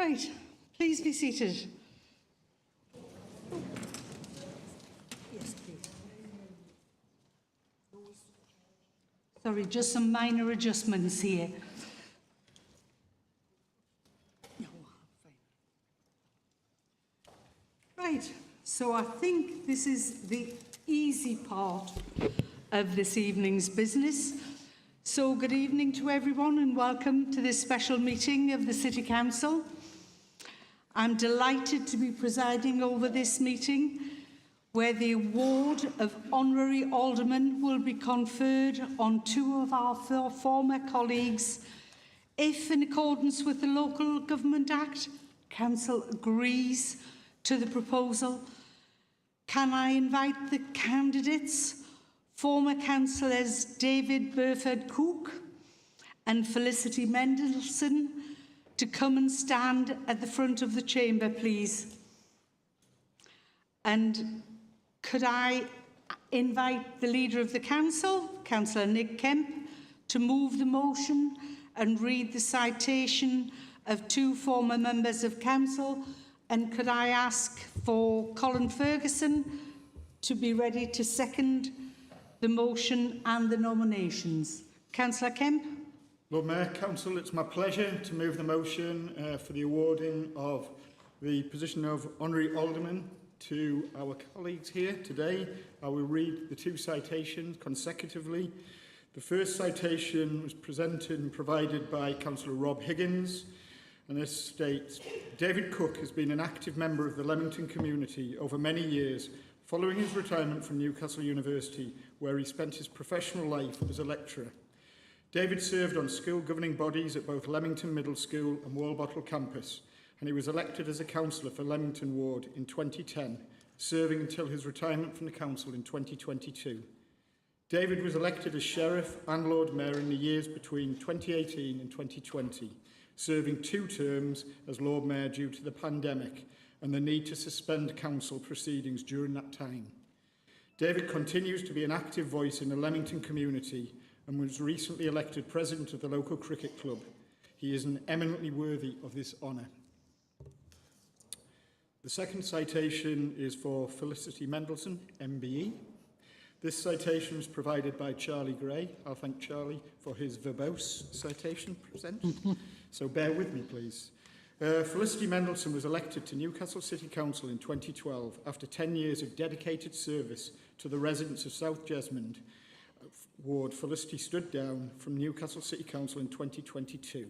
Right, please be seated. Yes, please. Sorry, just some minor adjustments here. No, fine. Right, so I think this is the easy part of this evening's business. So good evening to everyone and welcome to this special meeting of the City Council. I'm delighted to be presiding over this meeting where the award of Honorary Aldermen will be conferred on two of our former colleagues if, in accordance with the Local Government Act, Council agrees to the proposal. Can I invite the candidates, former councillors David Burford-Cook and Felicity Mendelssohn, to come and stand at the front of the chamber, please? And could I invite the Leader of the Council, Councillor Nick Kemp, to move the motion and read the citation of two former members of Council? And could I ask for Colin Ferguson to be ready to second the motion and the nominations? Councillor Kemp. Lord Mayor, Council, it's my pleasure to move the motion for the awarding of the position of Honorary Alderman to our colleagues here today. I will read the two citations consecutively. The first citation was presented and provided by Councillor Rob Higgins, and this states, David Cook has been an active member of the Leamington community over many years, following his retirement from Newcastle University, where he spent his professional life as a lecturer. David served on school governing bodies at both Leamington Middle School and Walbottle campus, and he was elected as a councillor for Leamington Ward in 2010, serving until his retirement from the council in 2022. David was elected as Sheriff and Lord Mayor in the years between 2018 and 2020, serving 2 terms as Lord Mayor due to the pandemic and the need to suspend council proceedings during that time. David continues to be an active voice in the Leamington community and was recently elected president of the local cricket club. He is eminently worthy of this honour. The second citation is for Felicity Mendelssohn, MBE. This citation was provided by Charlie Gray. I'll thank Charlie for his verbose citation present. So bear with me, please. Felicity Mendelssohn was elected to Newcastle City Council in 2012 after 10 years of dedicated service to the residents of South Jesmond Ward. Felicity stood down from Newcastle City Council in 2022.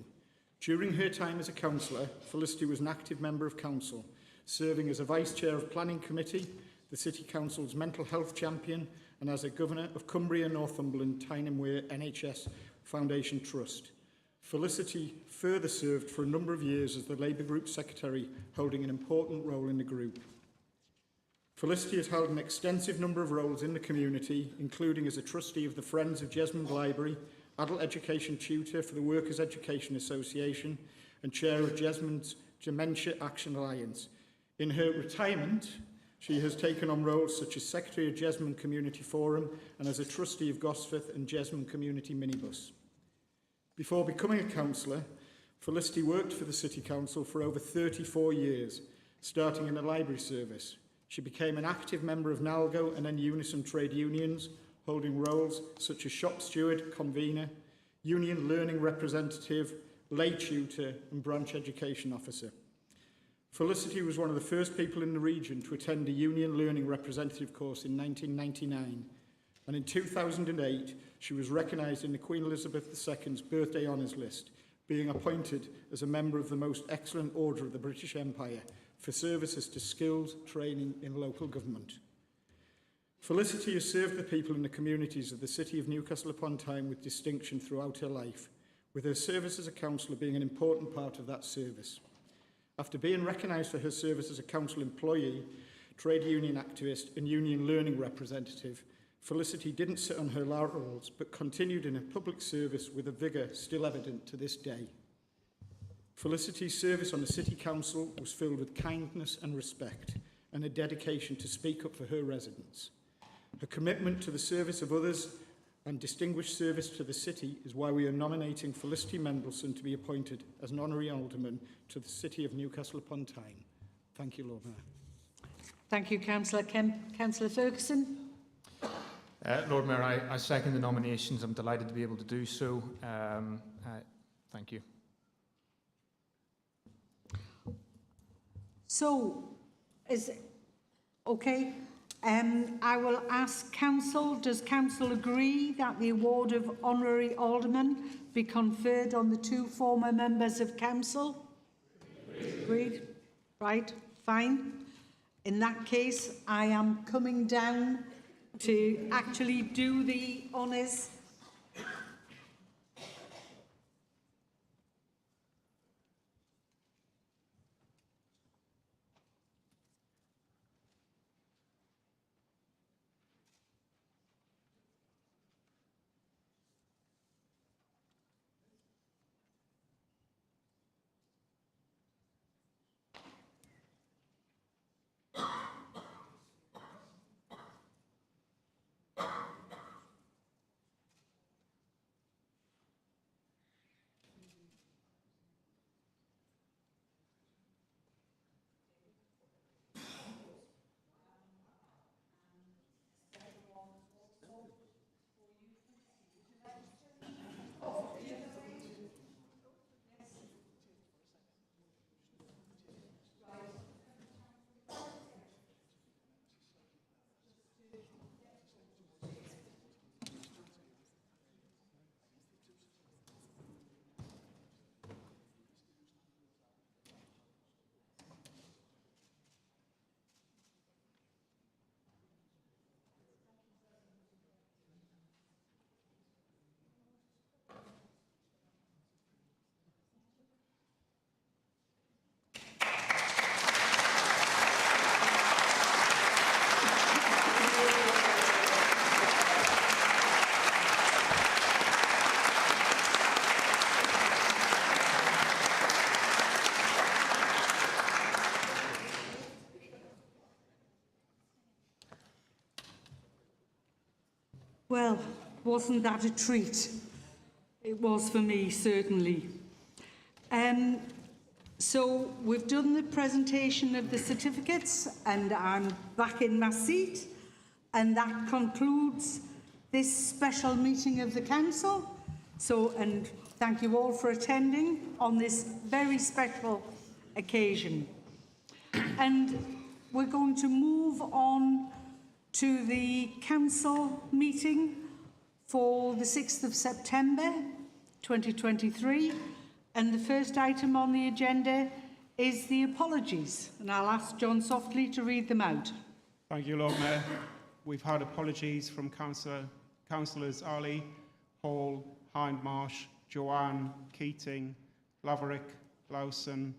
During her time as a councillor, Felicity was an active member of council, serving as a vice chair of Planning Committee, the City Council's mental health champion, and as a governor of Cumbria Northumberland Tyne and Wear NHS Foundation Trust. Felicity further served for a number of years as the Labour Group Secretary, holding an important role in the group. Felicity has held an extensive number of roles in the community, including as a trustee of the Friends of Jesmond Library, adult education tutor for the Workers' Education Association, and chair of Jesmond's Dementia Action Alliance. In her retirement, she has taken on roles such as Secretary of Jesmond Community Forum and as a trustee of Gosforth and Jesmond Community Minibus. Before becoming a councillor, Felicity worked for the City Council for over 34 years, starting in the library service. She became an active member of NALGO and then Unison trade unions, holding roles such as shop steward, convener, union learning representative, lay tutor and branch education officer. Felicity was one of the first people in the region to attend a union learning representative course in 1999, and in 2008 she was recognised in the Queen Elizabeth II's birthday honours list, being appointed as a member of the Most Excellent Order of the British Empire for services to skills training in local government. Felicity has served the people in the communities of the city of Newcastle upon Tyne with distinction throughout her life, with her service as a councillor being an important part of that service. After being recognised for her service as a council employee, trade union activist and union learning representative, Felicity didn't sit on her laurels but continued in her public service with a vigour still evident to this day. Felicity's service on the City Council was filled with kindness and respect and a dedication to speak up for her residents. Her commitment to the service of others and distinguished service to the city is why we are nominating Felicity Mendelssohn to be appointed as an honorary alderman to the city of Newcastle upon Tyne. Thank you, Lord Mayor. Thank you, Councillor Kemp. Councillor Ferguson. Lord Mayor, I second the nominations. I'm delighted to be able to do so. Thank you. So, is it okay? I will ask Council, does Council agree that the award of Honorary Alderman be conferred on the two former members of Council? Agreed. Right, fine. In that case, I am coming down to actually do the honours. Well, wasn't that a treat? It was for me, certainly. So we've done the presentation of the certificates and I'm back in my seat, and that concludes this special meeting of the Council. So, and thank you all for attending on this very special occasion. And we're going to move on to the Council meeting for the 6th of September 2023. And the first item on the agenda is the apologies. And I'll ask John Softly to read them out. Thank you, Lord Mayor. We've had apologies from Councillors Ali, Hall, Hindmarsh, Joanne, Keating, Laverick, Lawson,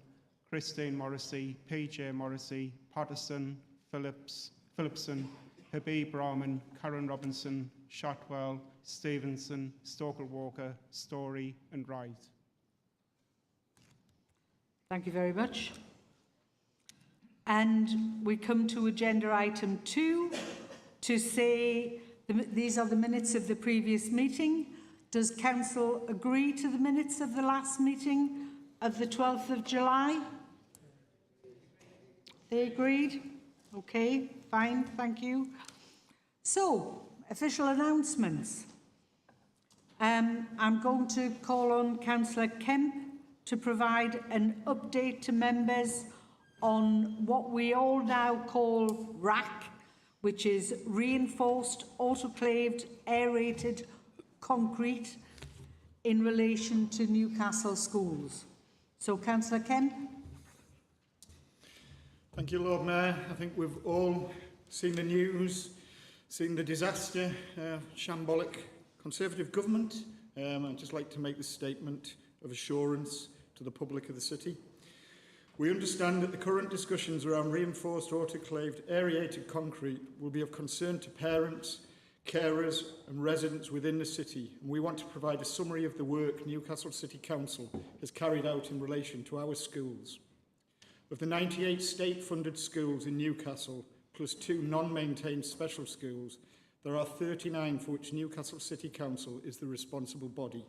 Christine Morrissey, PJ Morrissey, Patterson, Phillipson, Habib Rahman, Karen Robinson, Shotwell, Stevenson, Stoker Walker, Story and Wright. Thank you very much. And we come to agenda item 2 to say these are the minutes of the previous meeting. Does Council agree to the minutes of the last meeting of the 12th of July? They agreed? Okay, fine, thank you. So, official announcements. I'm going to call on Councillor Kemp to provide an update to members on what we all now call RAC, which is reinforced, autoclaved, aerated concrete in relation to Newcastle schools. So, Councillor Kemp. Thank you, Lord Mayor. I think we've all seen the news, seen the disaster, shambolic Conservative government. I'd just like to make this statement of assurance to the public of the city. We understand that the current discussions around reinforced autoclaved aerated concrete will be of concern to parents, carers and residents within the city, and we want to provide a summary of the work Newcastle City Council has carried out in relation to our schools. Of the 98 state-funded schools in Newcastle, plus 2 non-maintained special schools, There are 39 for which Newcastle City Council is the responsible body.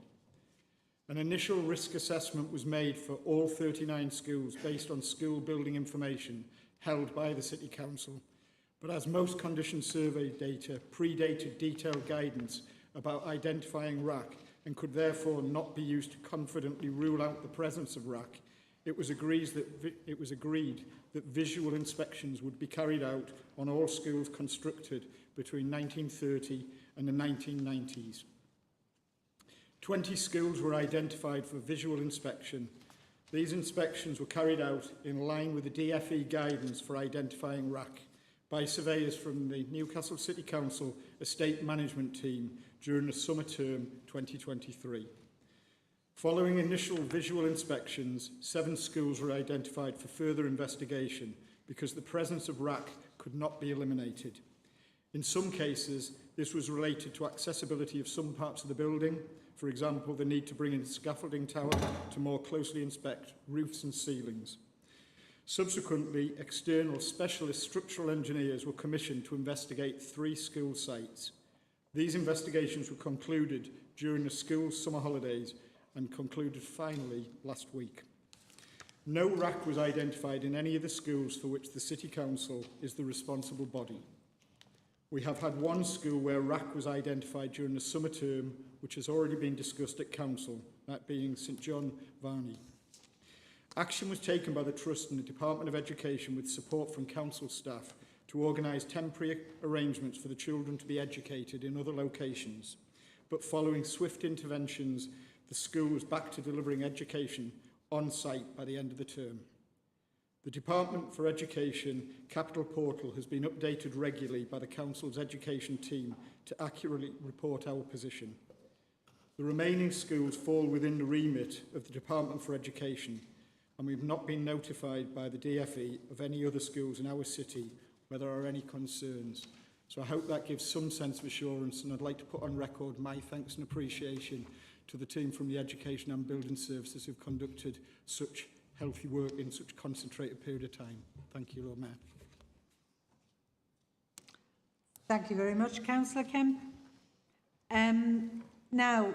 An initial risk assessment was made for all 39 schools based on school building information held by the City Council, but as most condition survey data predated detailed guidance about identifying RAC and could therefore not be used to confidently rule out the presence of RAC, it was agreed that visual inspections would be carried out on all schools constructed between 1930 and the 1990s. 20 schools were identified for visual inspection. These inspections were carried out in line with the DFE guidance for identifying RAC by surveyors from the Newcastle City Council Estate Management Team during the summer term 2023. Following initial visual inspections, 7 schools were identified for further investigation because the presence of RAC could not be eliminated. In some cases, this was related to accessibility of some parts of the building, for example, the need to bring in a scaffolding tower to more closely inspect roofs and ceilings. Subsequently, external specialist structural engineers were commissioned to investigate 3 school sites. These investigations were concluded during the school's summer holidays and concluded finally last week. No RAC was identified in any of the schools for which the City Council is the responsible body. We have had 1 school where RAC was identified during the summer term, which has already been discussed at Council, that being St John Varney. Action was taken by the Trust and the Department of Education with support from Council staff to organise temporary arrangements for the children to be educated in other locations. But following swift interventions, the school was back to delivering education on site by the end of the term. The Department for Education Capital Portal has been updated regularly by the Council's education team to accurately report our position. The remaining schools fall within the remit of the Department for Education, and we've not been notified by the DFE of any other schools in our city where there are any concerns. So I hope that gives some sense of assurance, and I'd like to put on record my thanks and appreciation to the team from the Education and Building Services who've conducted such healthy work in such a concentrated period of time. Thank you, Lord Mayor. Thank you very much, Councillor Kemp. Now,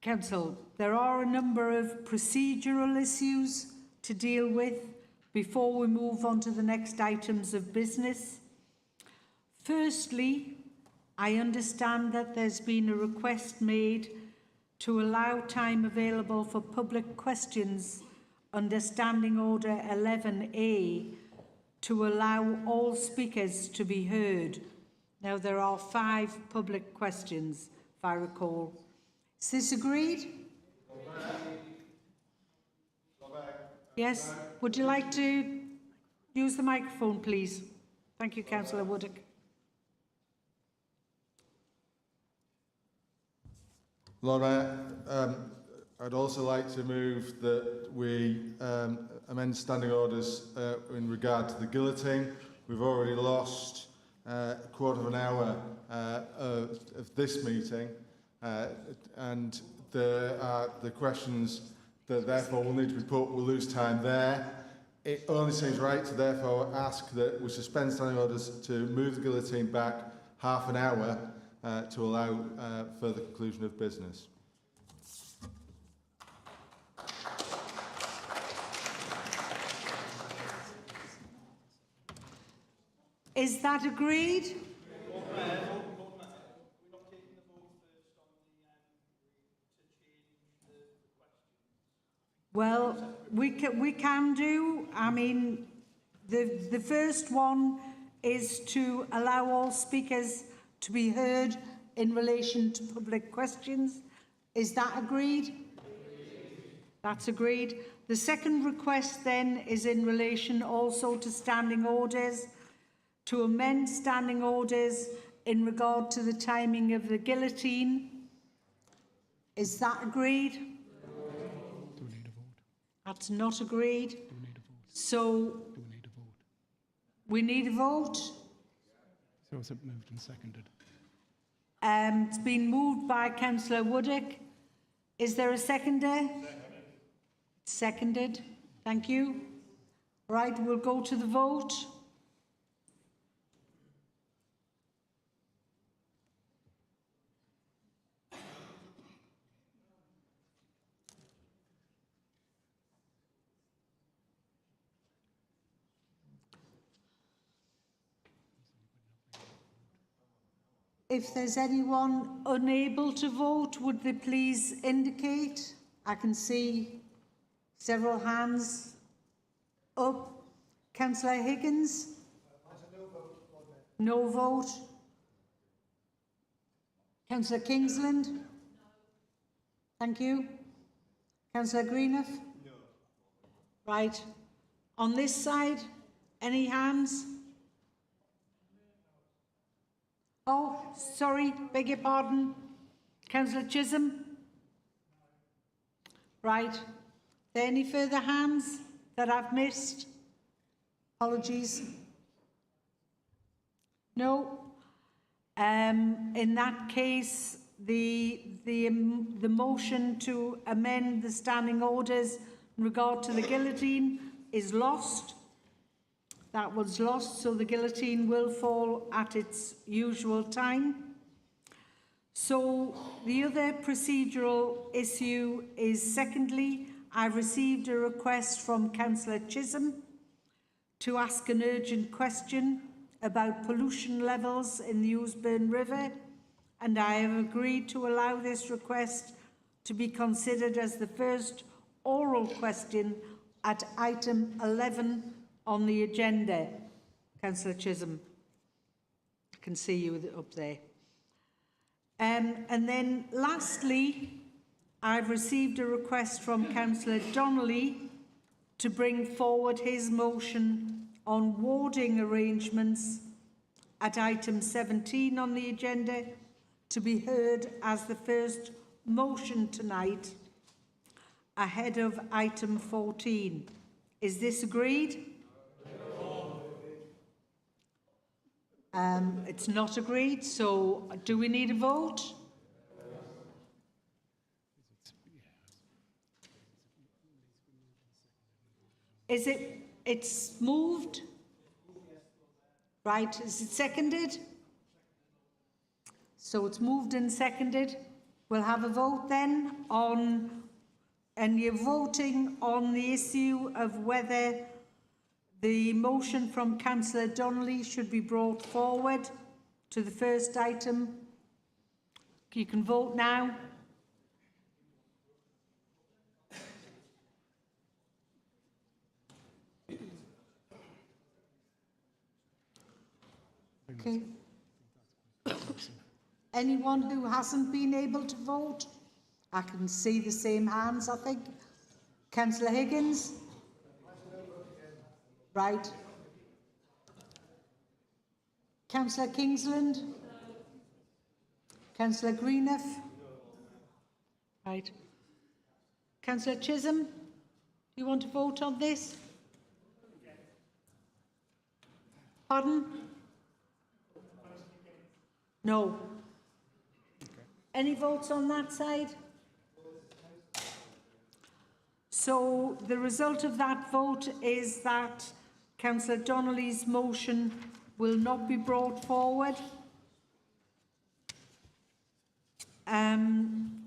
Council, there are a number of procedural issues to deal with before we move on to the next items of business. Firstly, I understand that there's been a request made to allow time available for public questions under Standing Order 11A to allow all speakers to be heard. Now, there are 5 public questions, if I recall. Is this agreed? Yes. Would you like to use the microphone, please? Thank you, Councillor Woodard. Lord Mayor, I'd also like to move that we amend standing orders in regard to the guillotine. We've already lost a quarter of an hour of this meeting, and the questions that therefore will need to be put will lose time there. It only seems right to therefore ask that we suspend standing orders to move the guillotine back half an hour to allow further conclusion of business. Is that agreed? Well, we can do. I mean, the first one is to allow all speakers to be heard in relation to public questions. Is that agreed? That's agreed. The second request then is in relation also to standing orders, to amend standing orders in regard to the timing of the guillotine. Is that agreed? Do we need a vote? That's not agreed. Do we need a vote? So Do we need a vote? we need a vote. So it's moved and seconded. It's been moved by Councillor Woodard. Is there a seconder? Seconded. Thank you. Right, we'll go to the vote. If there's anyone unable to vote, would they please indicate? I can see several hands up. Councillor Higgins? No vote. Councillor Kingsland? Thank you. Councillor Greenough? No. Right. On this side, any hands? Oh, sorry, beg your pardon. Councillor Chisholm? Right. Are there any further hands that I've missed? Apologies. No. In that case, the motion to amend the standing orders in regard to the guillotine is lost. That was lost, so the guillotine will fall at its usual time. So the other procedural issue is, secondly, I received a request from Councillor Chisholm to ask an urgent question about pollution levels in the Ousburn River, and I have agreed to allow this request to be considered as the first oral question at item 11 on the agenda. Councillor Chisholm, I can see you up there. And then lastly, I've received a request from Councillor Donnelly to bring forward his motion on warding arrangements at item 17 on the agenda to be heard as the first motion tonight ahead of item 14. Is this agreed? It's not agreed, so do we need a vote? It's moved? Right, is it seconded? So it's moved and seconded. We'll have a vote then on, and you're voting on the issue of whether the motion from Councillor Donnelly should be brought forward to the first item. You can vote now. Okay. Anyone who hasn't been able to vote? I can see the same hands, I think. Councillor Higgins? Right. Councillor Kingsland? Councillor Greenough? Right. Councillor Chisholm? Do you want to vote on this? Pardon? No. Any votes on that side? So the result of that vote is that Councillor Donnelly's motion will not be brought forward.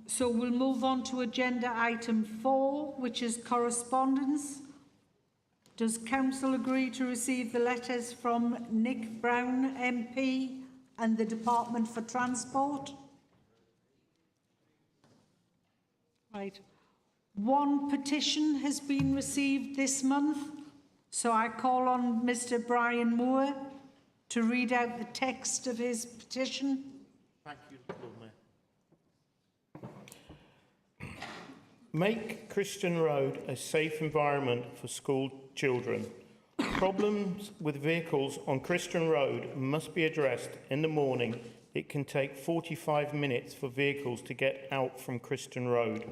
So we'll move on to agenda item 4, which is correspondence. Does Council agree to receive the letters from Nick Brown MP and the Department for Transport? Right. One petition has been received this month, so I call on Mr. Brian Moore to read out the text of his petition. Thank you, Lord Mayor. Make Christian Road a safe environment for school children. Problems with vehicles on Christian Road must be addressed in the morning. It can take 45 minutes for vehicles to get out from Christian Road.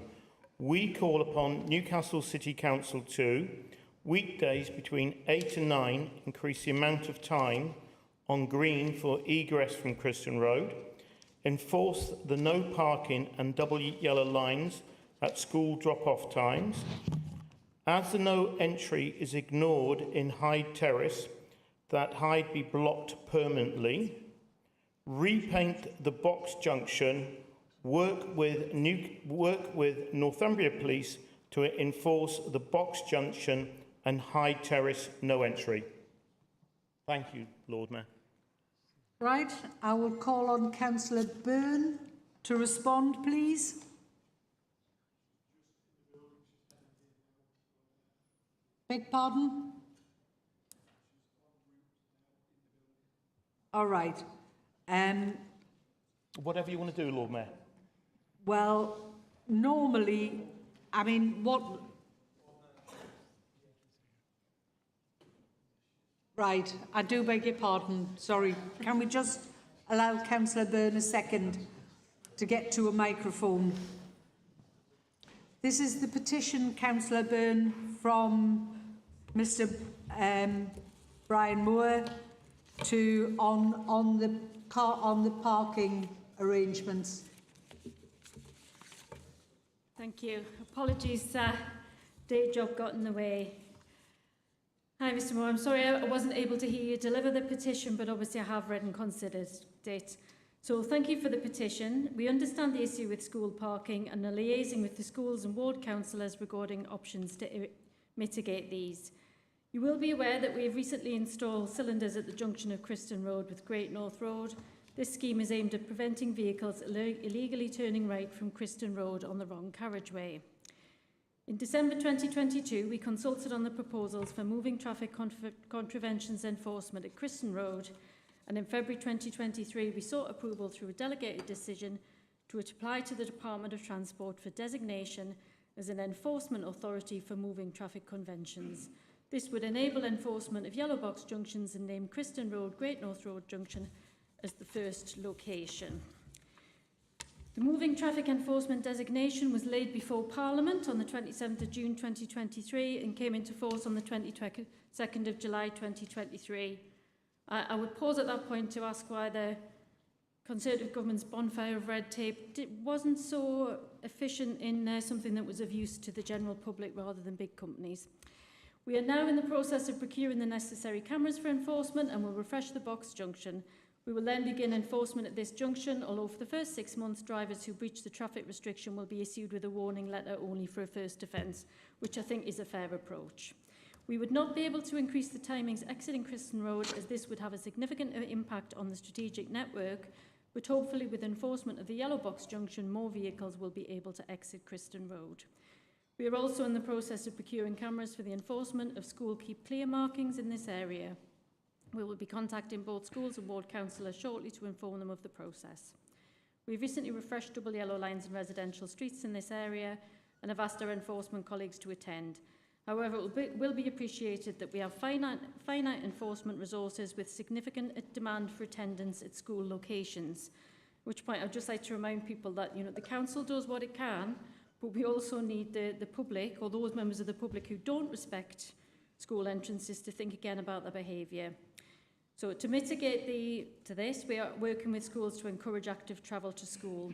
We call upon Newcastle City Council to, weekdays between 8 and 9, increase the amount of time on green for egress from Christian Road, enforce the no parking and double yellow lines at school drop-off times. As the no entry is ignored in Hyde Terrace, that Hyde be blocked permanently. Repaint the box junction. Work with Northumbria Police to enforce the box junction and Hyde Terrace no entry. Thank you, Lord Mayor. Right, I will call on Councillor Byrne to respond, please. Beg pardon? All right. Whatever you want to do, Lord Mayor. Well, normally, I mean, what... Right, I do beg your pardon, sorry. Can we just allow Councillor Byrne a second to get to a microphone? This is the petition, Councillor Byrne, from Mr Brian Moore to on the parking arrangements. Thank you. Apologies, day job got in the way. Hi, Mr Moore. I'm sorry I wasn't able to hear you deliver the petition, but obviously I have read and considered it. So thank you for the petition. We understand the issue with school parking and are liaising with the schools and ward councillors regarding options to mitigate these. You will be aware that we have recently installed cylinders at the junction of Criston Road with Great North Road. This scheme is aimed at preventing vehicles illegally turning right from Criston Road on the wrong carriageway. In December 2022, we consulted on the proposals for moving traffic contraventions enforcement at Criston Road, and in February 2023, we sought approval through a delegated decision to apply to the Department of Transport for designation as an enforcement authority for moving traffic conventions. This would enable enforcement of yellow box junctions and name Criston Road, Great North Road Junction as the first location. The moving traffic enforcement designation was laid before Parliament on the 27th of June 2023 and came into force on the 22nd of July 2023. I would pause at that point to ask why the Conservative government's bonfire of red tape wasn't so efficient in something that was of use to the general public rather than big companies. We are now in the process of procuring the necessary cameras for enforcement and will refresh the box junction. We will then begin enforcement at this junction, although for the first 6 months, drivers who breach the traffic restriction will be issued with a warning letter only for a first offence, which I think is a fair approach. We would not be able to increase the timings exiting Criston Road, as this would have a significant impact on the strategic network, but hopefully with enforcement of the yellow box junction, more vehicles will be able to exit Criston Road. We are also in the process of procuring cameras for the enforcement of school keep clear markings in this area. We will be contacting both schools and ward councillors shortly to inform them of the process. We recently refreshed double yellow lines in residential streets in this area and have asked our enforcement colleagues to attend. However, it will be appreciated that we have finite enforcement resources with significant demand for attendance at school locations. At which point I'd just like to remind people that the council does what it can, but we also need the public, or those members of the public who don't respect school entrances, to think again about their behaviour. So to mitigate this, we are working with schools to encourage active travel to school.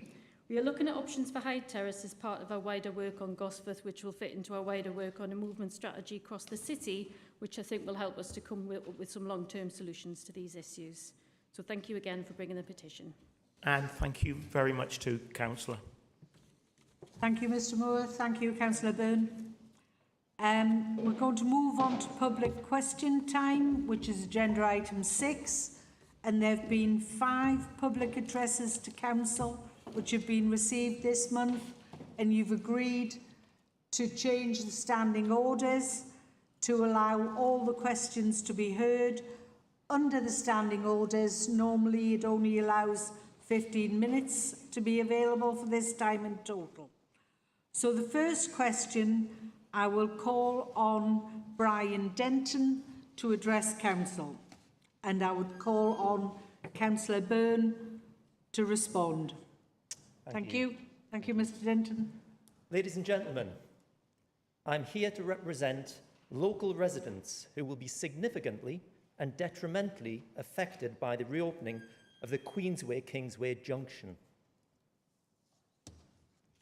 We are looking at options for Hyde Terrace as part of our wider work on Gosforth, which will fit into our wider work on a movement strategy across the city, which I think will help us to come with some long-term solutions to these issues. So thank you again for bringing the petition. And thank you very much to Councillor. Thank you, Mr Moore. Thank you, Councillor Byrne. We're going to move on to public question time, which is agenda item 6. And there have been 5 public addresses to council which have been received this month, and you've agreed to change the standing orders to allow all the questions to be heard. Under the standing orders, normally it only allows 15 minutes to be available for this time in total. So the first question, I will call on Brian Denton to address council, and I would call on Councillor Byrne to respond. Thank you. Thank you, Mr Denton. Ladies and gentlemen, I'm here to represent local residents who will be significantly and detrimentally affected by the reopening of the Queensway-Kingsway junction.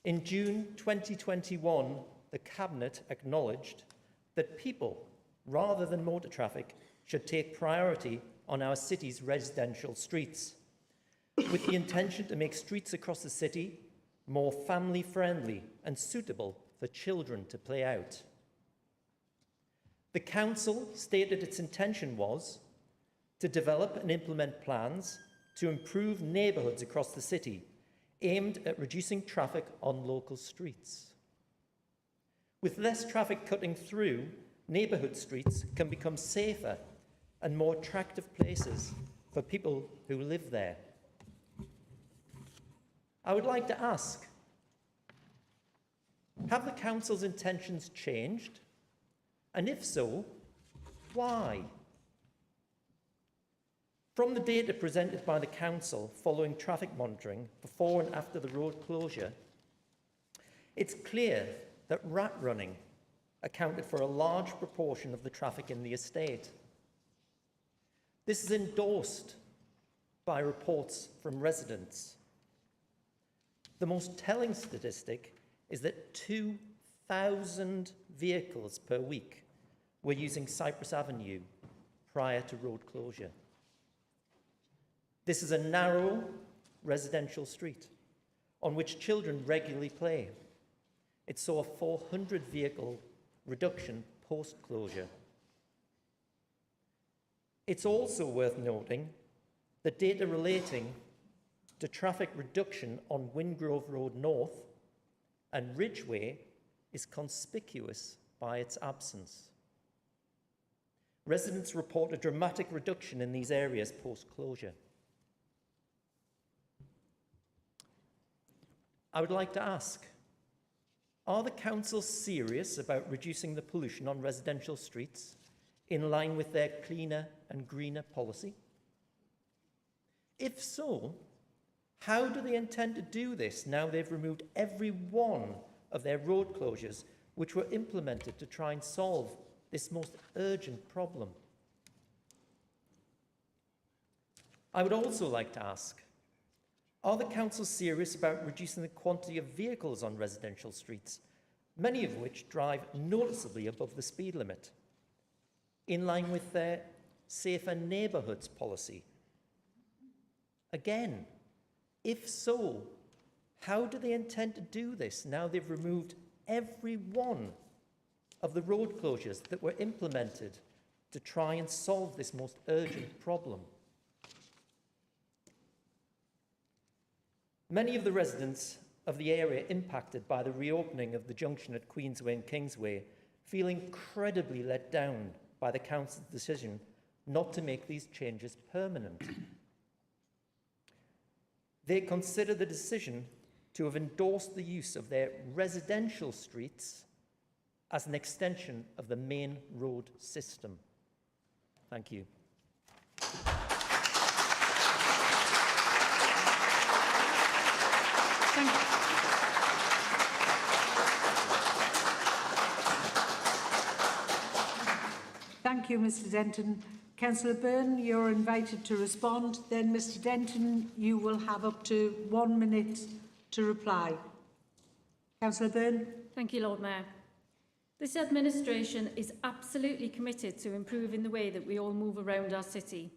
In June 2021, the Cabinet acknowledged that people, rather than motor traffic, should take priority on our city's residential streets, with the intention to make streets across the city more family-friendly and suitable for children to play out. The Council stated its intention was to develop and implement plans to improve neighbourhoods across the city, aimed at reducing traffic on local streets. With less traffic cutting through, neighbourhood streets can become safer and more attractive places for people who live there. I would like to ask, have the council's intentions changed? And if so, why? From the data presented by the council following traffic monitoring before and after the road closure, it's clear that rat running accounted for a large proportion of the traffic in the estate. This is endorsed by reports from residents. The most telling statistic is that 2,000 vehicles per week were using Cypress Avenue prior to road closure. This is a narrow residential street on which children regularly play. It saw a 400 vehicle reduction post-closure. It's also worth noting that data relating to traffic reduction on Wingrove Road North and Ridgeway is conspicuous by its absence. Residents report a dramatic reduction in these areas post-closure. I would like to ask, are the council serious about reducing the pollution on residential streets in line with their cleaner and greener policy? If so, how do they intend to do this now they've removed every one of their road closures which were implemented to try and solve this most urgent problem? I would also like to ask, are the council serious about reducing the quantity of vehicles on residential streets, many of which drive noticeably above the speed limit, in line with their safer neighbourhoods policy? Again, if so, how do they intend to do this now they've removed every one of the road closures that were implemented to try and solve this most urgent problem? Many of the residents of the area impacted by the reopening of the junction at Queensway and Kingsway feel incredibly let down by the council's decision not to make these changes permanent. They consider the decision to have endorsed the use of their residential streets as an extension of the main road system. Thank you. Thank you, Mr Denton. Councillor Byrne, you're invited to respond. Then, Mr Denton, you will have up to 1 minute to reply. Councillor Byrne. Thank you, Lord Mayor. This administration is absolutely committed to improving the way that we all move around our city.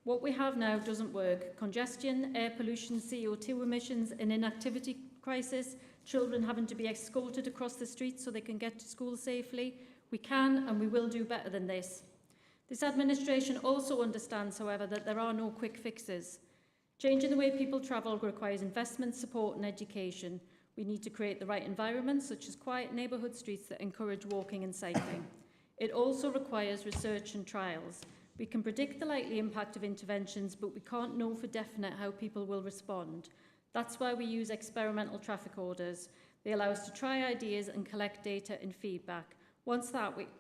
What we have now doesn't work. Congestion, air pollution, CO2 emissions, an inactivity crisis, children having to be escorted across the street so they can get to school safely. We can and we will do better than this. This administration also understands, however, that there are no quick fixes. Changing the way people travel requires investment, support and education. We need to create the right environments, such as quiet neighbourhood streets that encourage walking and cycling. It also requires research and trials. We can predict the likely impact of interventions, but we can't know for definite how people will respond. That's why we use experimental traffic orders. They allow us to try ideas and collect data and feedback. Once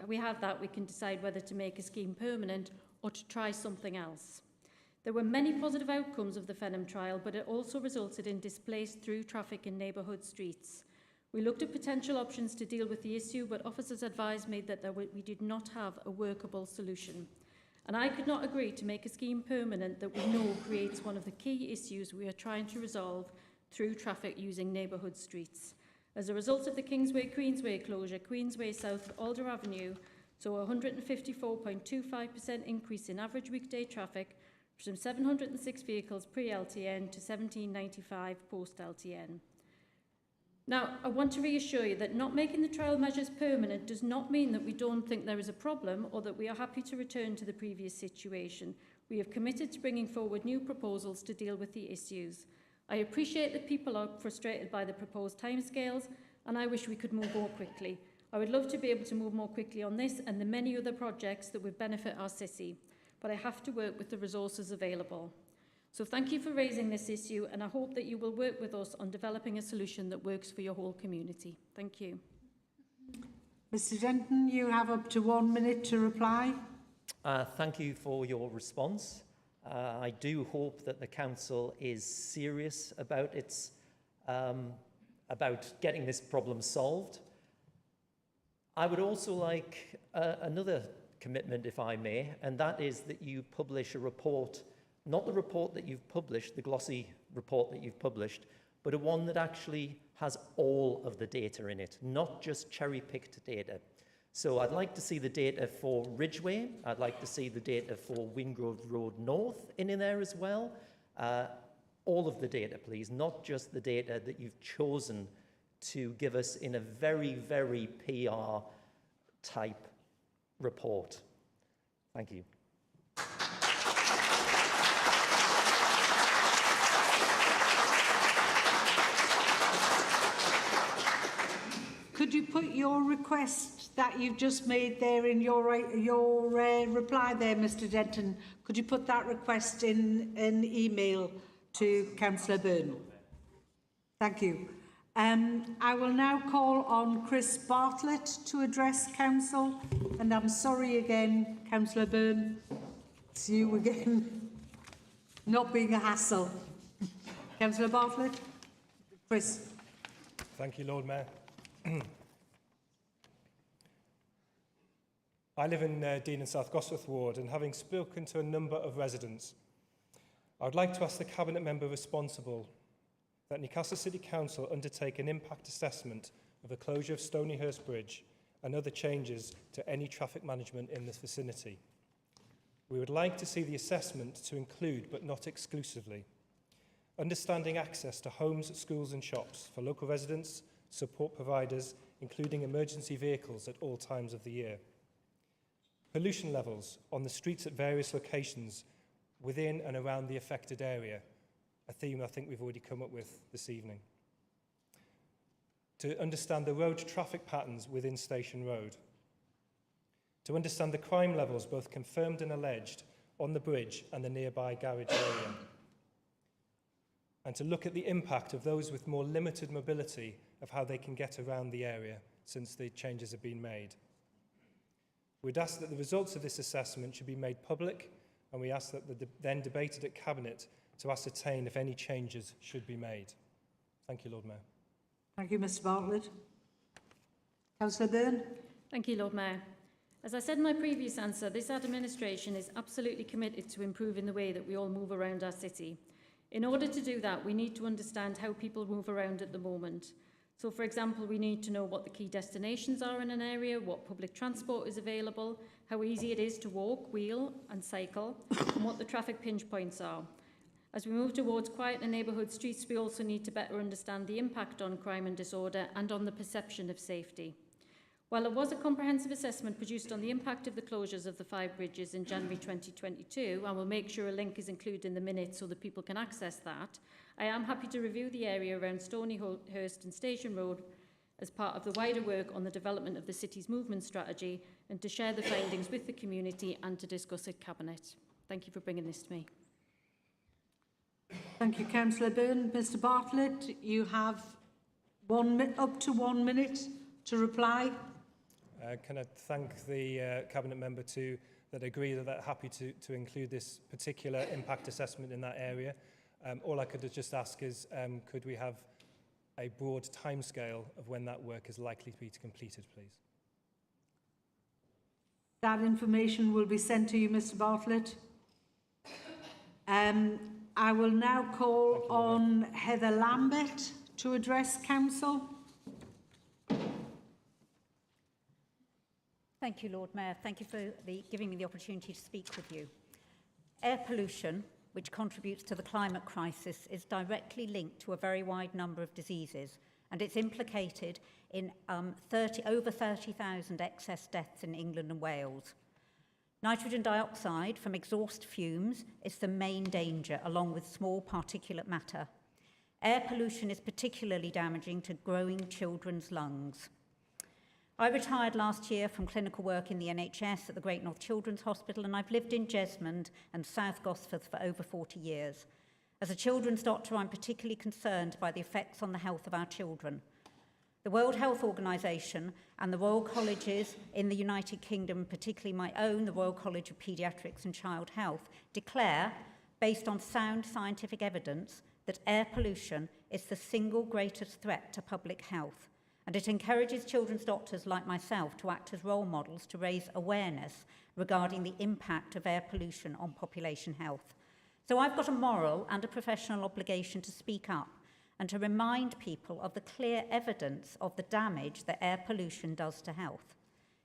we have that, we can decide whether to make a scheme permanent or to try something else. There were many positive outcomes of the Fenham trial, but it also resulted in displaced through traffic in neighbourhood streets. We looked at potential options to deal with the issue, but officers advised me that we did not have a workable solution. And I could not agree to make a scheme permanent that we know creates one of the key issues we are trying to resolve through traffic using neighbourhood streets. As a result of the Kingsway-Queensway closure, Queensway South Alder Avenue saw a 154.25% increase in average weekday traffic from 706 vehicles pre-LTN to 1795 post-LTN. Now, I want to reassure you that not making the trial measures permanent does not mean that we don't think there is a problem or that we are happy to return to the previous situation. We have committed to bringing forward new proposals to deal with the issues. I appreciate that people are frustrated by the proposed timescales, and I wish we could move more quickly. I would love to be able to move more quickly on this and the many other projects that would benefit our city, but I have to work with the resources available. So thank you for raising this issue, and I hope that you will work with us on developing a solution that works for your whole community. Thank you. Mr Denton, you have up to 1 minute to reply. Thank you for your response. I do hope that the council is serious about getting this problem solved. I would also like another commitment, if I may, and that is that you publish a report, not the report that you've published, the glossy report that you've published, but a one that actually has all of the data in it, not just cherry-picked data. So I'd like to see the data for Ridgeway. I'd like to see the data for Wingrove Road North in there as well. All of the data, please, not just the data that you've chosen to give us in a very, very PR-type report. Thank you. Could you put your request that you've just made there in your reply there, Mr Denton? Could you put that request in an email to Councillor Byrne? Thank you. I will now call on Chris Bartlett to address Council, and I'm sorry again, Councillor Byrne, it's you again, not being a hassle. Councillor Bartlett? Chris. Thank you, Lord Mayor. I live in Dean and South Gosforth Ward, and having spoken to a number of residents, I would like to ask the Cabinet Member responsible that Newcastle City Council undertake an impact assessment of the closure of Stonyhurst Bridge and other changes to any traffic management in this vicinity. We would like to see the assessment to include, but not exclusively, understanding access to homes, schools and shops for local residents, support providers, including emergency vehicles at all times of the year. Pollution levels on the streets at various locations within and around the affected area, a theme I think we've already come up with this evening. To understand the road traffic patterns within Station Road. To understand the crime levels, both confirmed and alleged, on the bridge and the nearby garage area. And to look at the impact of those with more limited mobility of how they can get around the area since the changes have been made. We'd ask that the results of this assessment should be made public, and we ask that then debated at Cabinet to ascertain if any changes should be made. Thank you, Lord Mayor. Thank you, Mr Bartlett. Councillor Byrne. Thank you, Lord Mayor. As I said in my previous answer, this administration is absolutely committed to improving the way that we all move around our city. In order to do that, we need to understand how people move around at the moment. So, for example, we need to know what the key destinations are in an area, what public transport is available, how easy it is to walk, wheel and cycle, and what the traffic pinch points are. As we move towards quieter neighbourhood streets, we also need to better understand the impact on crime and disorder and on the perception of safety. While there was a comprehensive assessment produced on the impact of the closures of the 5 bridges in January 2022, and we'll make sure a link is included in the minutes so that people can access that, I am happy to review the area around Stonyhurst and Station Road as part of the wider work on the development of the city's movement strategy, and to share the findings with the community and to discuss at Cabinet. Thank you for bringing this to me. Thank you, Councillor Byrne. Mr Bartlett, you have up to 1 minute to reply. Can I thank the Cabinet Member that agree that they're happy to include this particular impact assessment in that area. All I could just ask is, could we have a broad timescale of when that work is likely to be completed, please? That information will be sent to you, Mr Bartlett. I will now call on Heather Lambert to address Council. Thank you, Lord Mayor. Thank you for giving me the opportunity to speak with you. Air pollution, which contributes to the climate crisis, is directly linked to a very wide number of diseases, and it's implicated in over 30,000 excess deaths in England and Wales. Nitrogen dioxide from exhaust fumes is the main danger, along with small particulate matter. Air pollution is particularly damaging to growing children's lungs. I retired last year from clinical work in the NHS at the Great North Children's Hospital, and I've lived in Jesmond and South Gosforth for over 40 years. As a children's doctor, I'm particularly concerned by the effects on the health of our children. The World Health Organization and the Royal Colleges in the United Kingdom, particularly my own, the Royal College of Paediatrics and Child Health, declare, based on sound scientific evidence, that air pollution is the single greatest threat to public health. And it encourages children's doctors like myself to act as role models to raise awareness regarding the impact of air pollution on population health. So I've got a moral and a professional obligation to speak up and to remind people of the clear evidence of the damage that air pollution does to health.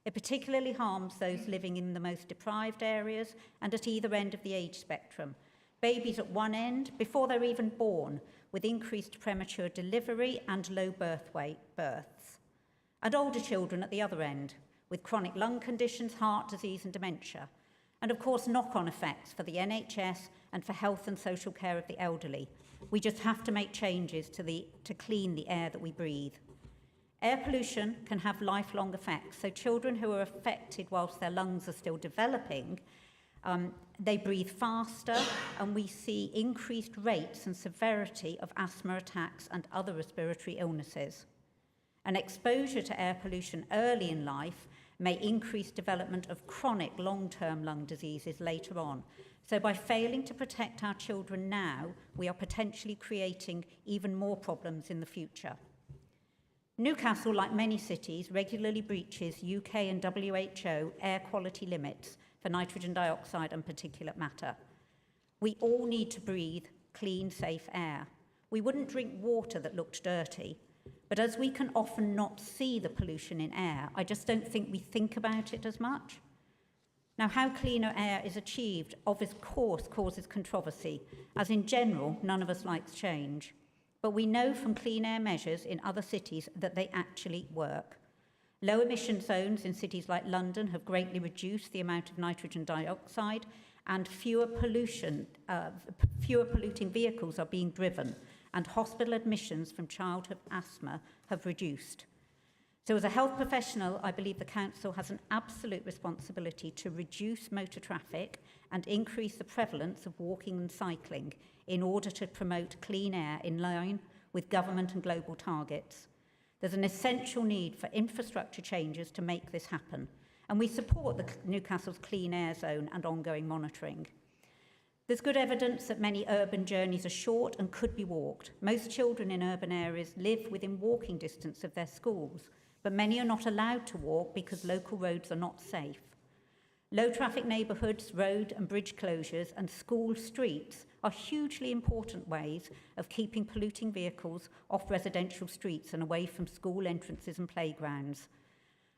It particularly harms those living in the most deprived areas and at either end of the age spectrum. Babies at one end, before they're even born, with increased premature delivery and low birth weight births. And older children at the other end, with chronic lung conditions, heart disease and dementia. And of course, knock-on effects for the NHS and for health and social care of the elderly. We just have to make changes to clean the air that we breathe. Air pollution can have lifelong effects, so children who are affected whilst their lungs are still developing, they breathe faster, and we see increased rates and severity of asthma attacks and other respiratory illnesses. An exposure to air pollution early in life may increase development of chronic long-term lung diseases later on. So by failing to protect our children now, we are potentially creating even more problems in the future. Newcastle, like many cities, regularly breaches UK and WHO air quality limits for nitrogen dioxide and particulate matter. We all need to breathe clean, safe air. We wouldn't drink water that looked dirty, but as we can often not see the pollution in air, I just don't think we think about it as much. Now, how cleaner air is achieved, of course, causes controversy, as in general, none of us likes change. But we know from clean air measures in other cities that they actually work. Low emission zones in cities like London have greatly reduced the amount of nitrogen dioxide, and fewer polluting vehicles are being driven, and hospital admissions from childhood asthma have reduced. So as a health professional, I believe the Council has an absolute responsibility to reduce motor traffic and increase the prevalence of walking and cycling in order to promote clean air in line with government and global targets. There's an essential need for infrastructure changes to make this happen, and we support the Newcastle's Clean Air Zone and ongoing monitoring. There's good evidence that many urban journeys are short and could be walked. Most children in urban areas live within walking distance of their schools, but many are not allowed to walk because local roads are not safe. Low traffic neighbourhoods, road and bridge closures and school streets are hugely important ways of keeping polluting vehicles off residential streets and away from school entrances and playgrounds.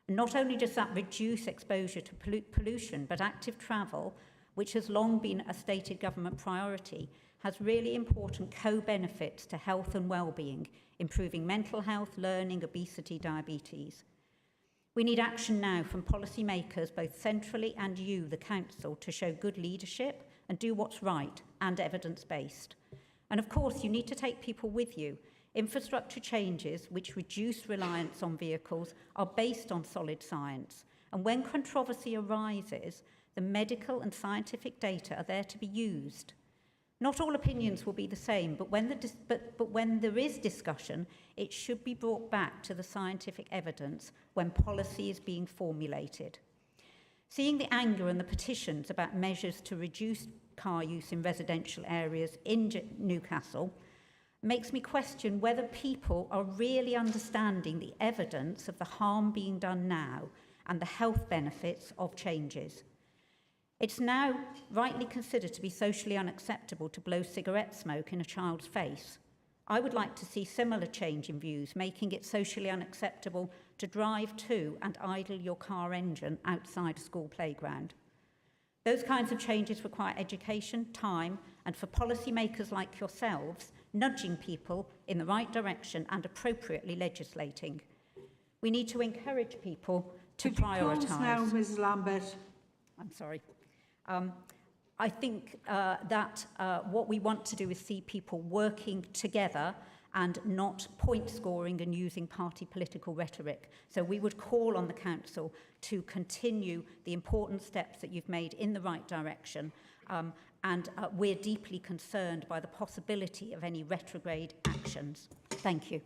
And not only does that reduce exposure to pollution, but active travel, which has long been a stated government priority, has really important co-benefits to health and well-being, improving mental health, learning, obesity, diabetes. We need action now from policymakers, both centrally and you, the Council, to show good leadership and do what's right and evidence-based. And of course, you need to take people with you. Infrastructure changes which reduce reliance on vehicles are based on solid science. And when controversy arises, the medical and scientific data are there to be used. Not all opinions will be the same, but when there is discussion, it should be brought back to the scientific evidence when policy is being formulated. Seeing the anger and the petitions about measures to reduce car use in residential areas in Newcastle makes me question whether people are really understanding the evidence of the harm being done now and the health benefits of changes. It's now rightly considered to be socially unacceptable to blow cigarette smoke in a child's face. I would like to see similar change in views, making it socially unacceptable to drive to and idle your car engine outside a school playground. Those kinds of changes require education, time, and for policymakers like yourselves, nudging people in the right direction and appropriately legislating. We need to encourage people to prioritise. Now, Ms Lambert. I'm sorry. I think that what we want to do is see people working together and not point scoring and using party political rhetoric. So we would call on the council to continue the important steps that you've made in the right direction, and we're deeply concerned by the possibility of any retrograde actions. Thank you.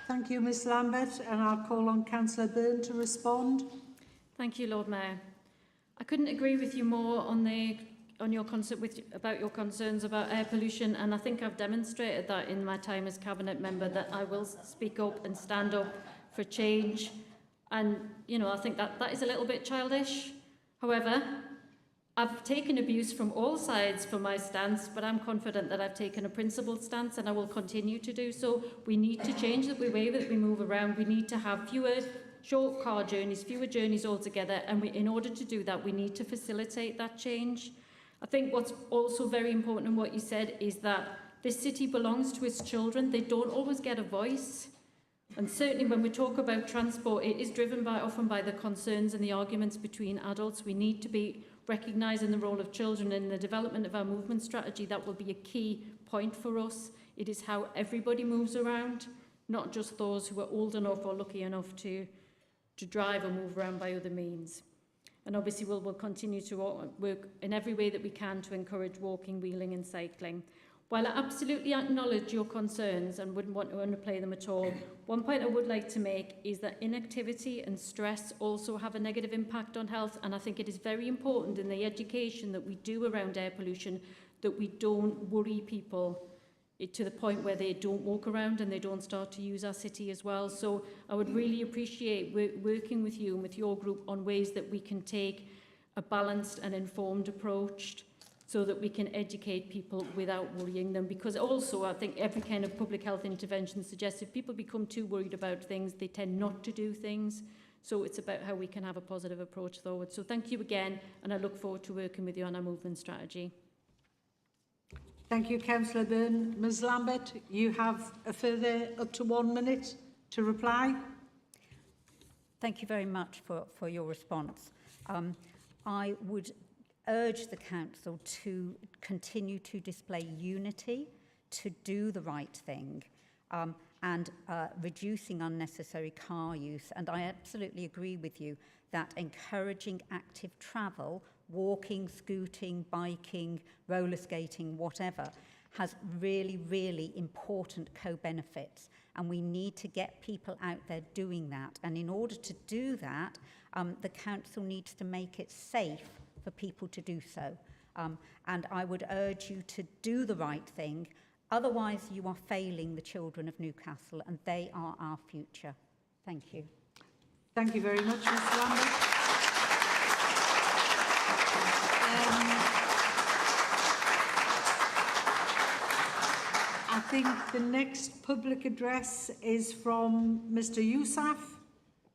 Thank you, Ms Lambert, and I'll call on Councillor Byrne to respond. Thank you, Lord Mayor. I couldn't agree with you more on your about your concerns about air pollution, and I think I've demonstrated that in my time as Cabinet Member, that I will speak up and stand up for change. And, you know, I think that is a little bit childish. However, I've taken abuse from all sides for my stance, but I'm confident that I've taken a principled stance, and I will continue to do so. We need to change the way that we move around. We need to have fewer short car journeys, fewer journeys altogether, and in order to do that, we need to facilitate that change. I think what's also very important in what you said is that this city belongs to its children. They don't always get a voice. And certainly when we talk about transport, it is driven often by the concerns and the arguments between adults. We need to be recognising the role of children in the development of our movement strategy. That will be a key point for us. It is how everybody moves around, not just those who are old enough or lucky enough to drive or move around by other means. And obviously we'll continue to work in every way that we can to encourage walking, wheeling and cycling. While I absolutely acknowledge your concerns and wouldn't want to underplay them at all, one point I would like to make is that inactivity and stress also have a negative impact on health, and I think it is very important in the education that we do around air pollution that we don't worry people to the point where they don't walk around and they don't start to use our city as well. So I would really appreciate working with you and with your group on ways that we can take a balanced and informed approach so that we can educate people without worrying them. Because also I think every kind of public health intervention suggests if people become too worried about things, they tend not to do things. So it's about how we can have a positive approach forward. So thank you again, and I look forward to working with you on our movement strategy. Thank you, Councillor Byrne. Ms Lambert, you have a further up to 1 minute to reply. Thank you very much for your response. I would urge the council to continue to display unity, to do the right thing, and reducing unnecessary car use. And I absolutely agree with you that encouraging active travel, walking, scooting, biking, roller skating, whatever, has really, really important co-benefits. And we need to get people out there doing that. And in order to do that, the council needs to make it safe for people to do so. And I would urge you to do the right thing. Otherwise, you are failing the children of Newcastle, and they are our future. Thank you. Thank you very much, Ms Lambert. I think the next public address is from Mr Yousaf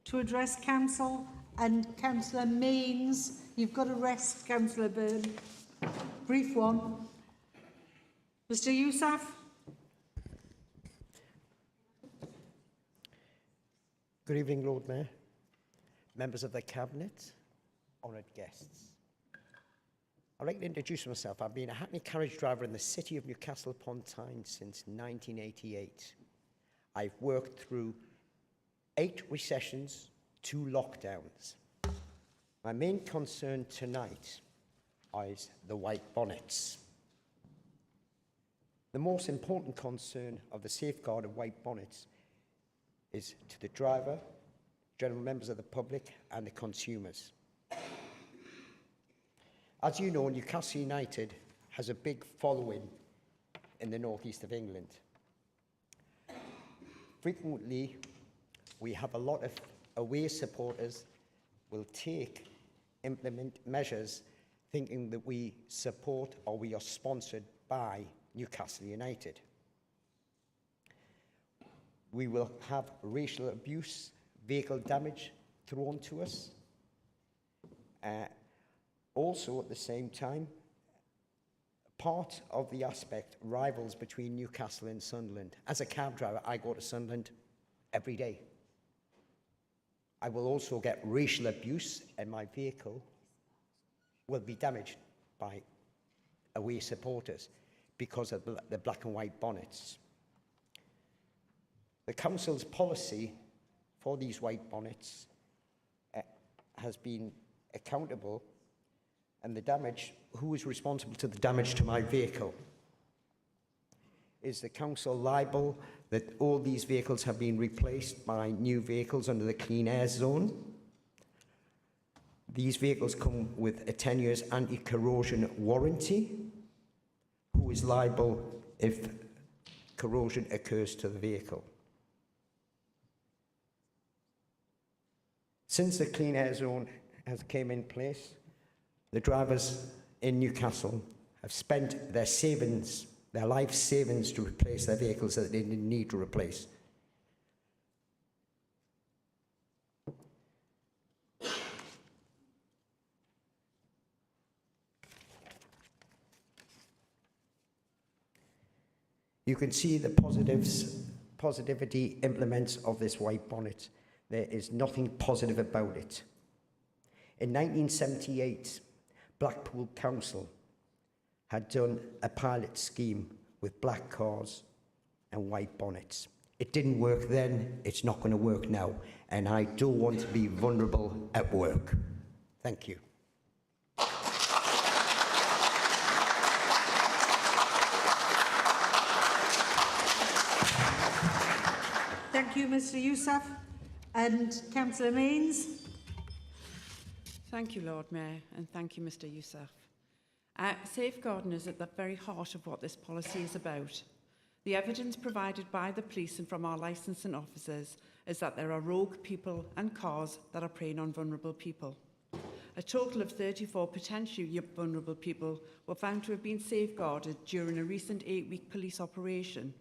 to address council, and Councillor Mains. You've got to rest, Councillor Byrne. Brief one. Mr Yousaf. Good evening, Lord Mayor, members of the Cabinet, honoured guests. I'd like to introduce myself. I've been a Hackney carriage driver in the city of Newcastle upon Tyne since 1988. I've worked through 8 recessions, 2 lockdowns. My main concern tonight is the white bonnets. The most important concern of the safeguard of white bonnets is to the driver, general members of the public and the consumers. As you know, Newcastle United has a big following in the northeast of England. Frequently, we have a lot of away supporters will implement measures thinking that we support or we are sponsored by Newcastle United. We will have racial abuse, vehicle damage thrown to us. Also, at the same time, part of the aspect rivals between Newcastle and Sunderland. As a cab driver, I go to Sunderland every day. I will also get racial abuse, and my vehicle will be damaged by away supporters because of the black and white bonnets. The council's policy for these white bonnets has been accountable, and the damage, who is responsible to the damage to my vehicle? Is the council liable that all these vehicles have been replaced by new vehicles under the Clean Air Zone? These vehicles come with a 10 years anti-corrosion warranty. Who is liable if corrosion occurs to the vehicle? Since the Clean Air Zone has came in place, the drivers in Newcastle have spent their savings, their life savings, to replace their vehicles that they didn't need to replace. You can see the positivity implements of this white bonnet. There is nothing positive about it. In 1978, Blackpool Council had done a pilot scheme with black cars and white bonnets. It didn't work then, it's not going to work now, and I don't want to be vulnerable at work. Thank you. Thank you, Mr Yousaf. And Councillor Mains. Thank you, Lord Mayor, and thank you, Mr Yousaf. Safeguarding is at the very heart of what this policy is about. The evidence provided by the police and from our licensing officers is that there are rogue people and cars that are preying on vulnerable people. A total of 34 potentially vulnerable people were found to have been safeguarded during a recent 8-week police operation.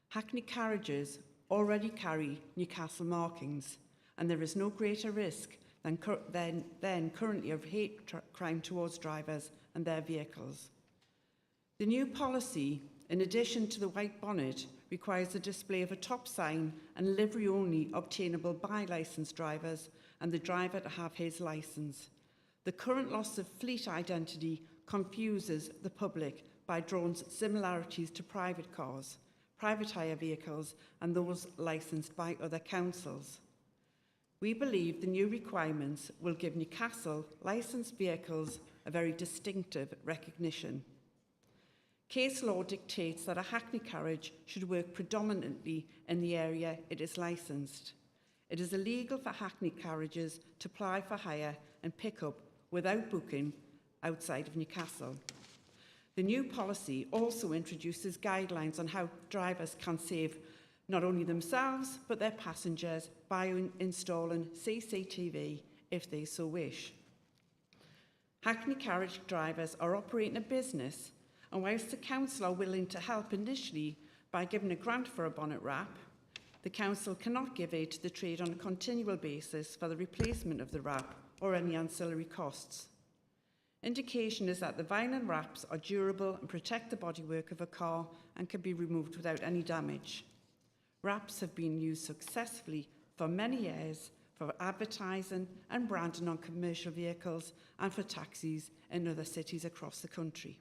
Hackney carriages already carry Newcastle markings, and there is no greater risk than currently of hate crime towards drivers and their vehicles. The new policy, in addition to the white bonnet, requires the display of a top sign and livery only obtainable by licensed drivers and the driver to have his licence. The current loss of fleet identity confuses the public by drawing similarities to private cars, private hire vehicles and those licensed by other councils. We believe the new requirements will give Newcastle licensed vehicles a very distinctive recognition. Case law dictates that a Hackney carriage should work predominantly in the area it is licensed. It is illegal for Hackney carriages to apply for hire and pick up without booking outside of Newcastle. The new policy also introduces guidelines on how drivers can save not only themselves but their passengers by installing CCTV if they so wish. Hackney carriage drivers are operating a business, and whilst the council are willing to help initially by giving a grant for a bonnet wrap, the council cannot give aid to the trade on a continual basis for the replacement of the wrap or any ancillary costs. Indication is that the vinyl wraps are durable and protect the bodywork of a car and can be removed without any damage. Wraps have been used successfully for many years for advertising and branding on commercial vehicles and for taxis in other cities across the country.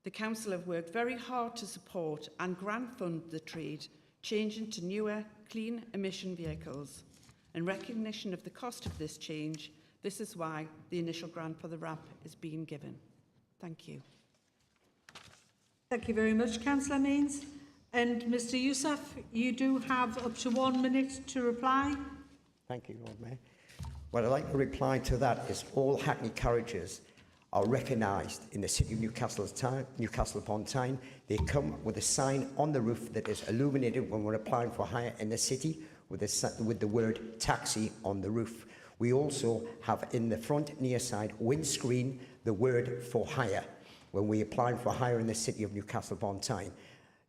The council have worked very hard to support and grant fund the trade, changing to newer, clean emission vehicles. In recognition of the cost of this change, this is why the initial grant for the wrap is being given. Thank you. Thank you very much, Councillor Mains. And Mr Yousaf, you do have up to 1 minute to reply. Thank you, Lord Mayor. What I'd like to reply to that is all Hackney carriages are recognised in the City of Newcastle upon Tyne. They come with a sign on the roof that is illuminated when we're applying for hire in the city with the word taxi on the roof. We also have in the front near side windscreen the word for hire when we apply for hire in the City of Newcastle upon Tyne.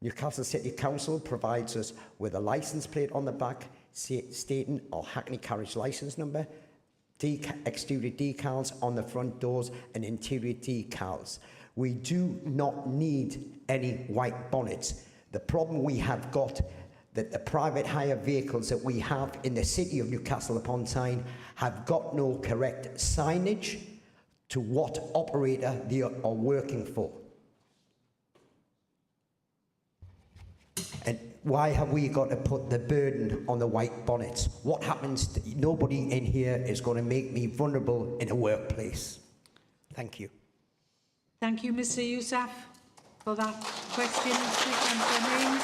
Newcastle City Council provides us with a licence plate on the back stating our Hackney carriage licence number, exterior decals on the front doors and interior decals. We do not need any white bonnets. The problem we have got that the private hire vehicles that we have in the city of Newcastle upon Tyne have got no correct signage to what operator they are working for. And why have we got to put the burden on the white bonnets? What happens to, nobody in here is going to make me vulnerable in a workplace. Thank you. Thank you, Mr. Yousaf, for that question. Councillor Haynes.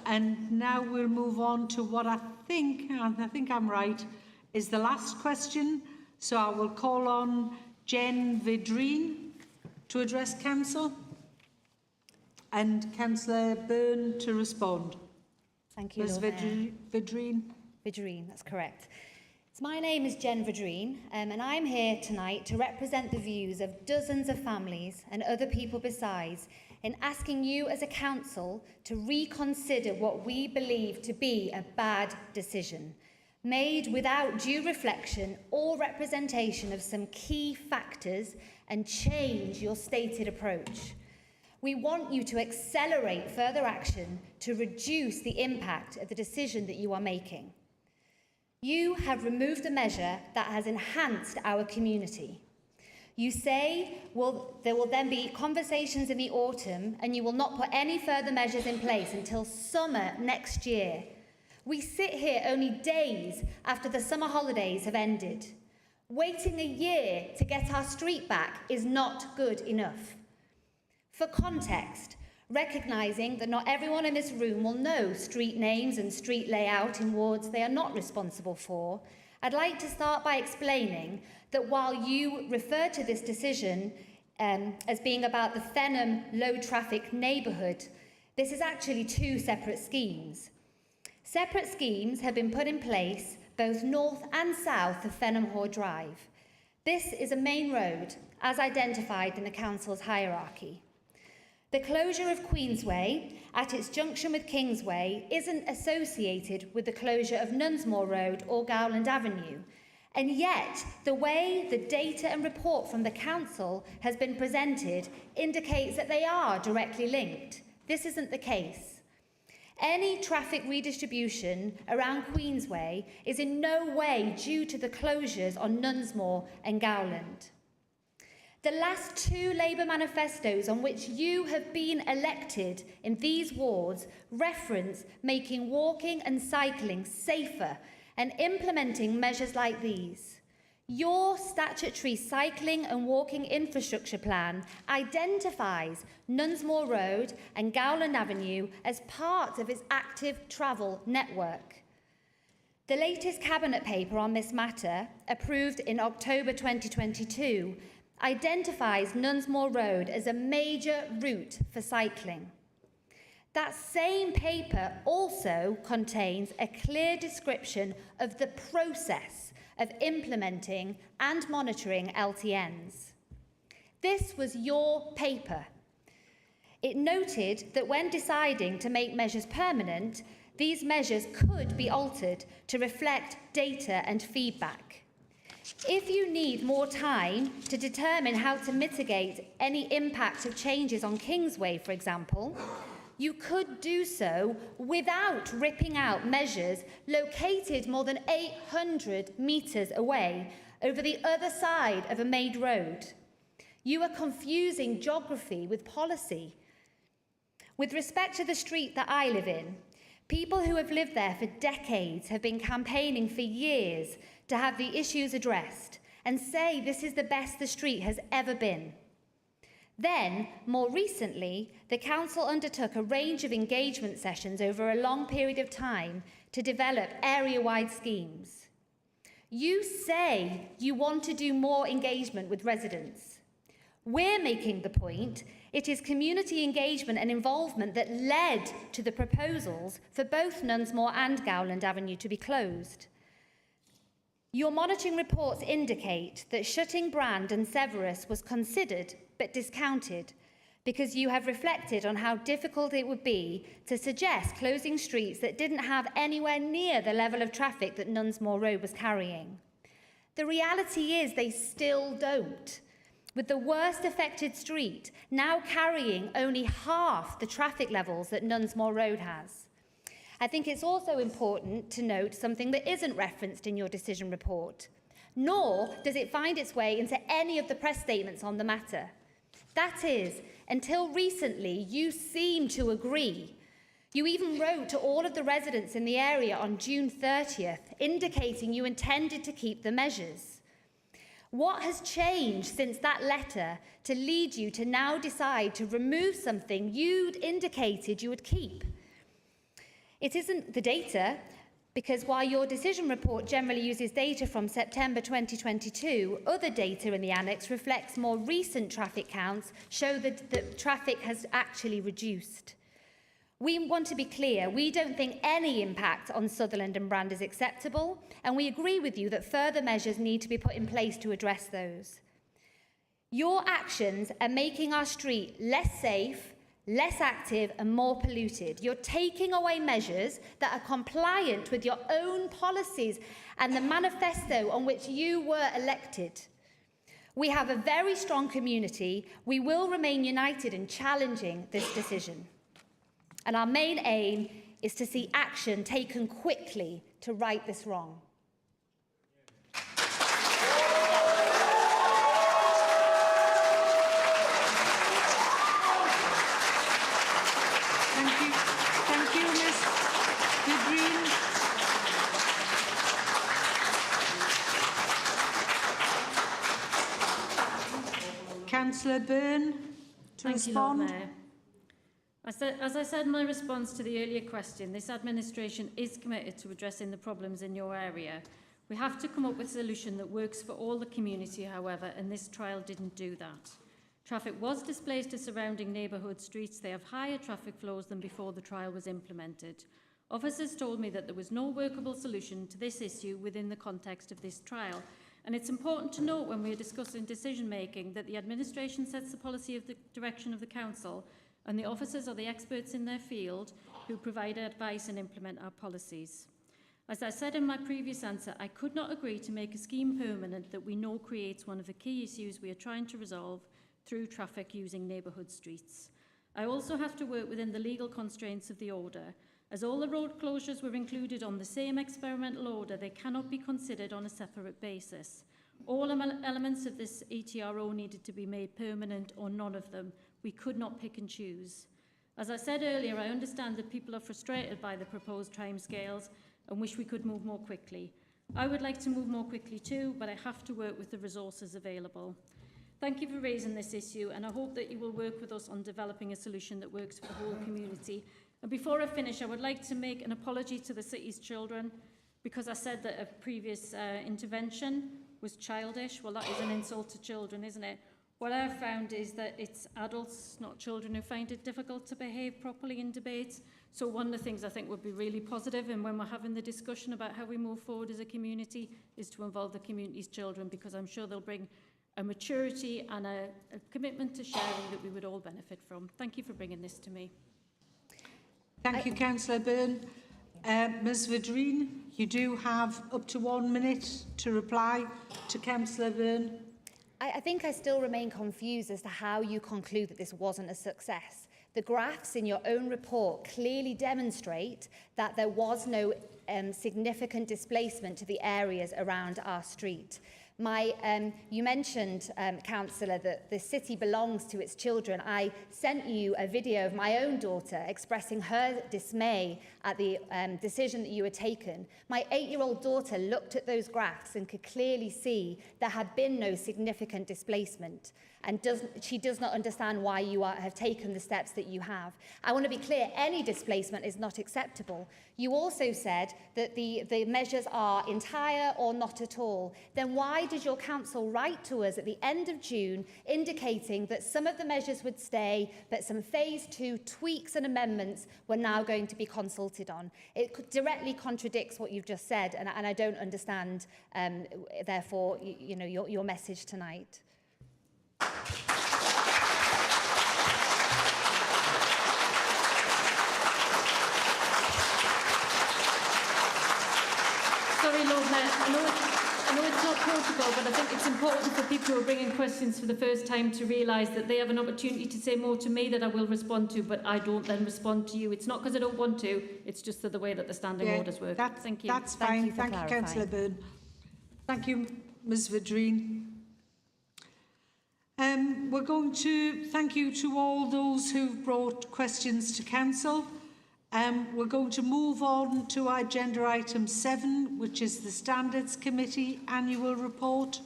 And now we'll move on to what I think, and I think I'm right, is the last question. So I will call on Jen Vidreen to address Council and Councillor Byrne to respond. Thank you, Ms. Lord Mayor. Vidreen. Vidreen, that's correct. So my name is Jen Vidreen, and I'm here tonight to represent the views of dozens of families and other people besides in asking you as a council to reconsider what we believe to be a bad decision, made without due reflection or representation of some key factors, and change your stated approach. We want you to accelerate further action to reduce the impact of the decision that you are making. You have removed a measure that has enhanced our community. You say there will then be conversations in the autumn and you will not put any further measures in place until summer next year. We sit here only days after the summer holidays have ended. Waiting a year to get our street back is not good enough. For context, recognising that not everyone in this room will know street names and street layout in wards they are not responsible for, I'd like to start by explaining that while you refer to this decision as being about the Fenham low-traffic neighbourhood, this is actually two separate schemes. Separate schemes have been put in place both north and south of Fenham Hall Drive. This is a main road, as identified in the council's hierarchy. The closure of Queensway at its junction with Kingsway isn't associated with the closure of Nunsmore Road or Gowland Avenue, and yet the way the data and report from the council has been presented indicates that they are directly linked. This isn't the case. Any traffic redistribution around Queensway is in no way due to the closures on Nunsmore and Gowland. The last two Labour manifestos on which you have been elected in these wards reference making walking and cycling safer and implementing measures like these. Your statutory cycling and walking infrastructure plan identifies Nunsmore Road and Gowland Avenue as part of its active travel network. The latest Cabinet paper on this matter, approved in October 2022, identifies Nunsmore Road as a major route for cycling. That same paper also contains a clear description of the process of implementing and monitoring LTNs. This was your paper. It noted that when deciding to make measures permanent, these measures could be altered to reflect data and feedback. If you need more time to determine how to mitigate any impact of changes on Kingsway, for example, you could do so without ripping out measures located more than 800 metres away over the other side of a made road. You are confusing geography with policy. With respect to the street that I live in, people who have lived there for decades have been campaigning for years to have the issues addressed and say this is the best the street has ever been. Then, more recently, the council undertook a range of engagement sessions over a long period of time to develop area-wide schemes. You say you want to do more engagement with residents. We're making the point it is community engagement and involvement that led to the proposals for both Nunsmore and Gowland Avenue to be closed. Your monitoring reports indicate that shutting Brand and Severus was considered but discounted because you have reflected on how difficult it would be to suggest closing streets that didn't have anywhere near the level of traffic that Nunsmore Road was carrying. The reality is they still don't, with the worst affected street now carrying only half the traffic levels that Nunsmore Road has. I think it's also important to note something that isn't referenced in your decision report, nor does it find its way into any of the press statements on the matter. That is, until recently, you seem to agree. You even wrote to all of the residents in the area on June 30th, indicating you intended to keep the measures. What has changed since that letter to lead you to now decide to remove something you'd indicated you would keep? It isn't the data, because while your decision report generally uses data from September 2022, other data in the annex reflects more recent traffic counts show that the traffic has actually reduced. We want to be clear, we don't think any impact on Sutherland and Brand is acceptable, and we agree with you that further measures need to be put in place to address those. Your actions are making our street less safe, less active and more polluted. You're taking away measures that are compliant with your own policies and the manifesto on which you were elected. We have a very strong community. We will remain united in challenging this decision. And our main aim is to see action taken quickly to right this wrong. Thank you, Ms. Green. Councillor Byrne, to respond. Lord Mayor. As I said in my response to the earlier question, this administration is committed to addressing the problems in your area. We have to come up with a solution that works for all the community, however, and this trial didn't do that. Traffic was displaced to surrounding neighbourhood streets. They have higher traffic flows than before the trial was implemented. Officers told me that there was no workable solution to this issue within the context of this trial. And it's important to note when we are discussing decision-making that the administration sets the policy of the direction of the council, and the officers are the experts in their field who provide advice and implement our policies. As I said in my previous answer, I could not agree to make a scheme permanent that we know creates one of the key issues we are trying to resolve through traffic using neighbourhood streets. I also have to work within the legal constraints of the order. As all the road closures were included on the same experimental order, they cannot be considered on a separate basis. All elements of this ETRO needed to be made permanent, or none of them. We could not pick and choose. As I said earlier, I understand that people are frustrated by the proposed timescales and wish we could move more quickly. I would like to move more quickly too, but I have to work with the resources available. Thank you for raising this issue, and I hope that you will work with us on developing a solution that works for the whole community. And before I finish, I would like to make an apology to the city's children, because I said that a previous intervention was childish. Well, that is an insult to children, isn't it? What I've found is that it's adults, not children, who find it difficult to behave properly in debates. So one of the things I think would be really positive, and when we're having the discussion about how we move forward as a community, is to involve the community's children, because I'm sure they'll bring a maturity and a commitment to sharing that we would all benefit from. Thank you for bringing this to me. Thank you, Councillor Byrne. Ms Vadreen, you do have up to 1 minute to reply to Councillor Byrne. I think I still remain confused as to how you conclude that this wasn't a success. The graphs in your own report clearly demonstrate that there was no significant displacement to the areas around our street. You mentioned, Councillor, that the city belongs to its children. I sent you a video of my own daughter expressing her dismay at the decision that you had taken. My 8-year-old daughter looked at those graphs and could clearly see there had been no significant displacement. And she does not understand why you have taken the steps that you have. I want to be clear, any displacement is not acceptable. You also said that the measures are entire or not at all. Then why did your council write to us at the end of June indicating that some of the measures would stay, but some phase 2 tweaks and amendments were now going to be consulted on? It directly contradicts what you've just said, and I don't understand, therefore, your message tonight. Sorry, Lord Mayor, I know I know it's not protocol, but I think it's important for people who are bringing questions for the first time to realise that they have an opportunity to say more to me that I will respond to, but I don't then respond to you. It's not because I don't want to, it's just the way that the standing orders work. Thank you. That's fine. Thank you, Councillor Byrne. Thank you, Ms Vadreen. We're going to thank you to all those who've brought questions to Council. We're going to move on to agenda item 7, which is the Standards Committee Annual Report.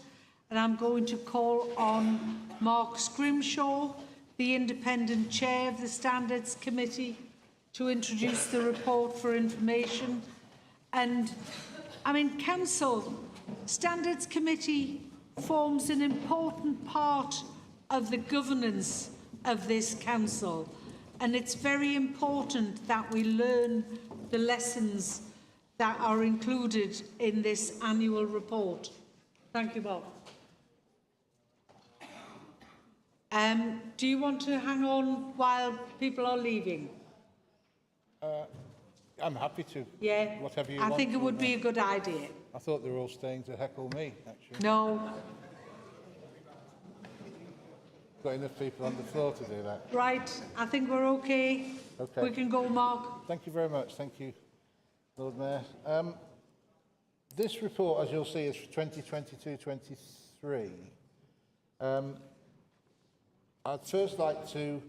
And I'm going to call on Mark Scrimshaw, the Independent Chair of the Standards Committee, to introduce the report for information. And, Council, Standards Committee forms an important part of the governance of this Council. And it's very important that we learn the lessons that are included in this annual report. Thank you, Bob. Do you want to hang on while people are leaving? I'm happy to. Yeah. Whatever you want. I think it would be a good idea. I thought they were all staying to heckle me, actually. No. Got enough people on the floor to do that. Right. I think we're okay. Okay. We can go, Mark. Thank you very much. Thank you, Lord Mayor. This report, as you'll see, is for 2022-23. I'd first like to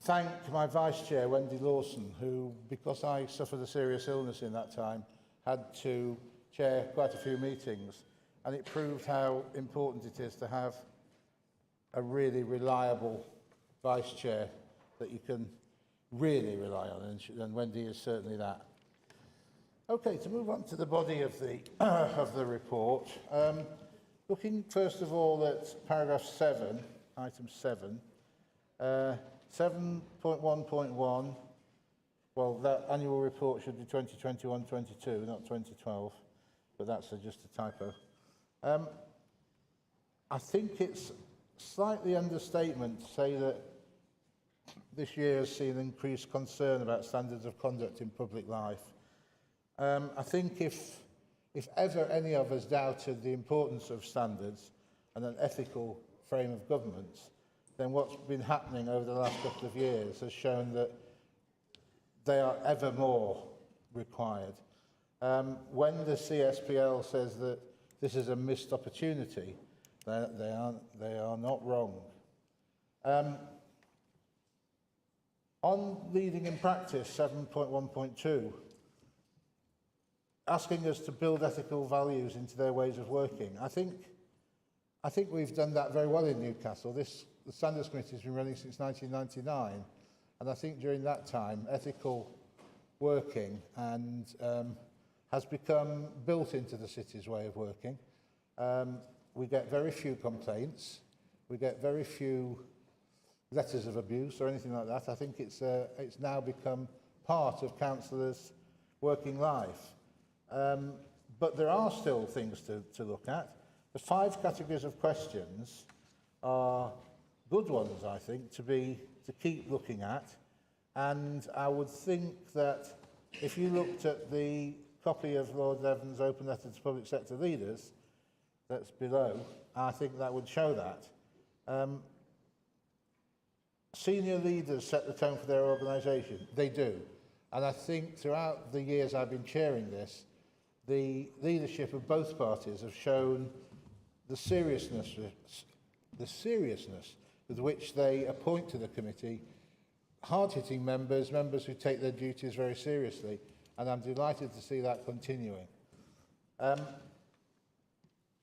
thank my Vice Chair, Wendy Lawson, who, because I suffered a serious illness in that time, had to chair quite a few meetings, and it proved how important it is to have a really reliable Vice Chair that you can really rely on, and Wendy is certainly that. Okay, to move on to the body of the of the report, looking first of all at paragraph 7, item 7, 7.1.1. Well, that annual report should be 2021-22, not 2012, but that's just a typo. I think it's slightly understatement to say that this year has seen increased concern about standards of conduct in public life. I think if ever any of us doubted the importance of standards and an ethical frame of government, then what's been happening over the last couple of years has shown that they are ever more required. When the CSPL says that this is a missed opportunity, they are not wrong. On leading in practice, 7.1.2, asking us to build ethical values into their ways of working. I think we've done that very well in Newcastle. The Standards Committee has been running since 1999, and I think during that time, ethical working and has become built into the city's way of working. We get very few complaints. We get very few letters of abuse or anything like that. I think it's now become part of councillors' working life. But there are still things to look at. The 5 categories of questions are good ones, I think, to keep looking at. And I would think that if you looked at the copy of Lord Leven's open letter to public sector leaders, that's below, I think that would show that. Senior leaders set the tone for their organisation. They do. And I think throughout the years I've been chairing this, the leadership of both parties have shown the seriousness with which they appoint to the committee hard-hitting members who take their duties very seriously, and I'm delighted to see that continuing.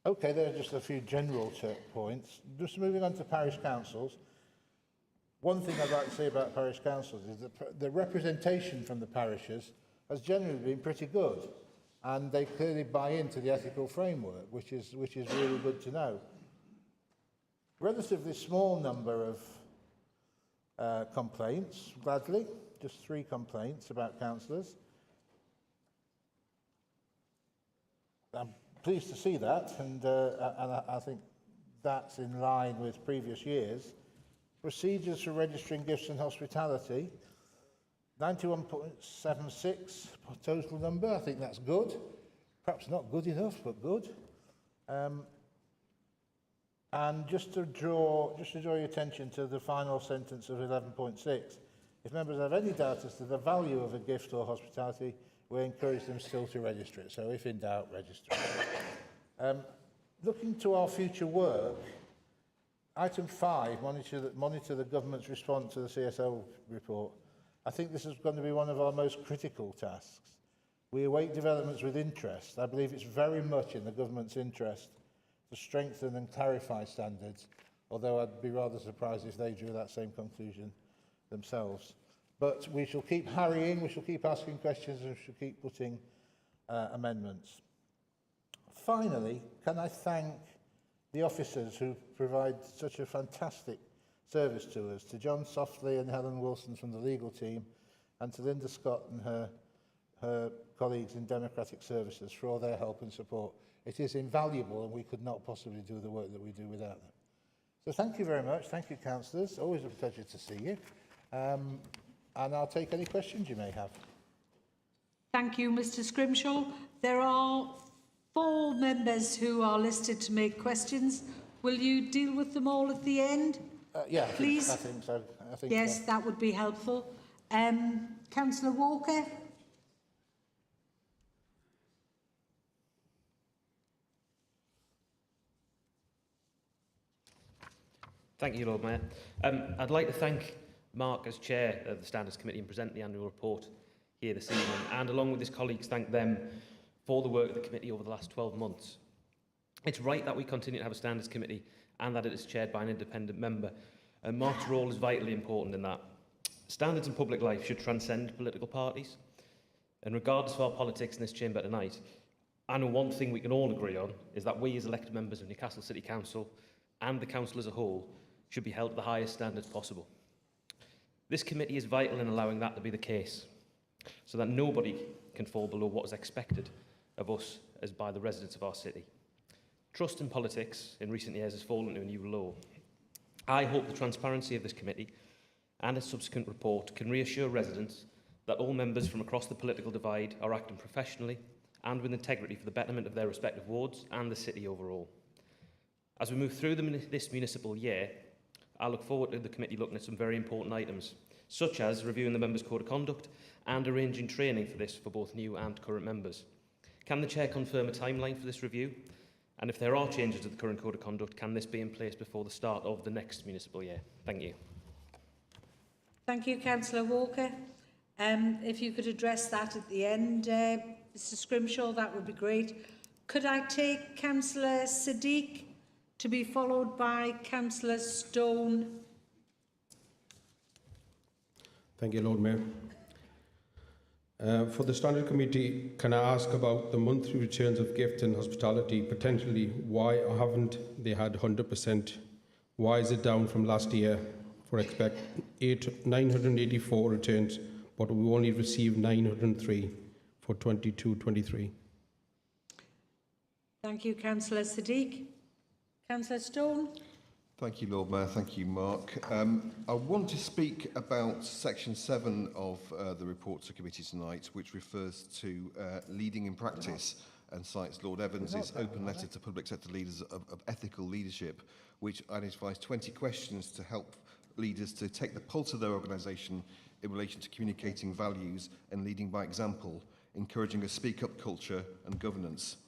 Okay, there are just a few general points. Just moving on to parish councils. One thing I'd like to say about parish councils is that the representation from the parishes has generally been pretty good, and they clearly buy into the ethical framework, which is really good to know. Relatively small number of complaints, gladly, just 3 complaints about councillors. I'm pleased to see that, and I think that's in line with previous years. Procedures for registering gifts and hospitality, 91.76 total number, I think that's good. perhaps not good enough, but good. And just to draw your attention to the final sentence of 11.6, if members have any doubt as to the value of a gift or hospitality, we encourage them still to register it. So if in doubt, register it. Looking to our future work, item 5, monitor the government's response to the CSO report. I think this is going to be one of our most critical tasks. We await developments with interest. I believe it's very much in the government's interest to strengthen and clarify standards, although I'd be rather surprised if they drew that same conclusion themselves. But we shall keep harrying, we shall keep asking questions, and we shall keep putting amendments. Finally, can I thank the officers who provide such a fantastic service to us, to John Softley and Helen Wilson from the legal team, and to Linda Scott and her colleagues in Democratic Services for all their help and support. It is invaluable, and we could not possibly do the work that we do without them. So thank you very much. Thank you, councillors. Always a pleasure to see you. And I'll take any questions you may have. Thank you, Mr Scrimshaw. There are 4 members who are listed to make questions. Will you deal with them all at the end? Yeah, please. I think so. Yes, that would be helpful. Councillor Walker. Thank you, Lord Mayor. I'd like to thank Mark as Chair of the Standards Committee and present the annual report here this evening, and along with his colleagues thank them for the work of the committee over the last 12 months. It's right that we continue to have a Standards Committee and that it is chaired by an independent member, and Mark's role is vitally important in that. Standards in public life should transcend political parties, and regardless of our politics in this chamber tonight, I know one thing we can all agree on is that we as elected members of Newcastle City Council and the council as a whole should be held to the highest standards possible. This committee is vital in allowing that to be the case, so that nobody can fall below what is expected of us as by the residents of our city. Trust in politics in recent years has fallen to a new low. I hope the transparency of this committee and its subsequent report can reassure residents that all members from across the political divide are acting professionally and with integrity for the betterment of their respective wards and the city overall. As we move through this municipal year, I look forward to the committee looking at some very important items, such as reviewing the members' code of conduct and arranging training for this for both new and current members. Can the Chair confirm a timeline for this review? And if there are changes to the current code of conduct, can this be in place before the start of the next municipal year? Thank you. Thank you, Councillor Walker. If you could address that at the end, Mr Scrimshaw, that would be great. Could I take Councillor Sadiq to be followed by Councillor Stone? Thank you, Lord Mayor. For the Standard Committee, can I ask about the monthly returns of gift and hospitality? Potentially, why haven't they had 100%? Why is it down from last year? For expect 984 returns, but we only received 903 for 22-23. Thank you, Councillor Sadiq. Councillor Stone. Thank you, Lord Mayor. Thank you, Mark. I want to speak about Section 7 of the report to committee tonight, which refers to leading in practice and cites Lord Evans's open letter to public sector leaders of ethical leadership, which identifies 20 questions to help leaders to take the pulse of their organisation in relation to communicating values and leading by example, encouraging a speak-up culture and governance.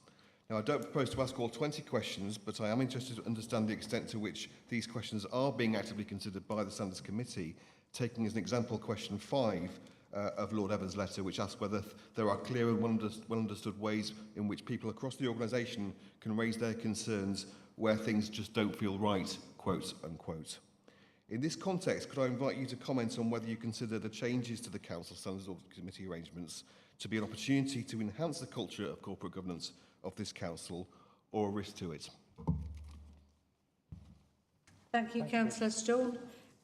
Now, I don't propose to ask all 20 questions, but I am interested to understand the extent to which these questions are being actively considered by the Standards Committee, taking as an example question 5 of Lord Evans' letter, which asks whether there are clear and well understood ways in which people across the organisation can raise their concerns where things just don't feel right, quote unquote. In this context, could I invite you to comment on whether you consider the changes to the Council Standards Committee arrangements to be an opportunity to enhance the culture of corporate governance of this council, or a risk to it? Thank you, Councillor Stone.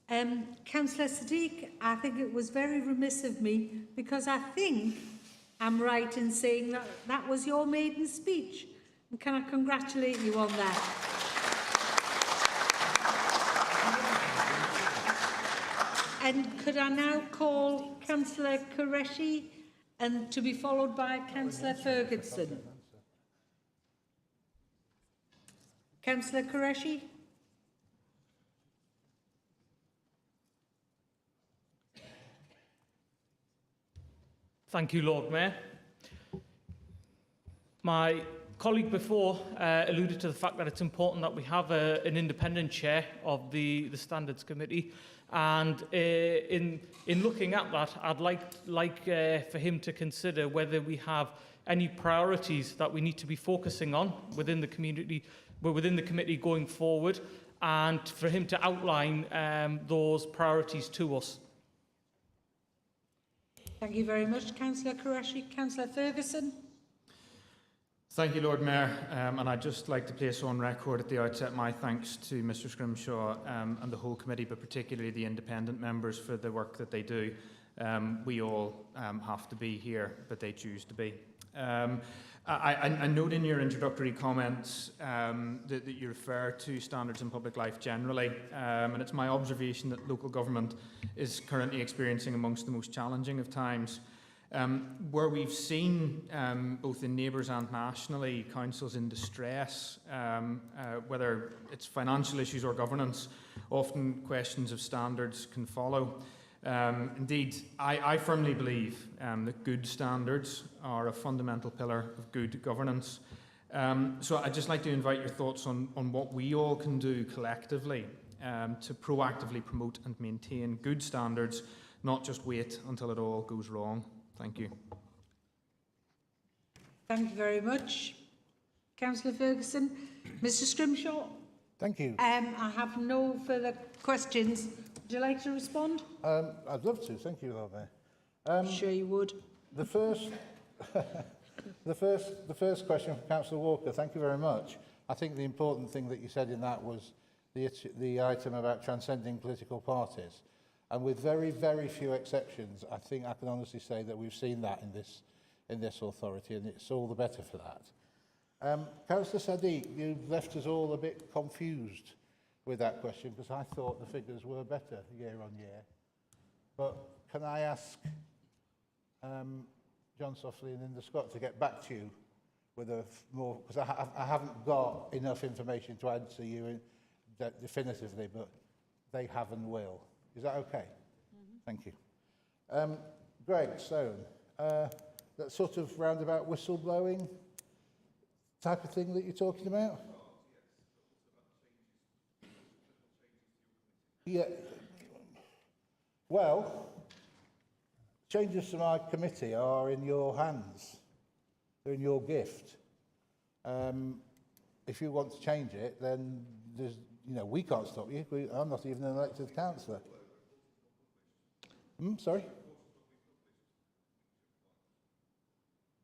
Councillor Sadiq, I think it was very remiss of me, because I think I'm right in saying that that was your maiden speech. And can I congratulate you on that? And could I now call Councillor Qureshi and to be followed by Councillor Ferguson? Councillor Qureshi? Thank you, Lord Mayor. My colleague before alluded to the fact that it's important that we have an independent chair of the Standards Committee, and in looking at that, I'd like for him to consider whether we have any priorities that we need to be focusing on within the committee going forward, and for him to outline those priorities to us. Thank you very much, Councillor Qureshi. Councillor Ferguson? Thank you, Lord Mayor, and I'd just like to place on record at the outset my thanks to Mr Scrimshaw and the whole committee, but particularly the independent members for the work that they do. We all have to be here, but they choose to be. I note in your introductory comments that you refer to standards in public life generally, and it's my observation that local government is currently experiencing amongst the most challenging of times. Where we've seen, both in neighbours and nationally, councils in distress, whether it's financial issues or governance, often questions of standards can follow. Indeed, I firmly believe that good standards are a fundamental pillar of good governance. So I'd just like to invite your thoughts on what we all can do collectively to proactively promote and maintain good standards, not just wait until it all goes wrong. Thank you. Thank you very much. Councillor Ferguson. Mr Scrimshaw? Thank you. I have no further questions. Would you like to respond? I'd love to. Thank you, Lord Mayor. Sure you would. The first, the first question from Councillor Walker. Thank you very much. I think the important thing that you said in that was the item about transcending political parties. And with very, very few exceptions, I think I can honestly say that we've seen that in this authority, and it's all the better for that. Councillor Sadiq, you've left us all a bit confused with that question, because I thought the figures were better year on year. But can I ask John Softly and Linda Scott to get back to you with a more, because I haven't got enough information to answer you definitively, but they have and will. Is that okay? Thank you. Greg Stone, that sort of roundabout whistleblowing type of thing that you're talking about? Yeah. Well, changes to my committee are in your hands. They're in your gift. If you want to change it, then there's, we can't stop you. I'm not even an elected councillor. Sorry?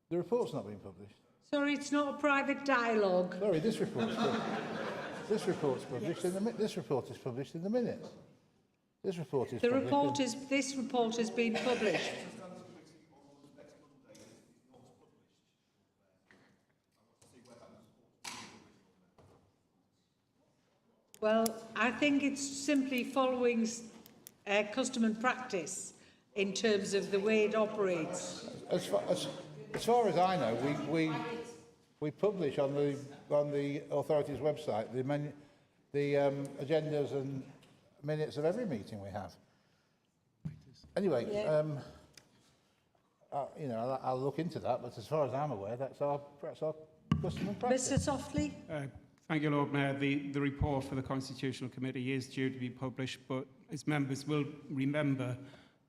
The report's not been published. Sorry, it's not a private dialogue. Sorry, this report's published in the this report is published in the minutes. This report is this report has been published. Well, I think it's simply following custom and practice in terms of the way it operates. As far as I know, we publish on the authority's website the agendas and minutes of every meeting we have. Anyway, yeah. I'll look into that, but as far as I'm aware, that's our custom and practice. Mr Softly. Thank you, Lord Mayor. The report for the Constitutional Committee is due to be published, but as members will remember,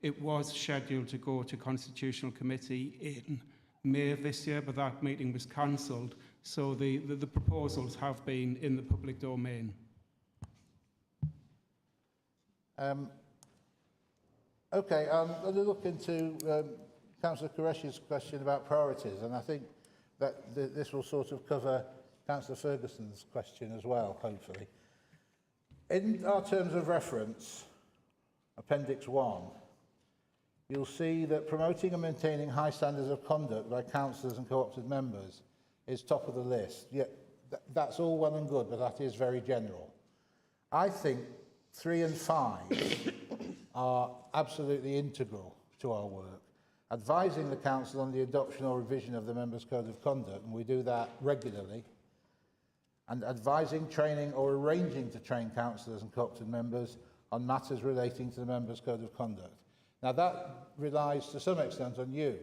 it was scheduled to go to Constitutional Committee in May of this year, but that meeting was cancelled. So the proposals have been in the public domain. Okay, I'm going to look into Councillor Qureshi's question about priorities, and I think that this will sort of cover Councillor Ferguson's question as well, hopefully. In our terms of reference, Appendix 1, you'll see that promoting and maintaining high standards of conduct by councillors and co-opted members is top of the list. Yeah, that's all well and good, but that is very general. I think 3 and 5 are absolutely integral to our work. Advising the council on the adoption or revision of the members' code of conduct, and we do that regularly, and advising, training or arranging to train councillors and co-opted members on matters relating to the members' code of conduct. Now that relies to some extent on you.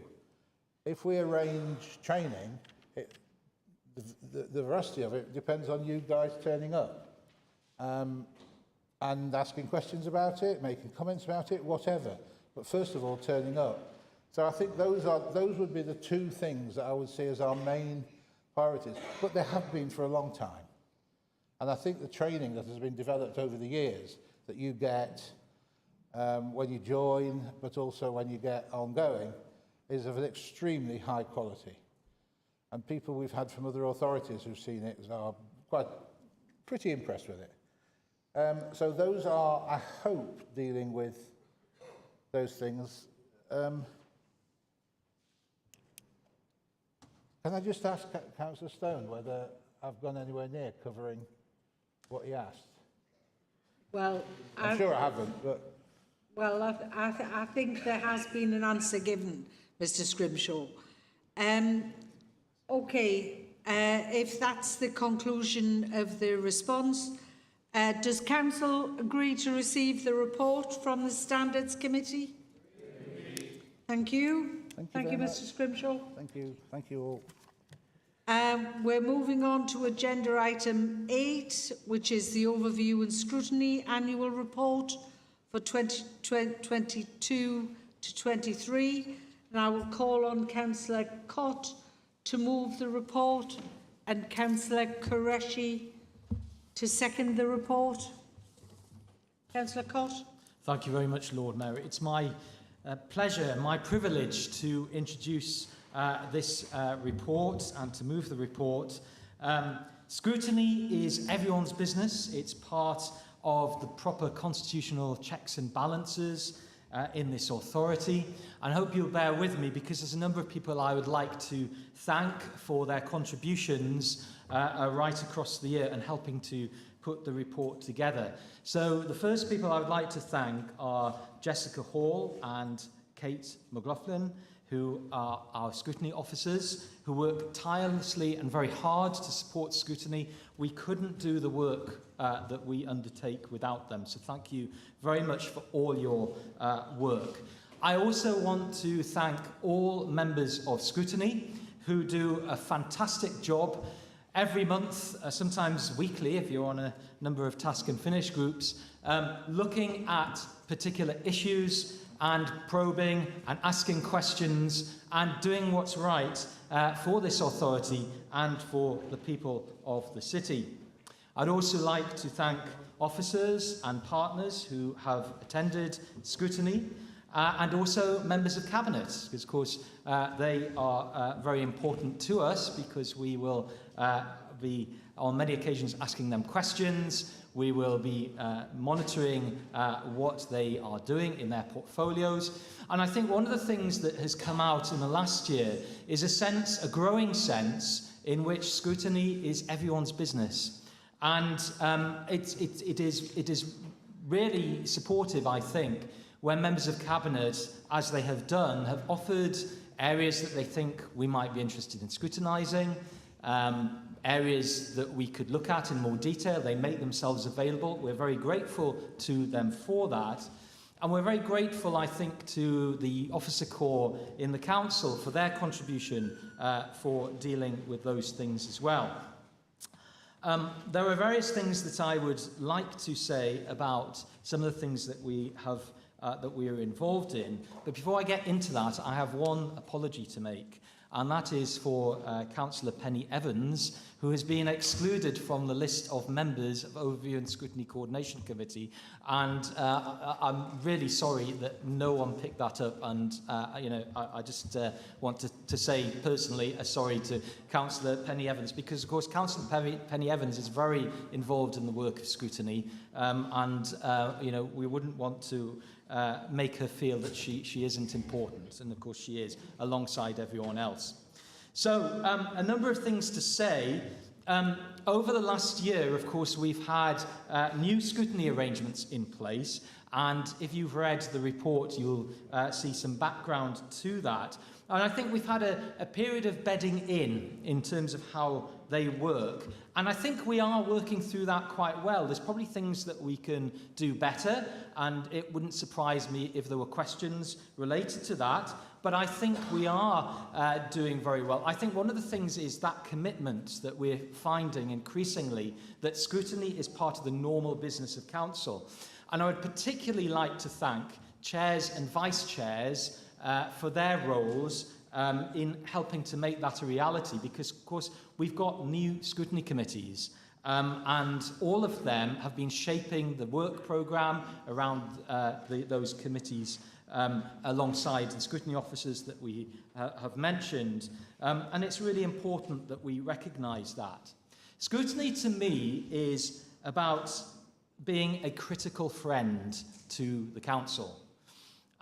If we arrange training, the veracity of it depends on you guys turning up and asking questions about it, making comments about it, whatever. But first of all, turning up. So I think those would be the two things that I would see as our main priorities. But they have been for a long time. And I think the training that has been developed over the years that you get when you join, but also when you get ongoing, is of an extremely high quality. And people we've had from other authorities who've seen it are pretty impressed with it. So those are, I hope, dealing with those things. Can I just ask Councillor Stone whether I've gone anywhere near covering what he asked? Well, I'm sure I haven't, but... Well, I think there has been an answer given, Mr Scrimshaw. Okay, if that's the conclusion of the response, does Council agree to receive the report from the Standards Committee? Thank you. Thank you, Mr Scrimshaw. Thank you. Thank you all. We're moving on to agenda item 8, which is the Overview and Scrutiny Annual Report for 2022 to 23. And I will call on Councillor Cott to move the report and Councillor Qureshi to second the report. Councillor Cott. Thank you very much, Lord Mayor. It's my pleasure, my privilege to introduce this report and to move the report. Scrutiny is everyone's business. It's part of the proper constitutional checks and balances in this authority. And I hope you'll bear with me because there's a number of people I would like to thank for their contributions right across the year and helping to put the report together. So the first people I would like to thank are Jessica Hall and Kate McLaughlin, who are our scrutiny officers, who work tirelessly and very hard to support scrutiny. We couldn't do the work that we undertake without them. So thank you very much for all your work. I also want to thank all members of scrutiny who do a fantastic job every month, sometimes weekly if you're on a number of task and finish groups, looking at particular issues and probing and asking questions and doing what's right for this authority and for the people of the city. I'd also like to thank officers and partners who have attended scrutiny and also members of Cabinet, because of course they are very important to us because we will be on many occasions asking them questions. We will be monitoring what they are doing in their portfolios. And I think one of the things that has come out in the last year is a growing sense in which scrutiny is everyone's business. And it is really supportive, I think, when members of Cabinet, as they have done, have offered areas that they think we might be interested in scrutinising, areas that we could look at in more detail. They make themselves available. We're very grateful to them for that. And we're very grateful, I think, to the Officer Corps in the Council for their contribution for dealing with those things as well. There are various things that I would like to say about some of the things that we have that we are involved in. But before I get into that, I have one apology to make. And that is for Councillor Penny Evans, who has been excluded from the list of members of Overview and Scrutiny Coordination Committee. And I'm really sorry that no one picked that up. And, I just want to say personally a sorry to Councillor Penny Evans, because, of course, Councillor Penny Evans is very involved in the work of scrutiny. We wouldn't want to make her feel that she isn't important, and of course she is, alongside everyone else. So, a number of things to say. Over the last year, of course, we've had new scrutiny arrangements in place, And if you've read the report, you'll see some background to that. And I think we've had a period of bedding in terms of how they work. And I think we are working through that quite well. There's probably things that we can do better, and it wouldn't surprise me if there were questions related to that. But I think we are doing very well. I think one of the things is that commitment that we're finding increasingly, that scrutiny is part of the normal business of council. And I would particularly like to thank chairs and vice chairs for their roles in helping to make that a reality, because, of course, we've got new scrutiny committees, and all of them have been shaping the work programme around those committees alongside the scrutiny officers that we have mentioned. And it's really important that we recognise that. Scrutiny, to me, is about being a critical friend to the council.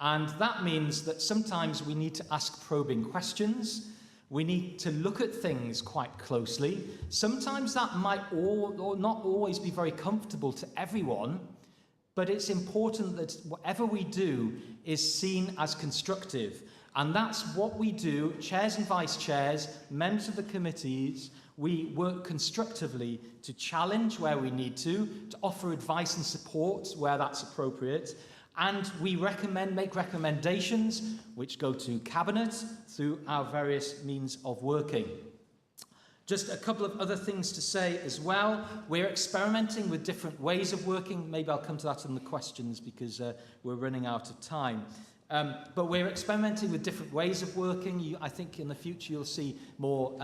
And that means that sometimes we need to ask probing questions. We need to look at things quite closely. Sometimes that might or not always be very comfortable to everyone, but it's important that whatever we do is seen as constructive. And that's what we do, chairs and vice chairs, members of the committees. We work constructively to challenge where we need to offer advice and support where that's appropriate. And we make recommendations which go to Cabinet through our various means of working. Just a couple of other things to say as well. We're experimenting with different ways of working. Maybe I'll come to that in the questions because we're running out of time. But we're experimenting with different ways of working. I think in the future you'll see more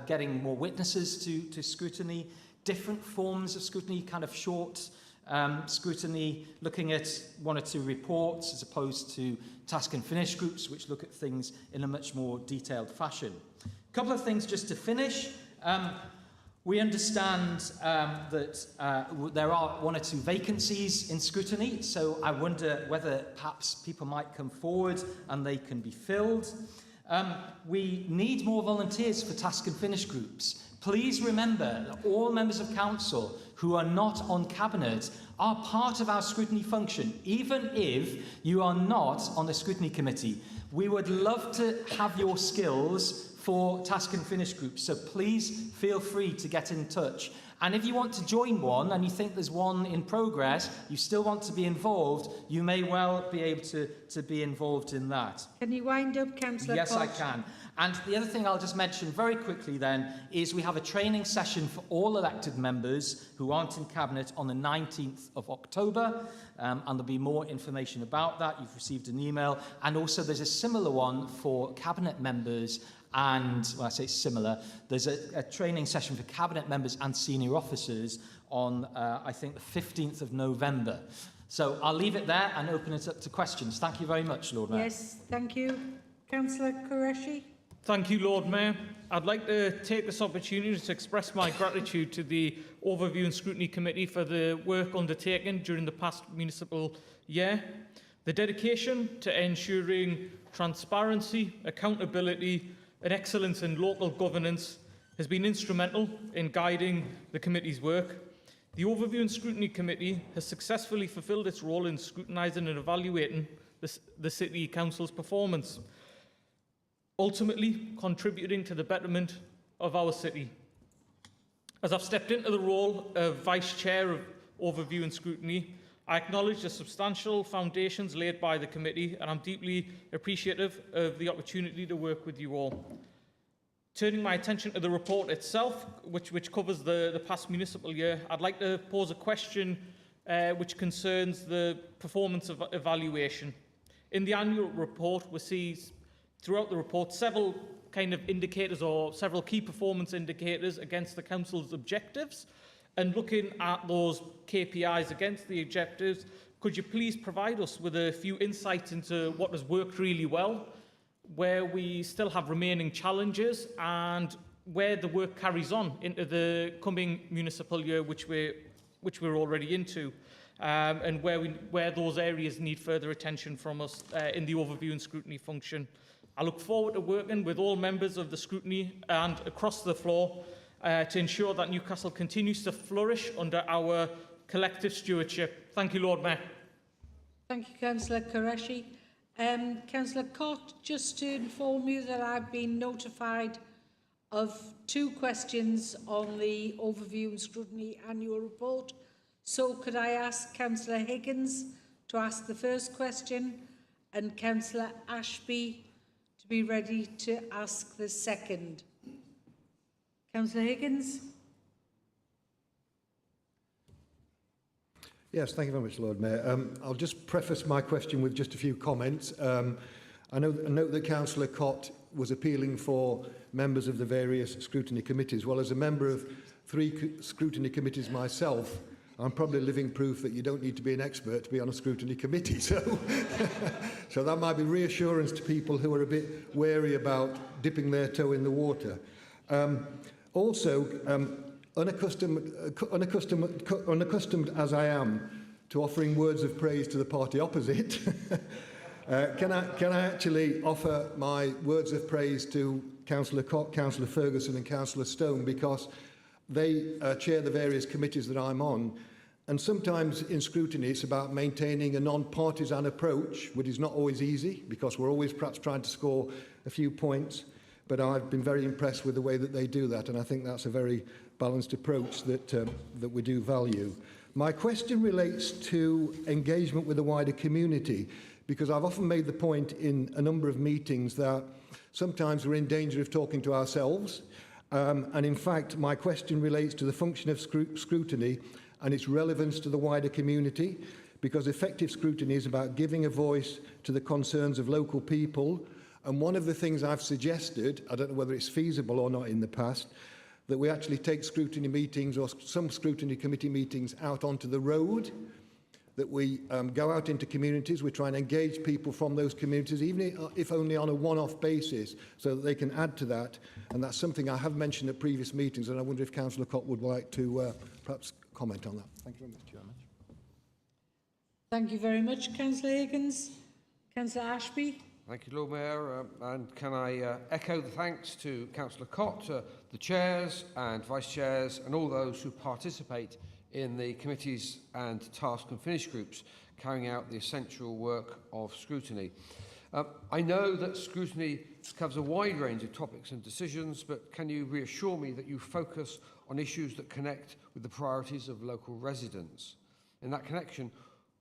getting more witnesses to scrutiny, different forms of scrutiny, kind of short scrutiny, looking at one or two reports as opposed to task and finish groups, which look at things in a much more detailed fashion. A couple of things just to finish. We understand that there are one or two vacancies in scrutiny, so I wonder whether perhaps people might come forward and they can be filled. We need more volunteers for task and finish groups. Please remember that all members of council who are not on Cabinet are part of our scrutiny function, even if you are not on the scrutiny committee. We would love to have your skills for task and finish groups, so please feel free to get in touch. And if you want to join one and you think there's one in progress, you still want to be involved, you may well be able to be involved in that. Can you wind up, Councillor Yes, Potts? I can. And the other thing I'll just mention very quickly then is we have a training session for all elected members who aren't in Cabinet on the 19th of October, and there'll be more information about that. You've received an email. And also there's a similar one for Cabinet members. And when I say similar, there's a training session for Cabinet members and senior officers on, I think, the 15th of November. So I'll leave it there and open it up to questions. Thank you very much, Lord Mayor. Yes, thank you. Councillor Qureshi. Thank you, Lord Mayor. I'd like to take this opportunity to express my gratitude to the Overview and Scrutiny Committee for the work undertaken during the past municipal year. The dedication to ensuring transparency, accountability and excellence in local governance has been instrumental in guiding the committee's work. The Overview and Scrutiny Committee has successfully fulfilled its role in scrutinising and evaluating the City Council's performance, ultimately contributing to the betterment of our city. As I've stepped into the role of Vice Chair of Overview and Scrutiny, I acknowledge the substantial foundations laid by the committee, and I'm deeply appreciative of the opportunity to work with you all. Turning my attention to the report itself, which covers the past municipal year, I'd like to pose a question which concerns the performance of evaluation. In the annual report, we see throughout the report several kind of indicators or several key performance indicators against the council's objectives. And looking at those KPIs against the objectives, could you please provide us with a few insights into what has worked really well, where we still have remaining challenges, and where the work carries on into the coming municipal year, which we're already into, and where those areas need further attention from us in the overview and scrutiny function. I look forward to working with all members of the scrutiny and across the floor to ensure that Newcastle continues to flourish under our collective stewardship. Thank you, Lord Mayor. Thank you, Councillor Qureshi. Councillor Cott, just to inform you that I've been notified of 2 questions on the Overview and Scrutiny Annual Report. So could I ask Councillor Higgins to ask the first question and Councillor Ashby to be ready to ask the second? Councillor Higgins. Yes, thank you very much, Lord Mayor. I'll just preface my question with just a few comments. I note that Councillor Cott was appealing for members of the various scrutiny committees. Well, as a member of 3 scrutiny committees myself, I'm probably living proof that you don't need to be an expert to be on a scrutiny committee. So, so that might be reassurance to people who are a bit wary about dipping their toe in the water. Unaccustomed as I am to offering words of praise to the party opposite, can I actually offer my words of praise to Councillor Cott, Councillor Ferguson and Councillor Stone, because they chair the various committees that I'm on. And sometimes in scrutiny it's about maintaining a non-partisan approach, which is not always easy because we're always perhaps trying to score a few points. But I've been very impressed with the way that they do that, and I think that's a very balanced approach that we do value. My question relates to engagement with the wider community, because I've often made the point in a number of meetings that sometimes we're in danger of talking to ourselves, and in fact my question relates to the function of scrutiny and its relevance to the wider community, because effective scrutiny is about giving a voice to the concerns of local people. And one of the things I've suggested, I don't know whether it's feasible or not in the past, that we actually take scrutiny meetings or some scrutiny committee meetings out onto the road, that we go out into communities, we try and engage people from those communities, even if only on a one-off basis, so that they can add to that. And that's something I have mentioned at previous meetings, and I wonder if Councillor Cott would like to perhaps comment on that. Thank you very much, Chairman. Thank you very much, Councillor Higgins. Councillor Ashby. Thank you, Lord Mayor. And can I echo the thanks to Councillor Cott, the chairs and vice chairs, and all those who participate in the committees and task and finish groups carrying out the essential work of scrutiny. I know that scrutiny covers a wide range of topics and decisions, but can you reassure me that you focus on issues that connect with the priorities of local residents? In that connection,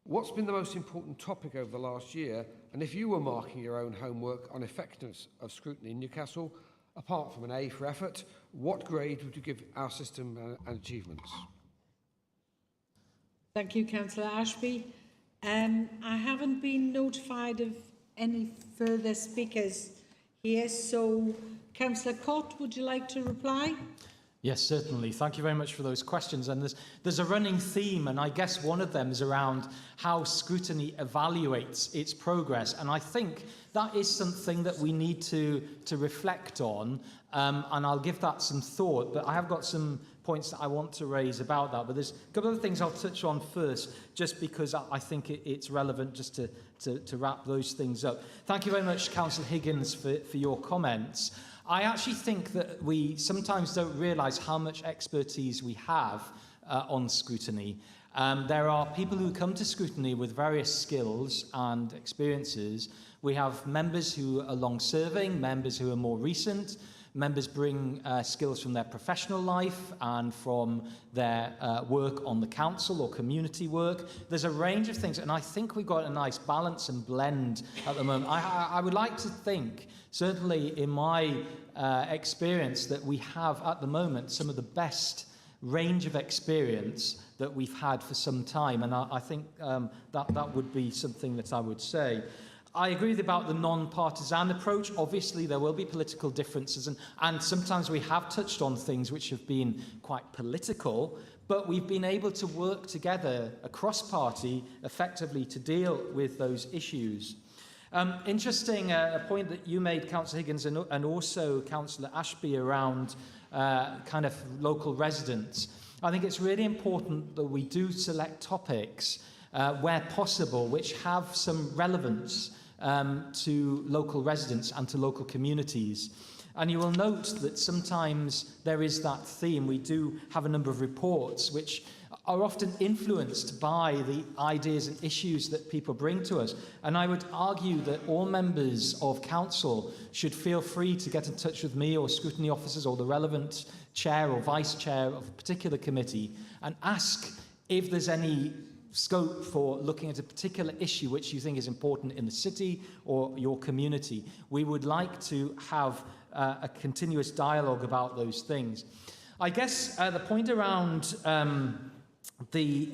what's been the most important topic over the last year? And if you were marking your own homework on effectiveness of scrutiny in Newcastle, apart from an A for effort, what grade would you give our system and achievements? Thank you, Councillor Ashby. I haven't been notified of any further speakers here, so Councillor Cott, would you like to reply? Yes, certainly. Thank you very much for those questions. And there's a running theme, and I guess one of them is around how scrutiny evaluates its progress. And I think that is something that we need to reflect on, and I'll give that some thought. But I have got some points that I want to raise about that. But there's a couple of things I'll touch on first, just because I think it's relevant just to wrap those things up. Thank you very much, Councillor Higgins, for your comments. I actually think that we sometimes don't realise how much expertise we have on scrutiny. There are people who come to scrutiny with various skills and experiences. We have members who are long-serving, members who are more recent. Members bring skills from their professional life and from their work on the council or community work. There's a range of things, and I think we've got a nice balance and blend at the moment. I would like to think, certainly in my experience, that we have at the moment some of the best range of experience that we've had for some time, and I think that would be something that I would say. I agree about the non-partisan approach. Obviously, there will be political differences, and sometimes we have touched on things which have been quite political, but we've been able to work together across party effectively to deal with those issues. Interesting a point that you made, Councillor Higgins, and also Councillor Ashby, around kind of local residents. I think it's really important that we do select topics where possible which have some relevance to local residents and to local communities. And you will note that sometimes there is that theme. We do have a number of reports which are often influenced by the ideas and issues that people bring to us. And I would argue that all members of council should feel free to get in touch with me or scrutiny officers or the relevant chair or vice chair of a particular committee and ask if there's any scope for looking at a particular issue which you think is important in the city or your community. We would like to have a continuous dialogue about those things. I guess the point around the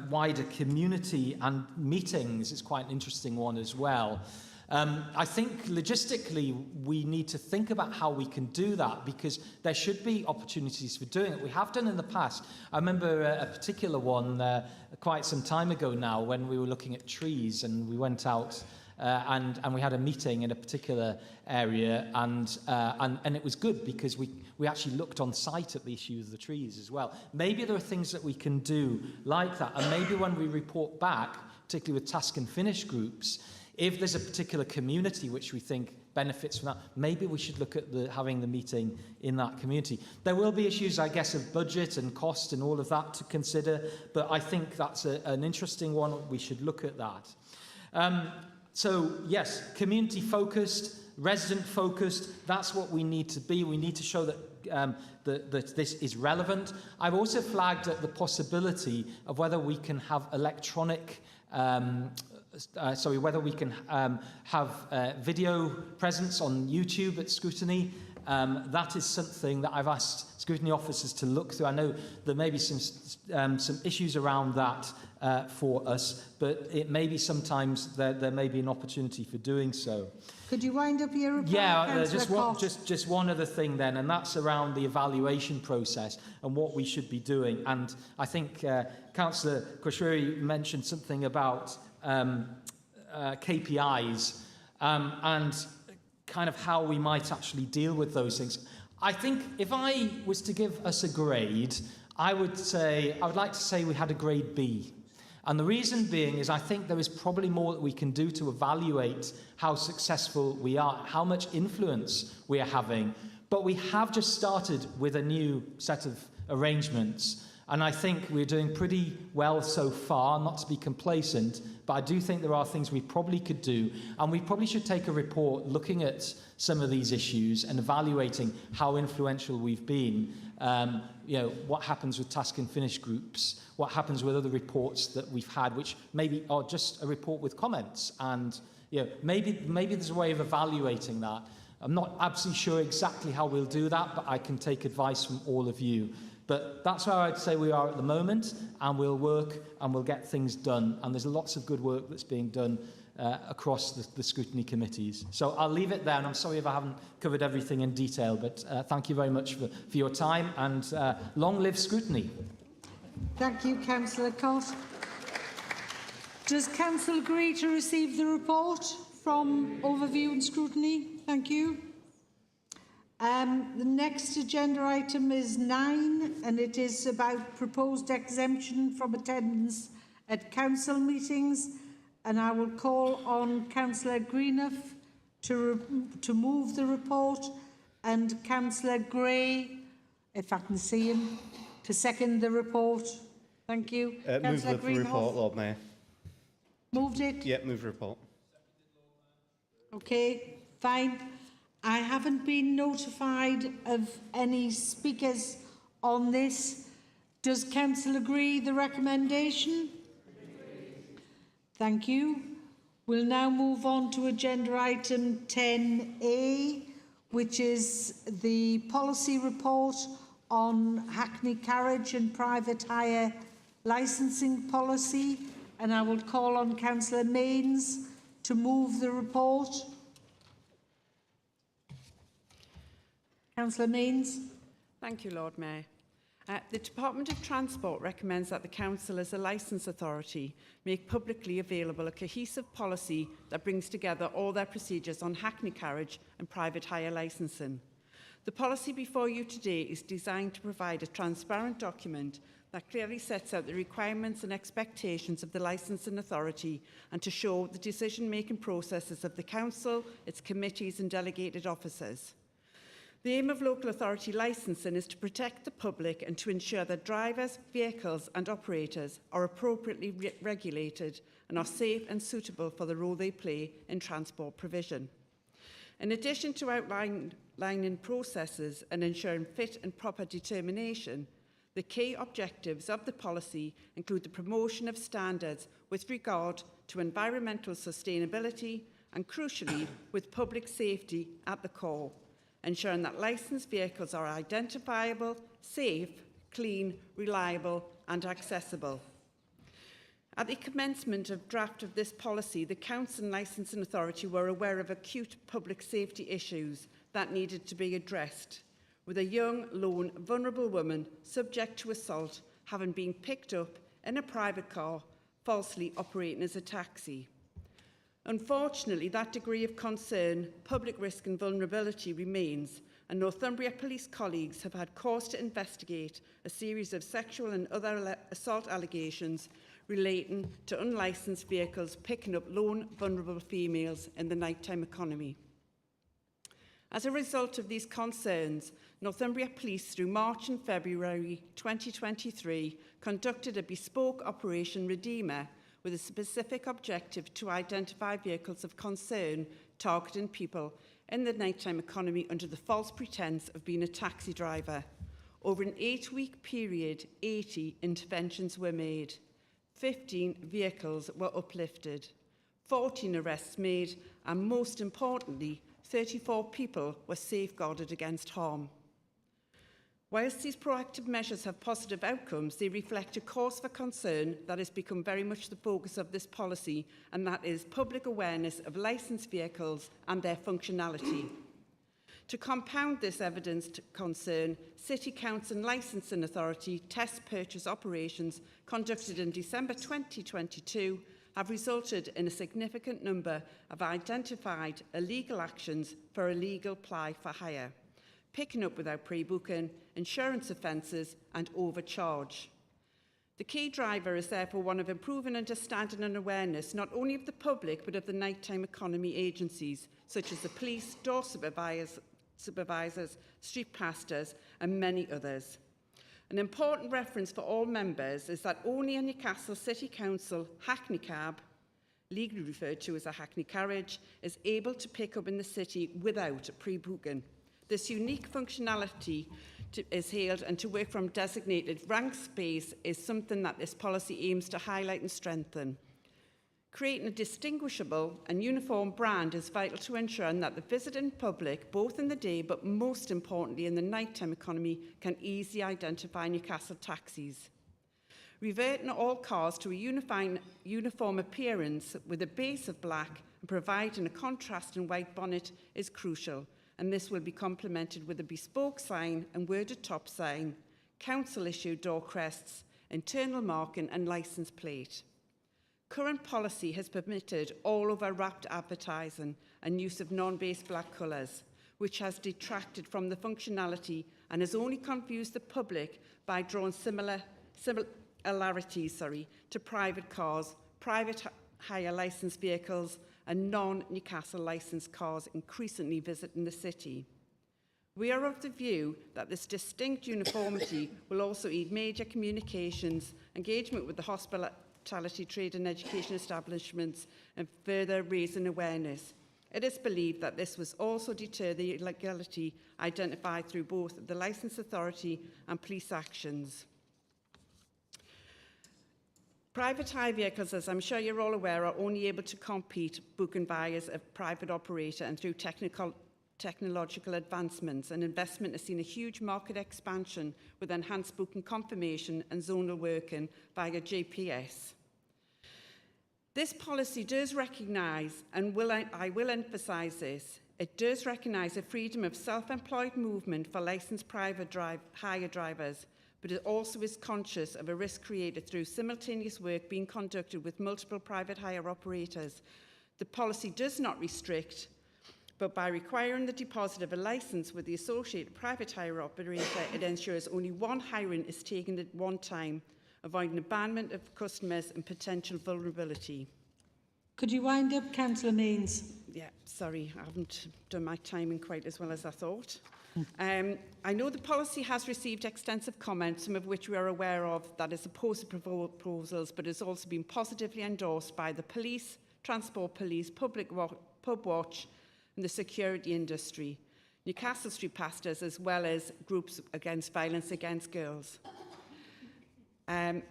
wider community and meetings is quite an interesting one as well. I think logistically we need to think about how we can do that, because there should be opportunities for doing it. We have done in the past. I remember a particular one quite some time ago now when we were looking at trees, and we went out and we had a meeting in a particular area, and it was good because we actually looked on site at the issue of the trees as well. Maybe there are things that we can do like that, and maybe when we report back, particularly with task and finish groups, if there's a particular community which we think benefits from that, maybe we should look at having the meeting in that community. There will be issues, I guess, of budget and cost and all of that to consider, but I think that's an interesting one. We should look at that. So, yes, community-focused, resident-focused, that's what we need to be. We need to show that, that this is relevant. I've also flagged the possibility of whether we can have electronic whether we can have video presence on YouTube at Scrutiny. That is something that I've asked scrutiny officers to look through. I know there may be some issues around that for us, but it may be sometimes there may be an opportunity for doing so. Could you wind up your reply, Yeah, just one other thing then, and that's around the evaluation process and what we should be doing. And I think Councillor Honorary mentioned something about KPIs and kind of how we might actually deal with those things. I think if I was to give us a grade, I would like to say we had a grade B. And the reason being is I think there is probably more that we can do to evaluate how successful we are, how much influence we are having. But we have just started with a new set of arrangements. And I think we're doing pretty well so far, not to be complacent, but I do think there are things we probably could do. And we probably should take a report looking at some of these issues and evaluating how influential we've been. What happens with task and finish groups, what happens with other reports that we've had, which maybe are just a report with comments. And maybe there's a way of evaluating that. I'm not absolutely sure exactly how we'll do that, but I can take advice from all of you. But that's where I'd say we are at the moment, and we'll work and we'll get things done. And there's lots of good work that's being done across the scrutiny committees. So I'll leave it there, and I'm sorry if I haven't covered everything in detail, but thank you very much for your time, and long live scrutiny. Thank you, Councillor Cott. Does Council agree to receive the report from Overview and Scrutiny? Thank you. The next agenda item is 9, and it is about proposed exemption from attendance at council meetings. And I will call on Councillor Greenough to move the report, and Councillor Gray, if I can see him, to second the report. Thank you. Move the report, Lord Mayor. Moved it? Yep, move the report. Okay, fine. I haven't been notified of any speakers on this. Does Council agree the recommendation? Thank you. We'll now move on to agenda item 10A, which is the policy report on Hackney carriage and private hire licensing policy. And I will call on Councillor Mains to move the report. Councillor Mains. Thank you, Lord Mayor. The Department of Transport recommends that the Council, as a licence authority, make publicly available a cohesive policy that brings together all their procedures on Hackney carriage and private hire licensing. The policy before you today is designed to provide a transparent document that clearly sets out the requirements and expectations of the licensing authority, and to show the decision-making processes of the Council, its committees and delegated officers. The aim of local authority licensing is to protect the public and to ensure that drivers, vehicles and operators are appropriately regulated and are safe and suitable for the role they play in transport provision. In addition to outlining processes and ensuring fit and proper determination, the key objectives of the policy include the promotion of standards with regard to environmental sustainability and, crucially, with public safety at the core, ensuring that licensed vehicles are identifiable, safe, clean, reliable and accessible. At the commencement of draft of this policy, the Council and Licensing Authority were aware of acute public safety issues that needed to be addressed, with a young, lone, vulnerable woman subject to assault having been picked up in a private car, falsely operating as a taxi. Unfortunately, that degree of concern, public risk and vulnerability remains, and Northumbria Police colleagues have had cause to investigate a series of sexual and other assault allegations relating to unlicensed vehicles picking up lone, vulnerable females in the nighttime economy. As a result of these concerns, Northumbria Police, through March and February 2023, conducted a bespoke Operation Redeemer with a specific objective to identify vehicles of concern targeting people in the nighttime economy under the false pretence of being a taxi driver. Over an 8-week period, 80 interventions were made. 15 vehicles were uplifted, 14 arrests made, and most importantly, 34 people were safeguarded against harm. Whilst these proactive measures have positive outcomes, they reflect a cause for concern that has become very much the focus of this policy, and that is public awareness of licensed vehicles and their functionality. To compound this evidenced concern, City Council and Licensing Authority test purchase operations conducted in December 2022 have resulted in a significant number of identified illegal actions for illegal ply for hire, picking up without pre-booking, insurance offences and overcharge. The key driver is therefore one of improving understanding and awareness not only of the public but of the nighttime economy agencies such as the police, door supervisors, street pastors and many others. An important reference for all members is that only a Newcastle City Council hackney cab, legally referred to as a hackney carriage, is able to pick up in the city without pre-booking. This unique functionality is hailed, and to work from designated rank space is something that this policy aims to highlight and strengthen. Creating a distinguishable and uniform brand is vital to ensuring that the visiting public, both in the day but most importantly in the nighttime economy, can easily identify Newcastle taxis. Reverting all cars to a uniform appearance with a base of black and providing a contrasting white bonnet is crucial, and this will be complemented with a bespoke sign and worded top sign, council-issued door crests, internal marking and licence plate. Current policy has permitted all-over wrapped advertising and use of non-base black colours, which has detracted from the functionality and has only confused the public by drawing similarities to private cars, private hire licensed vehicles and non-Newcastle licensed cars increasingly visiting the city. We are of the view that this distinct uniformity will also aid major communications, engagement with the hospitality, trade and education establishments and further raising awareness. It is believed that this will also deter the illegality identified through both the Licence Authority and police actions. Private hire vehicles, as I'm sure you're all aware, are only able to compete booking buyers a private operator, and through technological advancements and investment has seen a huge market expansion with enhanced booking confirmation and zonal working via GPS. This policy does recognise, and I will emphasise this, it does recognise a freedom of self-employed movement for licensed private hire drivers, but it also is conscious of a risk created through simultaneous work being conducted with multiple private hire operators. The policy does not restrict, but by requiring the deposit of a licence with the associated private hire operator, it ensures only one hiring is taken at one time, avoiding abandonment of customers and potential vulnerability. Could you wind up, Councillor Means? Yeah, sorry, I haven't done my timing quite as well as I thought. I know the policy has received extensive comments, some of which we are aware of, that is opposed to proposals, but has also been positively endorsed by the police, Transport Police, Pub Watch and the security industry, Newcastle Street pastors, as well as groups against violence against girls.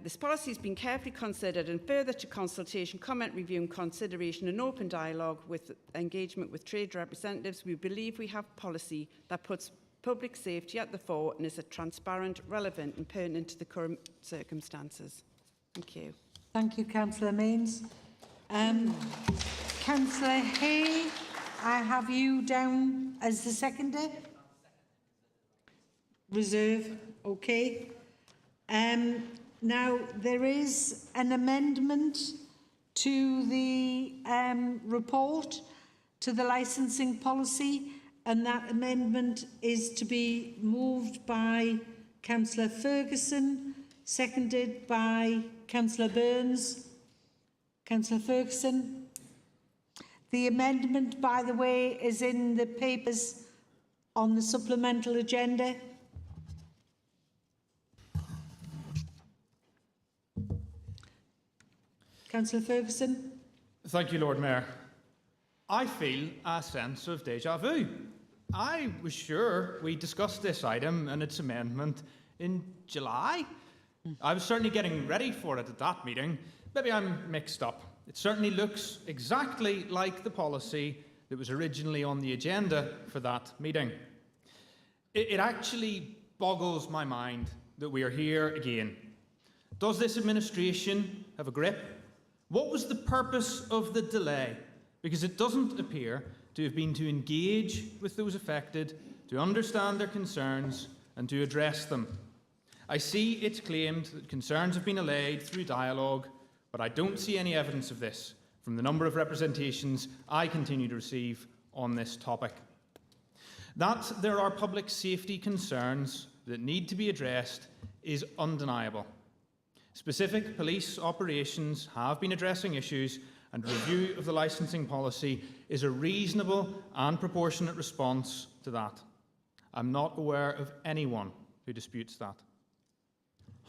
This policy has been carefully considered and further to consultation, comment, review and consideration and open dialogue with engagement with trade representatives. We believe we have policy that puts public safety at the fore and is transparent, relevant and pertinent to the current circumstances. Thank you. Thank you, Councillor Mains. Councillor Hay, I have you down as the seconder. Reserve, okay. Now, there is an amendment to the report, to the licensing policy, and that amendment is to be moved by Councillor Ferguson, seconded by Councillor Burns. Councillor Ferguson. The amendment, by the way, is in the papers on the supplemental agenda. Councillor Ferguson. Thank you, Lord Mayor. I feel a sense of déjà vu. I was sure we discussed this item and its amendment in July. I was certainly getting ready for it at that meeting. Maybe I'm mixed up. It certainly looks exactly like the policy that was originally on the agenda for that meeting. It actually boggles my mind that we are here again. Does this administration have a grip? What was the purpose of the delay? Because it doesn't appear to have been to engage with those affected, to understand their concerns and to address them. I see it's claimed that concerns have been allayed through dialogue, but I don't see any evidence of this from the number of representations I continue to receive on this topic. That there are public safety concerns that need to be addressed is undeniable. Specific police operations have been addressing issues, and review of the licensing policy is a reasonable and proportionate response to that. I'm not aware of anyone who disputes that.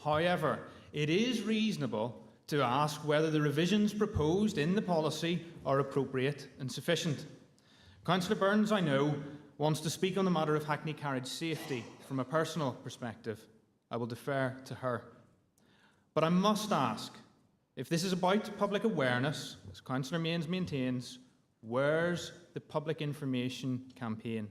However, it is reasonable to ask whether the revisions proposed in the policy are appropriate and sufficient. Councillor Burns, I know, wants to speak on the matter of Hackney carriage safety from a personal perspective. I will defer to her. But I must ask, if this is about public awareness, as Councillor Mains maintains, where's the public information campaign?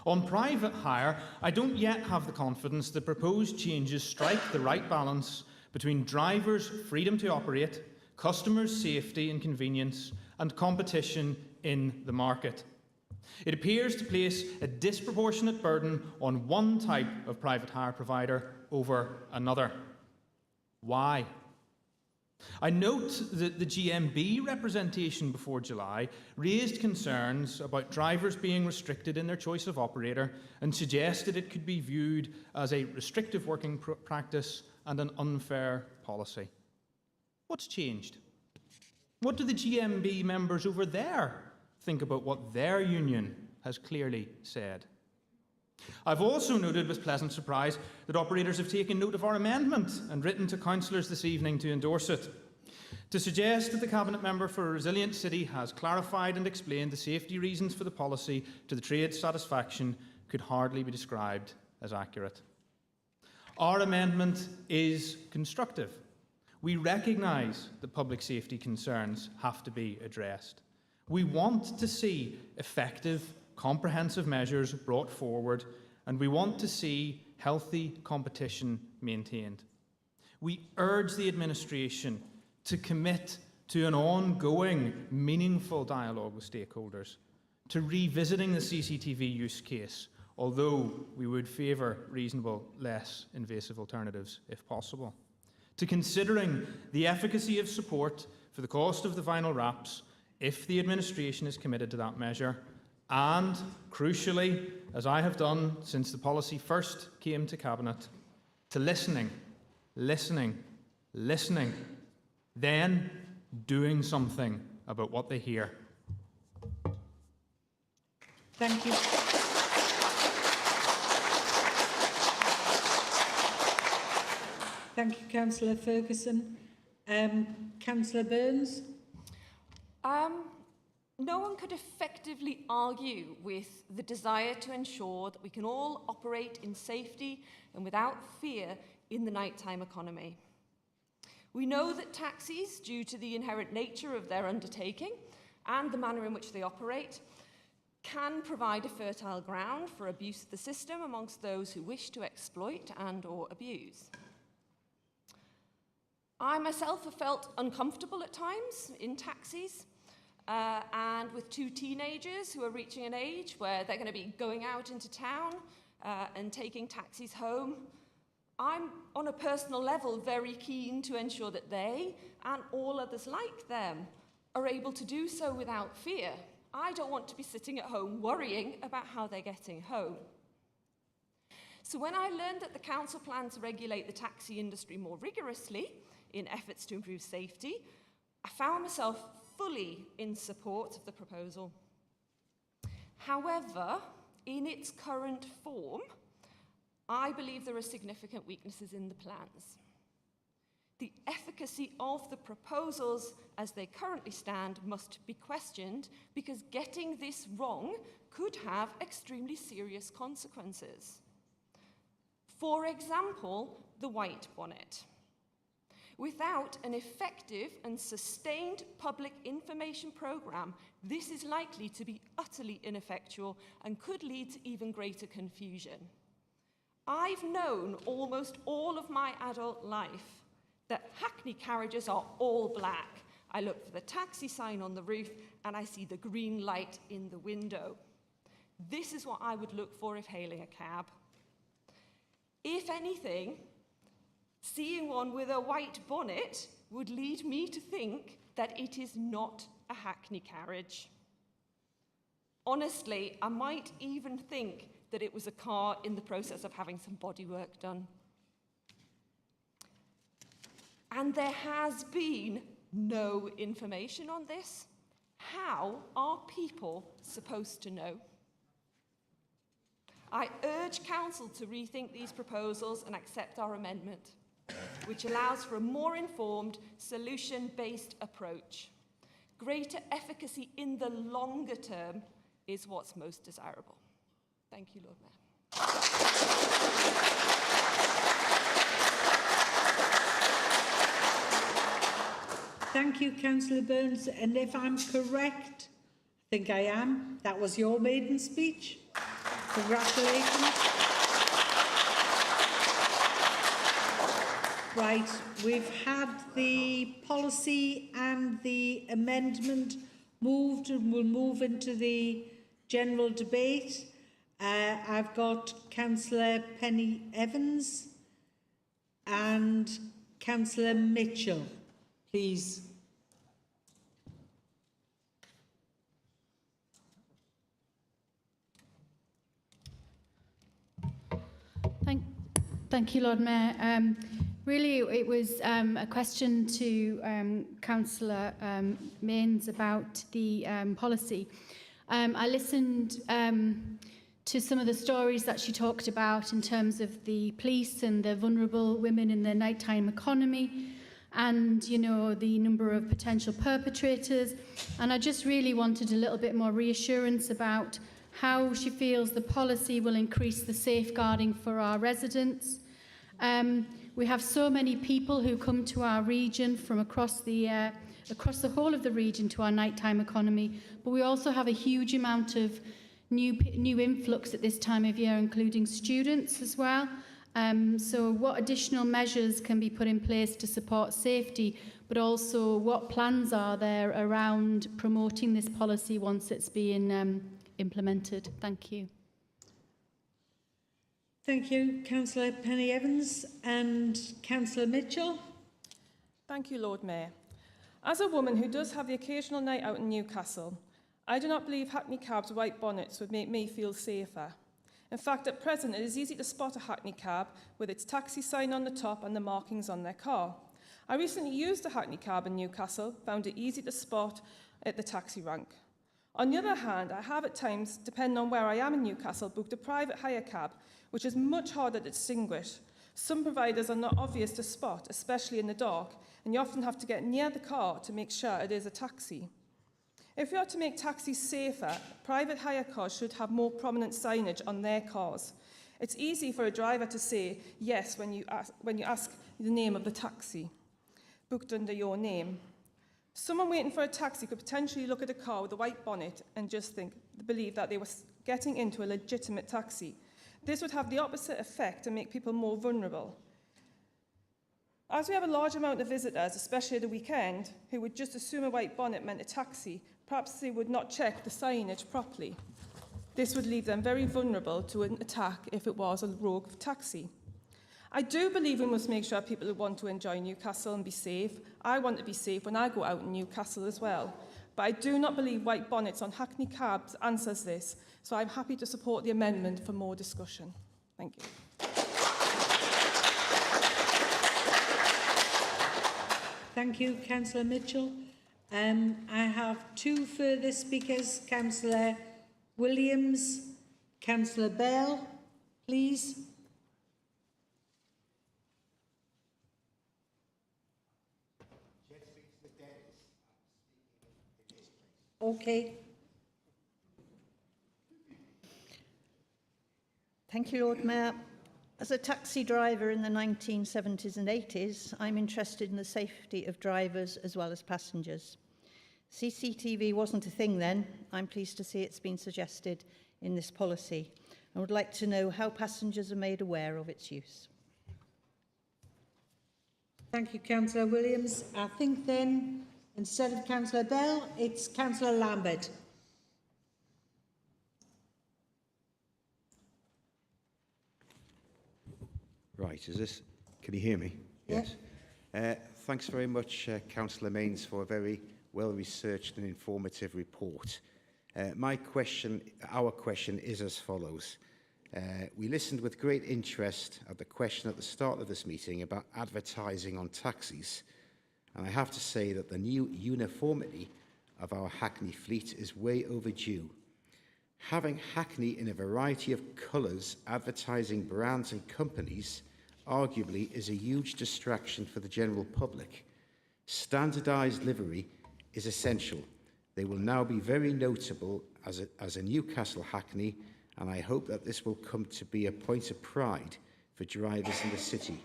On private hire, I don't yet have the confidence that proposed changes strike the right balance between drivers' freedom to operate, customers' safety and convenience, and competition in the market. It appears to place a disproportionate burden on one type of private hire provider over another. Why? I note that the GMB representation before July raised concerns about drivers being restricted in their choice of operator and suggested it could be viewed as a restrictive working practice and an unfair policy. What's changed? What do the GMB members over there think about what their union has clearly said? I've also noted with pleasant surprise that operators have taken note of our amendment and written to councillors this evening to endorse it. To suggest that the Cabinet Member for a Resilient City has clarified and explained the safety reasons for the policy to the trade's satisfaction could hardly be described as accurate. Our amendment is constructive. We recognise that public safety concerns have to be addressed. We want to see effective, comprehensive measures brought forward, and we want to see healthy competition maintained. We urge the administration to commit to an ongoing, meaningful dialogue with stakeholders, to revisiting the CCTV use case, although we would favour reasonable, less invasive alternatives if possible, to considering the efficacy of support for the cost of the vinyl wraps if the administration is committed to that measure, and, crucially, as I have done since the policy first came to Cabinet, to listening, then doing something about what they hear. Thank you. Thank you, Councillor Ferguson. Councillor Burns? No one could effectively argue with the desire to ensure that we can all operate in safety and without fear in the nighttime economy. We know that taxis, due to the inherent nature of their undertaking and the manner in which they operate, can provide a fertile ground for abuse of the system amongst those who wish to exploit and/or abuse. I myself have felt uncomfortable at times in taxis, and with two teenagers who are reaching an age where they're going to be going out into town and taking taxis home. I'm, on a personal level, very keen to ensure that they and all others like them are able to do so without fear. I don't want to be sitting at home worrying about how they're getting home. So when I learned that the council plans to regulate the taxi industry more rigorously in efforts to improve safety, I found myself fully in support of the proposal. However, in its current form, I believe there are significant weaknesses in the plans. The efficacy of the proposals as they currently stand must be questioned because getting this wrong could have extremely serious consequences. For example, the white bonnet. Without an effective and sustained public information programme, this is likely to be utterly ineffectual and could lead to even greater confusion. I've known almost all of my adult life that Hackney carriages are all black. I look for the taxi sign on the roof and I see the green light in the window. This is what I would look for if hailing a cab. If anything, seeing one with a white bonnet would lead me to think that it is not a Hackney carriage. Honestly, I might even think that it was a car in the process of having some bodywork done. And there has been no information on this. How are people supposed to know? I urge Council to rethink these proposals and accept our amendment, which allows for a more informed, solution-based approach. Greater efficacy in the longer term is what's most desirable. Thank you, Lord Mayor. Thank you, Councillor Burns. And if I'm correct, I think I am, that was your maiden speech. Congratulations. Right, we've had the policy and the amendment moved and we'll move into the general debate. I've got Councillor Penny Evans and Councillor Mitchell, please. Thank you, Lord Mayor. Really, it was a question to Councillor Mains about the policy. I listened to some of the stories that she talked about in terms of the police and the vulnerable women in the nighttime economy and, you know, the number of potential perpetrators. And I just really wanted a little bit more reassurance about how she feels the policy will increase the safeguarding for our residents. We have so many people who come to our region from across the whole of the region to our nighttime economy, but we also have a huge amount of new influx at this time of year, including students as well. So what additional measures can be put in place to support safety, but also what plans are there around promoting this policy once it's being implemented? Thank you. Thank you, Councillor Penny Evans and Councillor Mitchell. Thank you, Lord Mayor. As a woman who does have the occasional night out in Newcastle, I do not believe Hackney cabs' white bonnets would make me feel safer. In fact, at present, it is easy to spot a Hackney cab with its taxi sign on the top and the markings on their car. I recently used a Hackney cab in Newcastle, found it easy to spot at the taxi rank. On the other hand, I have at times, depending on where I am in Newcastle, booked a private hire cab, which is much harder to distinguish. Some providers are not obvious to spot, especially in the dark, and you often have to get near the car to make sure it is a taxi. If we are to make taxis safer, private hire cars should have more prominent signage on their cars. It's easy for a driver to say yes when you ask the name of the taxi, booked under your name. Someone waiting for a taxi could potentially look at a car with a white bonnet and just believe that they were getting into a legitimate taxi. This would have the opposite effect and make people more vulnerable. As we have a large amount of visitors, especially at the weekend, who would just assume a white bonnet meant a taxi, perhaps they would not check the signage properly. This would leave them very vulnerable to an attack if it was a rogue taxi. I do believe we must make sure people who want to enjoy Newcastle and be safe. I want to be safe when I go out in Newcastle as well. But I do not believe white bonnets on Hackney cabs answers this, so I'm happy to support the amendment for more discussion. Thank you. Thank you, Councillor Mitchell. I have two further speakers, Councillor Williams, Councillor Bell, please. Okay. Thank you, Lord Mayor. As a taxi driver in the 1970s and 80s, I'm interested in the safety of drivers as well as passengers. CCTV wasn't a thing then. I'm pleased to see it's been suggested in this policy. I would like to know how passengers are made aware of its use. Thank you, Councillor Williams. I think then, instead of Councillor Bell, it's Councillor Lambert. Right, can you hear me? Yes. Thanks very much, Councillor Mains, for a very well-researched and informative report. Our question is as follows. We listened with great interest at the question at the start of this meeting about advertising on taxis, and I have to say that the new uniformity of our Hackney fleet is way overdue. Having Hackney in a variety of colours advertising brands and companies arguably is a huge distraction for the general public. Standardised livery is essential. They will now be very notable as a Newcastle Hackney, and I hope that this will come to be a point of pride for drivers in the city.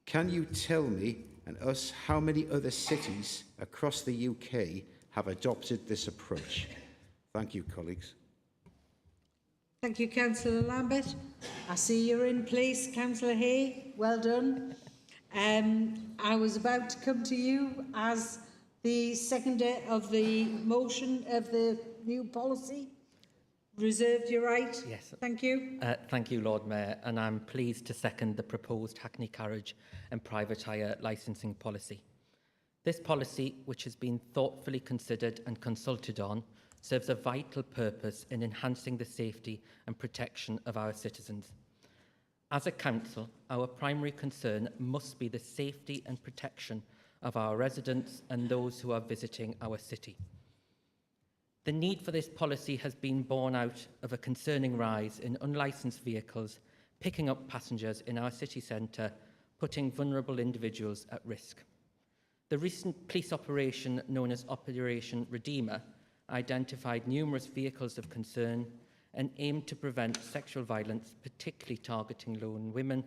Can you tell me and us how many other cities across the UK have adopted this approach? Thank you, colleagues. Thank you, Councillor Lambert. I see you're in place, Councillor Hay. Well done. I was about to come to you as the seconder of the motion of the new policy. Reserved your right. Yes. Thank you. Thank you, Lord Mayor, and I'm pleased to second the proposed Hackney carriage and private hire licensing policy. This policy, which has been thoughtfully considered and consulted on, serves a vital purpose in enhancing the safety and protection of our citizens. As a council, our primary concern must be the safety and protection of our residents and those who are visiting our city. The need for this policy has been born out of a concerning rise in unlicensed vehicles picking up passengers in our city centre, putting vulnerable individuals at risk. The recent police operation known as Operation Redeemer identified numerous vehicles of concern and aimed to prevent sexual violence, particularly targeting lone women.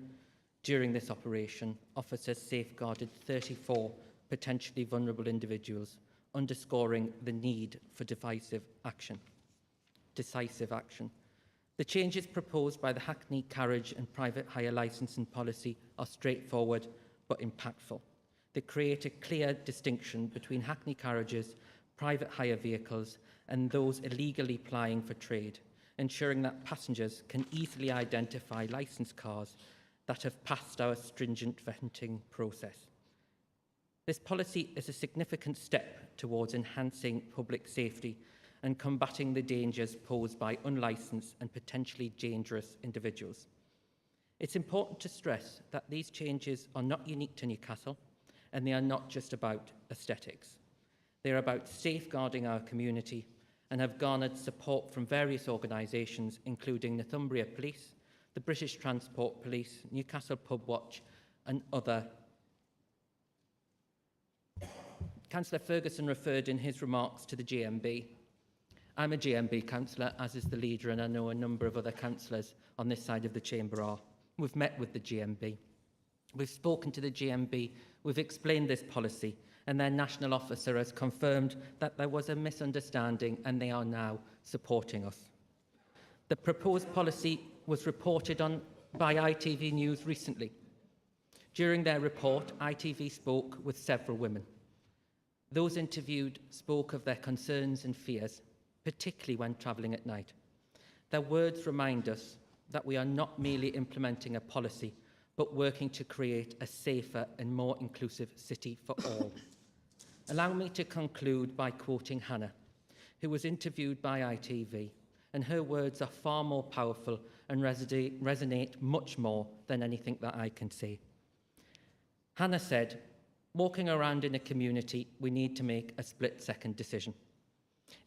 During this operation, officers safeguarded 34 potentially vulnerable individuals, underscoring the need for decisive action. The changes proposed by the Hackney carriage and private hire licensing policy are straightforward but impactful. They create a clear distinction between Hackney carriages, private hire vehicles, and those illegally plying for trade, ensuring that passengers can easily identify licensed cars that have passed our stringent vetting process. This policy is a significant step towards enhancing public safety and combating the dangers posed by unlicensed and potentially dangerous individuals. It's important to stress that these changes are not unique to Newcastle, and they are not just about aesthetics. They are about safeguarding our community and have garnered support from various organisations, including Northumbria Police, the British Transport Police, Newcastle Pub Watch and other. Councillor Ferguson referred in his remarks to the GMB. I'm a GMB councillor, as is the leader, and I know a number of other councillors on this side of the chamber are. We've met with the GMB. We've spoken to the GMB, we've explained this policy, and their national officer has confirmed that there was a misunderstanding and they are now supporting us. The proposed policy was reported on by ITV News recently. During their report, ITV spoke with several women. Those interviewed spoke of their concerns and fears, particularly when travelling at night. Their words remind us that we are not merely implementing a policy, but working to create a safer and more inclusive city for all. Allow me to conclude by quoting Hannah, who was interviewed by ITV, and her words are far more powerful and resonate much more than anything that I can say. Hannah said, "Walking around in a community, we need to make a split-second decision.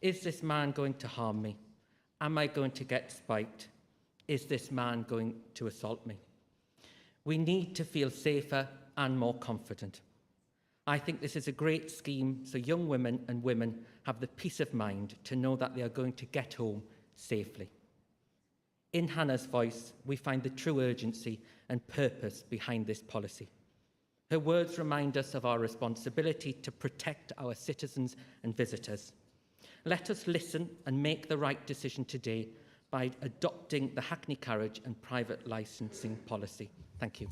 Is this man going to harm me? Am I going to get spiked? Is this man going to assault me? We need to feel safer and more confident. I think this is a great scheme so young women and women have the peace of mind to know that they are going to get home safely." In Hannah's voice, we find the true urgency and purpose behind this policy. Her words remind us of our responsibility to protect our citizens and visitors. Let us listen and make the right decision today by adopting the Hackney Carriage and private licensing policy. Thank you.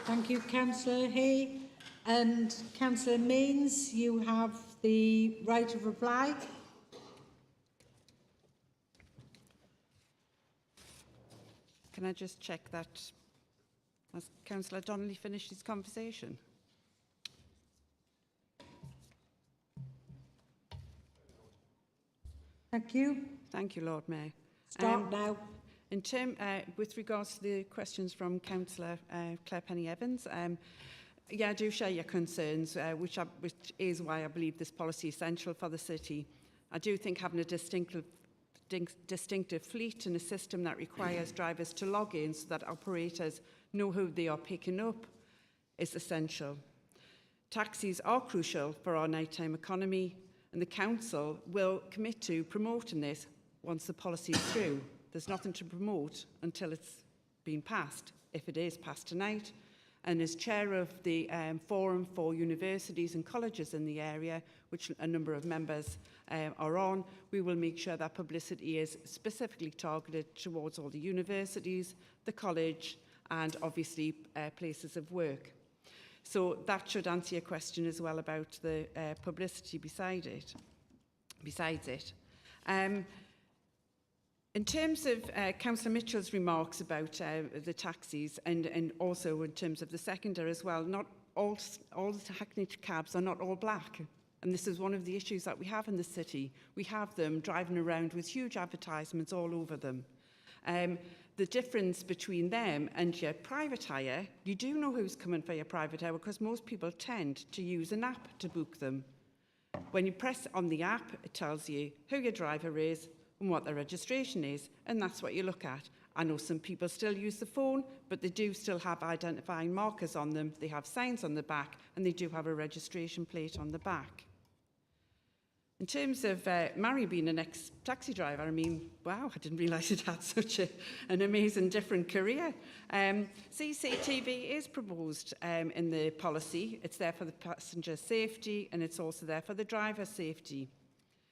Thank you, Councillor Hay. And Councillor Mains, you have the right of reply. Can I just check that? Has Councillor Donnelly finished his conversation? Thank you. Thank you, Lord Mayor. Start now. With regards to the questions from Councillor Claire Penny-Evans, yeah, I do share your concerns, which is why I believe this policy is essential for the city. I do think having a distinctive fleet and a system that requires drivers to log in so that operators know who they are picking up is essential. Taxis are crucial for our nighttime economy, and the council will commit to promoting this once the policy is through. There's nothing to promote until it's been passed, if it is passed tonight. And as chair of the Forum for Universities and Colleges in the area, which a number of members are on, we will make sure that publicity is specifically targeted towards all the universities, the college, and obviously places of work. So that should answer your question as well about the publicity besides it. In terms of Councillor Mitchell's remarks about the taxis and also in terms of the secondary as well, not all the Hackney cabs are not all black. And this is one of the issues that we have in the city. We have them driving around with huge advertisements all over them. The difference between them and your private hire, you do know who's coming for your private hire because most people tend to use an app to book them. When you press on the app, it tells you who your driver is and what their registration is, and that's what you look at. I know some people still use the phone, but they do still have identifying markers on them. They have signs on the back, and they do have a registration plate on the back. In terms of Mary being an ex-taxi driver, I mean, wow, I didn't realise it had such an amazing different career. CCTV is proposed in the policy. It's there for the passenger safety, and it's also there for the driver safety.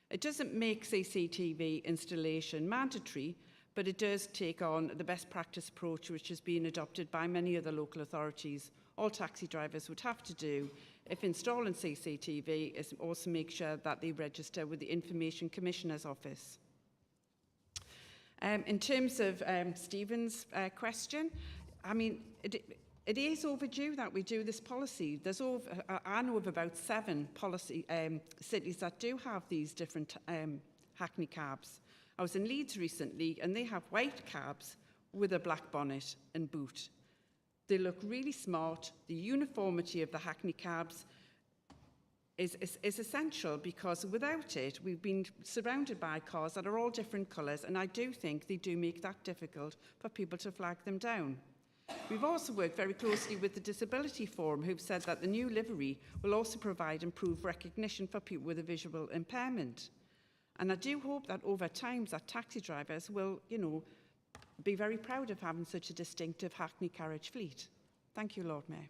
It doesn't make CCTV installation mandatory, but it does take on the best practice approach which has been adopted by many other local authorities. All taxi drivers would have to do, if installing CCTV, is also make sure that they register with the Information Commissioner's Office. In terms of Stephen's question, I mean, it is overdue that we do this policy. There's I know of about 7 cities that do have these different Hackney cabs. I was in Leeds recently, and they have white cabs with a black bonnet and boot. They look really smart. The uniformity of the Hackney cabs is essential, because without it, we've been surrounded by cars that are all different colours, and I do think they do make that difficult for people to flag them down. We've also worked very closely with the Disability Forum, who've said that the new livery will also provide improved recognition for people with a visual impairment. And I do hope that over time that taxi drivers will, be very proud of having such a distinctive Hackney carriage fleet. Thank you, Lord Mayor.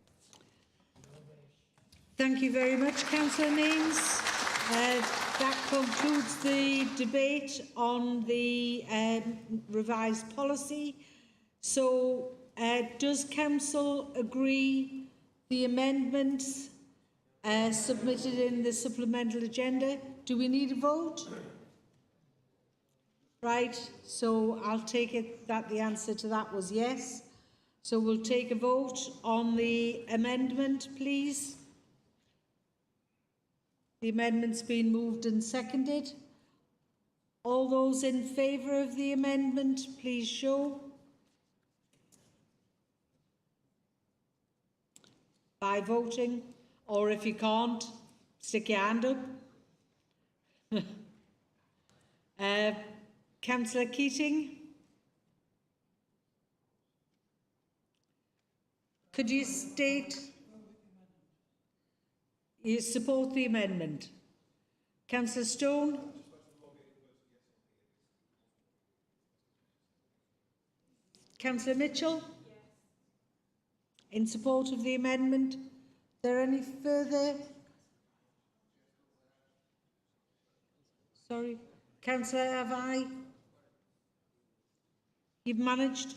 Thank you very much, Councillor Names. That concludes the debate on the revised policy. So, does Council agree the amendments submitted in the supplemental agenda? Do we need a vote? Right, so I'll take it that the answer to that was yes. So we'll take a vote on the amendment, please. The amendment's been moved and seconded. All those in favour of the amendment, please show. By voting, or if you can't, stick your hand up. Councillor Keating? Could you state you support the amendment? Councillor Stone? Councillor Mitchell? Yes. In support of the amendment? Is there any further? Sorry. Councillor, have I? You've managed?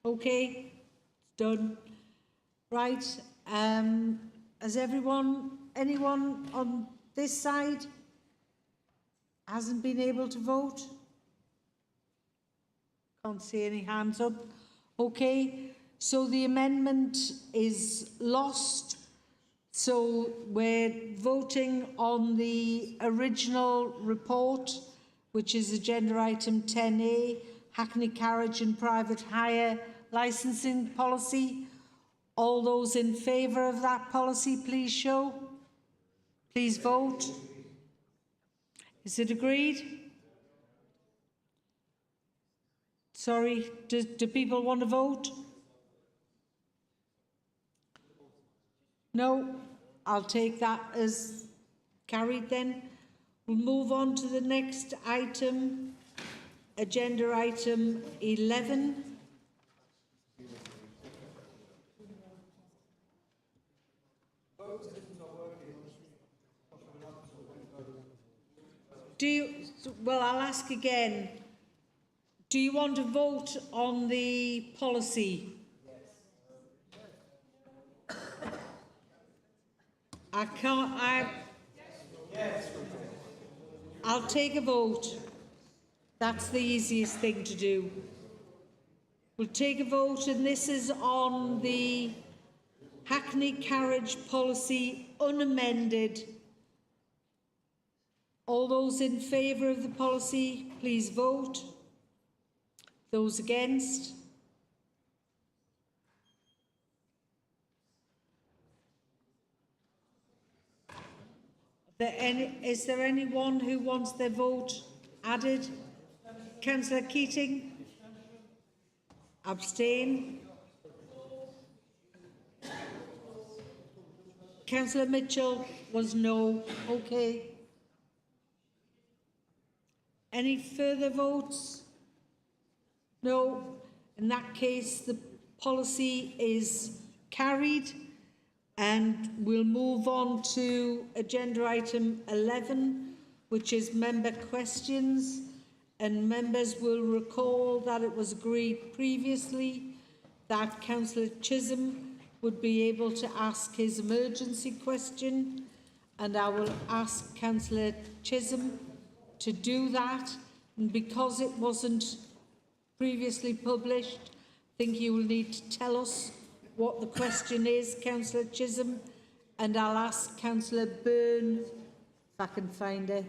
Okay. It's done. Right. Has anyone on this side hasn't been able to vote? Can't see any hands up. Okay, so the amendment is lost. So we're voting on the original report, which is agenda item 10A, Hackney Carriage and Private Hire Licensing Policy. All those in favour of that policy, please show. Please vote. Is it agreed? Sorry, do people want to vote? No, I'll take that as carried then. We'll move on to the next item, agenda item 11. Well, I'll ask again. Do you want to vote on the policy? I'll take a vote. That's the easiest thing to do. We'll take a vote, and this is on the Hackney Carriage Policy unamended. All those in favour of the policy, please vote. Those against? Is there anyone who wants their vote added? Councillor Keating? Abstain? Councillor Mitchell was no. Okay. Any further votes? No. In that case, the policy is carried, and we'll move on to agenda item 11, which is member questions. And members will recall that it was agreed previously that Councillor Chisholm would be able to ask his emergency question, and I will ask Councillor Chisholm to do that. And because it wasn't previously published, I think you will need to tell us what the question is, Councillor Chisholm, and I'll ask Councillor Byrne, if I can find her,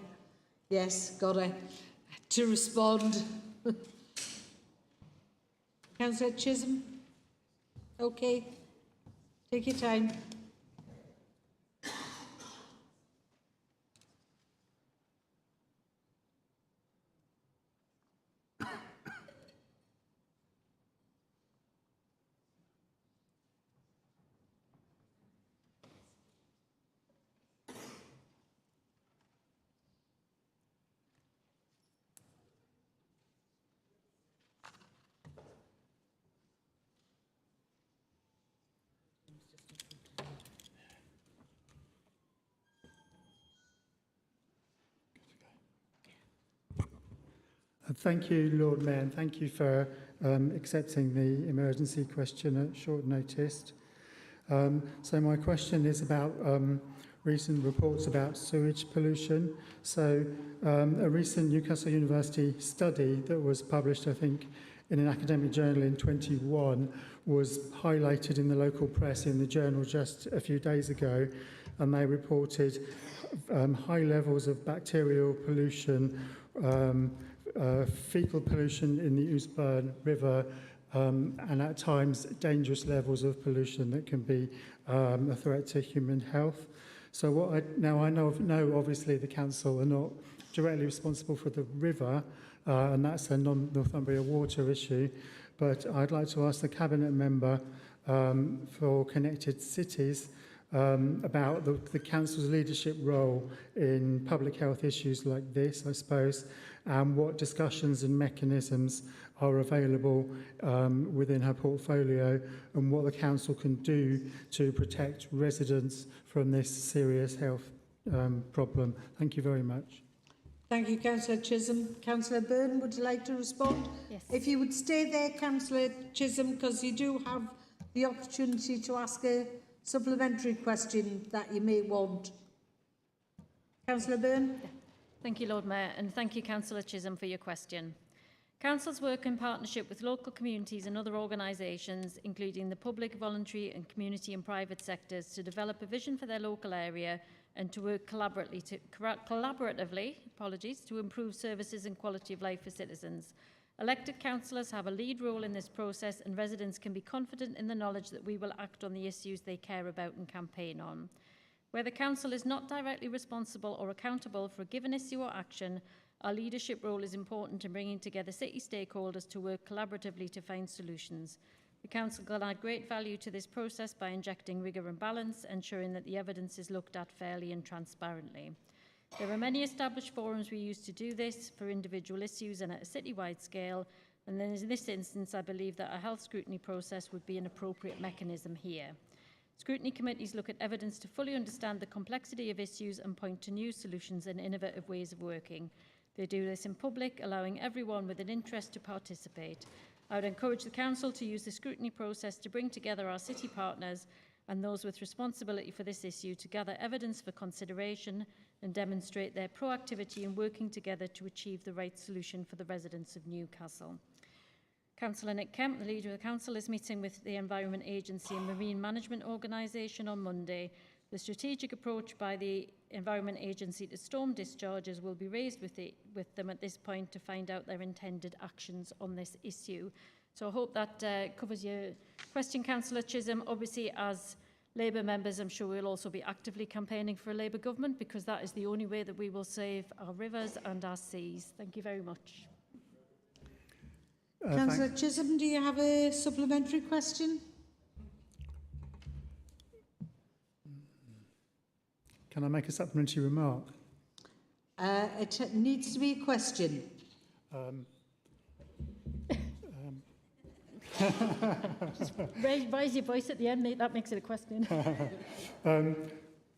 yes, got her, to respond. Councillor Chisholm? Okay, take your time. Thank you, Lord Mayor, and thank you for accepting the emergency question at short notice. So my question is about recent reports about sewage pollution. So a recent Newcastle University study that was published, I think, in an academic journal in 21 was highlighted in the local press in the journal just a few days ago, and they reported high levels of bacterial pollution, fecal pollution in the Ousburn River, and at times dangerous levels of pollution that can be a threat to human health. So I know obviously the council are not directly responsible for the river, and that's a non-Northumbria water issue, but I'd like to ask the Cabinet member for Connected Cities about the council's leadership role in public health issues like this, I suppose, and what discussions and mechanisms are available within her portfolio, and what the council can do to protect residents from this serious health problem. Thank you very much. Thank you, Councillor Chisholm. Councillor Byrne, would you like to respond? Yes. If you would stay there, Councillor Chisholm, because you do have the opportunity to ask a supplementary question that you may want. Councillor Byrne? Thank you, Lord Mayor, and thank you, Councillor Chisholm, for your question. Councils work in partnership with local communities and other organisations, including the public, voluntary and community and private sectors, to develop a vision for their local area and to work collaboratively to improve services and quality of life for citizens. Elected councillors have a lead role in this process, and residents can be confident in the knowledge that we will act on the issues they care about and campaign on. Where the council is not directly responsible or accountable for a given issue or action, our leadership role is important in bringing together city stakeholders to work collaboratively to find solutions. The council can add great value to this process by injecting rigour and balance, ensuring that the evidence is looked at fairly and transparently. There are many established forums we use to do this for individual issues and at a citywide scale, and then in this instance I believe that a health scrutiny process would be an appropriate mechanism here. Scrutiny committees look at evidence to fully understand the complexity of issues and point to new solutions and innovative ways of working. They do this in public, allowing everyone with an interest to participate. I would encourage the Council to use the scrutiny process to bring together our city partners and those with responsibility for this issue to gather evidence for consideration and demonstrate their proactivity in working together to achieve the right solution for the residents of Newcastle. Councillor Nick Kemp, the leader of the Council, is meeting with the Environment Agency and Marine Management Organisation on Monday. The strategic approach by the Environment Agency to storm discharges will be raised with them at this point to find out their intended actions on this issue. So I hope that covers your question, Councillor Chisholm. Obviously, as Labour members, I'm sure we'll also be actively campaigning for a Labour government, because that is the only way that we will save our rivers and our seas. Thank you very much. Councillor Chisholm, do you have a supplementary question? Can I make a supplementary remark? It needs to be a question. Just raise your voice at the end, mate. That makes it a question.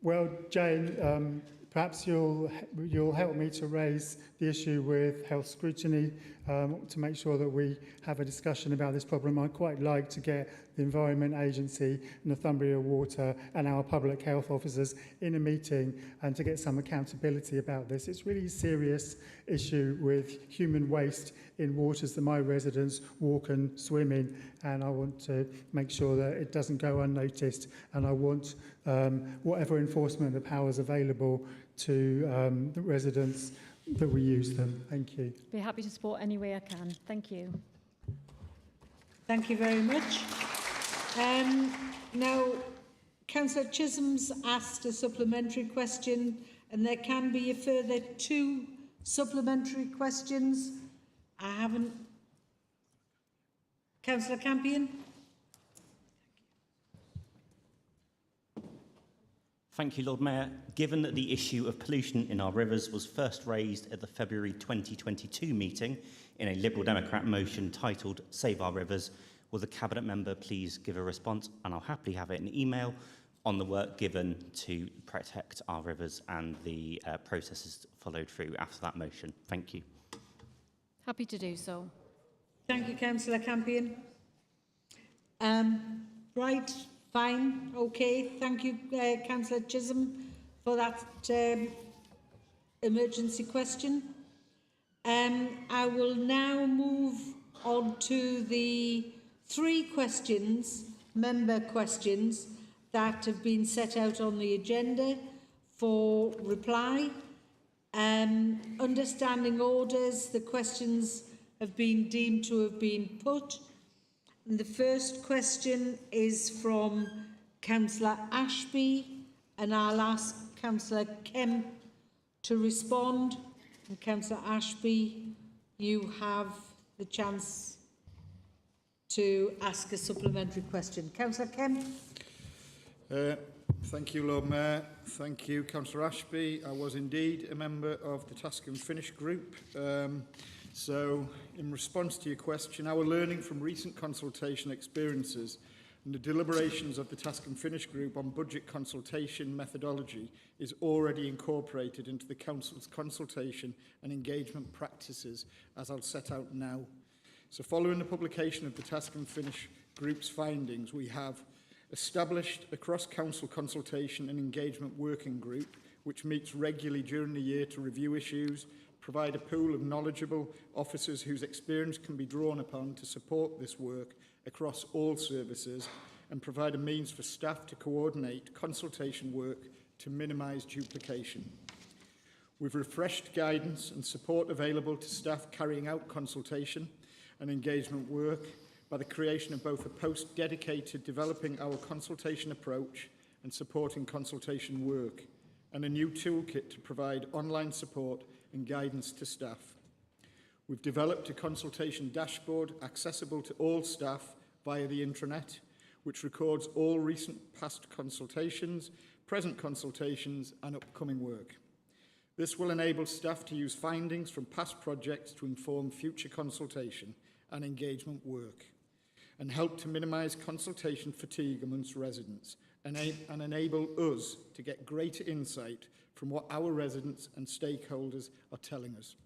Well, Jane, perhaps you'll help me to raise the issue with health scrutiny to make sure that we have a discussion about this problem. I'd quite like to get the Environment Agency, Northumbria Water and our public health officers in a meeting and to get some accountability about this. It's really a serious issue with human waste in waters that my residents walk and swim in, and I want to make sure that it doesn't go unnoticed, and I want whatever enforcement the powers available to the residents that we use them. Thank you. Be happy to support any way I can. Thank you. Thank you very much. Now, Councillor Chisholm's asked a supplementary question, and there can be a further 2 supplementary questions. I haven't. Councillor Campion. Thank you, Lord Mayor. Given that the issue of pollution in our rivers was first raised at the February 2022 meeting in a Liberal Democrat motion titled Save Our Rivers, will the Cabinet member please give a response, and I'll happily have it in email, on the work given to protect our rivers and the processes followed through after that motion. Thank you. Happy to do so. Thank you, Councillor Campion. Right, fine, okay. Thank you, Councillor Chisholm, for that emergency question. I will now move on to the 3 questions, member questions, that have been set out on the agenda for reply. Understanding orders, the questions have been deemed to have been put. And the first question is from Councillor Ashby, and I'll ask Councillor Kemp to respond. And Councillor Ashby, you have the chance to ask a supplementary question. Councillor Kemp. Thank you, Lord Mayor. Thank you, Councillor Ashby. I was indeed a member of the Task and Finish group. So, in response to your question, our learning from recent consultation experiences and the deliberations of the Task and Finish group on budget consultation methodology is already incorporated into the Council's consultation and engagement practices, as I'll set out now. So, following the publication of the Task and Finish group's findings, we have established a cross-council consultation and engagement working group which meets regularly during the year to review issues, provide a pool of knowledgeable officers whose experience can be drawn upon to support this work across all services, and provide a means for staff to coordinate consultation work to minimise duplication. We've refreshed guidance and support available to staff carrying out consultation and engagement work by the creation of both a post dedicated developing our consultation approach and supporting consultation work, and a new toolkit to provide online support and guidance to staff. We've developed a consultation dashboard accessible to all staff via the intranet, which records all recent past consultations, present consultations and upcoming work. This will enable staff to use findings from past projects to inform future consultation and engagement work, and help to minimise consultation fatigue amongst residents, and enable us to get greater insight from what our residents and stakeholders are telling us.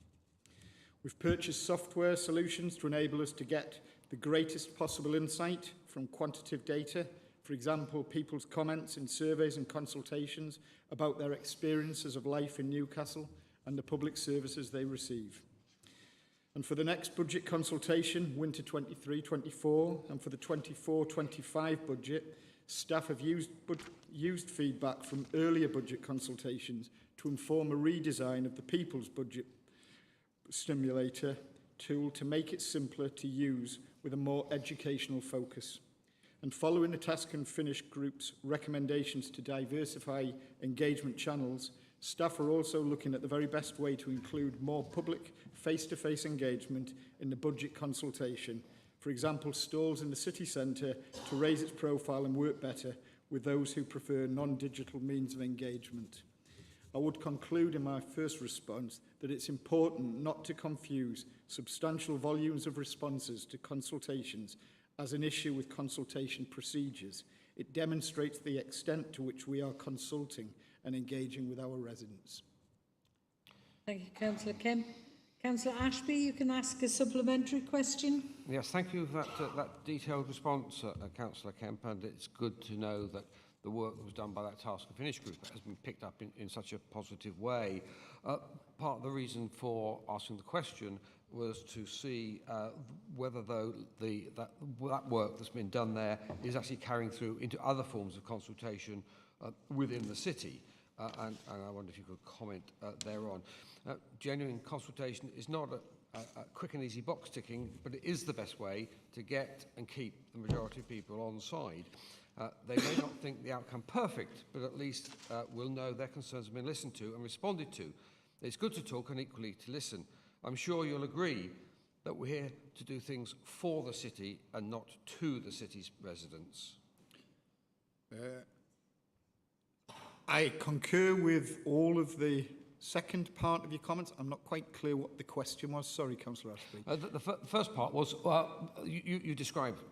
We've purchased software solutions to enable us to get the greatest possible insight from quantitative data, for example, people's comments in surveys and consultations about their experiences of life in Newcastle and the public services they receive. And for the next budget consultation, winter 23-24, and for the 24-25 budget, staff have used feedback from earlier budget consultations to inform a redesign of the People's Budget Stimulator tool to make it simpler to use with a more educational focus. And following the Task and Finish group's recommendations to diversify engagement channels, staff are also looking at the very best way to include more public face-to-face engagement in the budget consultation. For example, stalls in the city centre to raise its profile and work better with those who prefer non-digital means of engagement. I would conclude in my first response that it's important not to confuse substantial volumes of responses to consultations as an issue with consultation procedures. It demonstrates the extent to which we are consulting and engaging with our residents. Thank you, Councillor Kemp. Councillor Ashby, you can ask a supplementary question. Yes, thank you for that detailed response, Councillor Kemp, and it's good to know that the work that was done by that Task and Finish group has been picked up in such a positive way. Part of the reason for asking the question was to see whether that work that's been done there is actually carrying through into other forms of consultation within the city. And I wonder if you could comment thereon. Genuine consultation is not a quick and easy box ticking, but it is the best way to get and keep the majority of people on side. They may not think the outcome perfect, but at least we'll know their concerns have been listened to and responded to. It's good to talk and equally to listen. I'm sure you'll agree that we're here to do things for the city and not to the city's residents. I concur with all of the second part of your comments. I'm not quite clear what the question was. Sorry, Councillor Ashby. The first part was, you described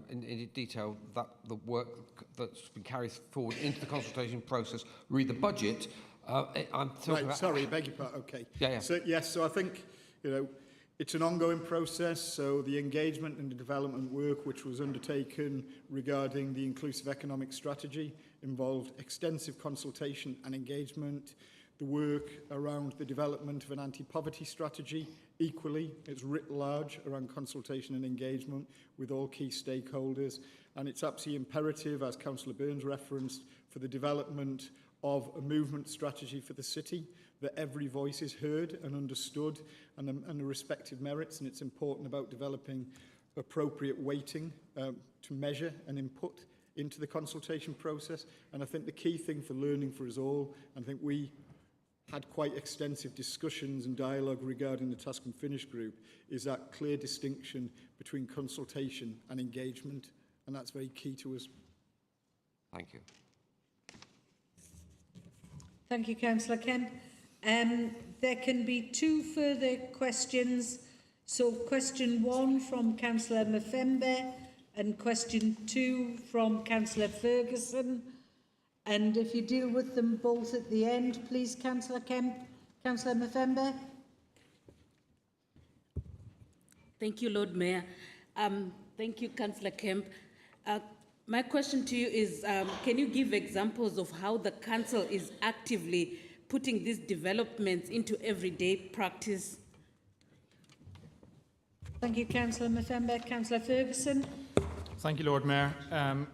in detail that the work that's been carried forward into the consultation process, read the budget. I'm talking about... Sorry, beg your pardon. Okay. Yeah. So, yes, so I think, you know, It's an ongoing process, so the engagement and the development work which was undertaken regarding the inclusive economic strategy involved extensive consultation and engagement. The work around the development of an anti-poverty strategy, equally, it's writ large around consultation and engagement with all key stakeholders. And it's absolutely imperative, as Councillor Burns referenced, for the development of a movement strategy for the city, that every voice is heard and understood and the respective merits. And it's important about developing appropriate weighting to measure and input into the consultation process. And I think the key thing for learning for us all, and I think we had quite extensive discussions and dialogue regarding the Task and Finish group, is that clear distinction between consultation and engagement, and that's very key to us. Thank you. Thank you, Councillor Kemp. There can be two further questions. So question 1 from Councillor Mafembe and question 2 from Councillor Ferguson. And if you deal with them both at the end, please, Councillor Kemp. Councillor Mafembe. Thank you, Lord Mayor. Thank you, Councillor Kemp. My question to you is, can you give examples of how the council is actively putting these developments into everyday practice? Thank you, Councillor Mafembe. Councillor Ferguson. Thank you, Lord Mayor.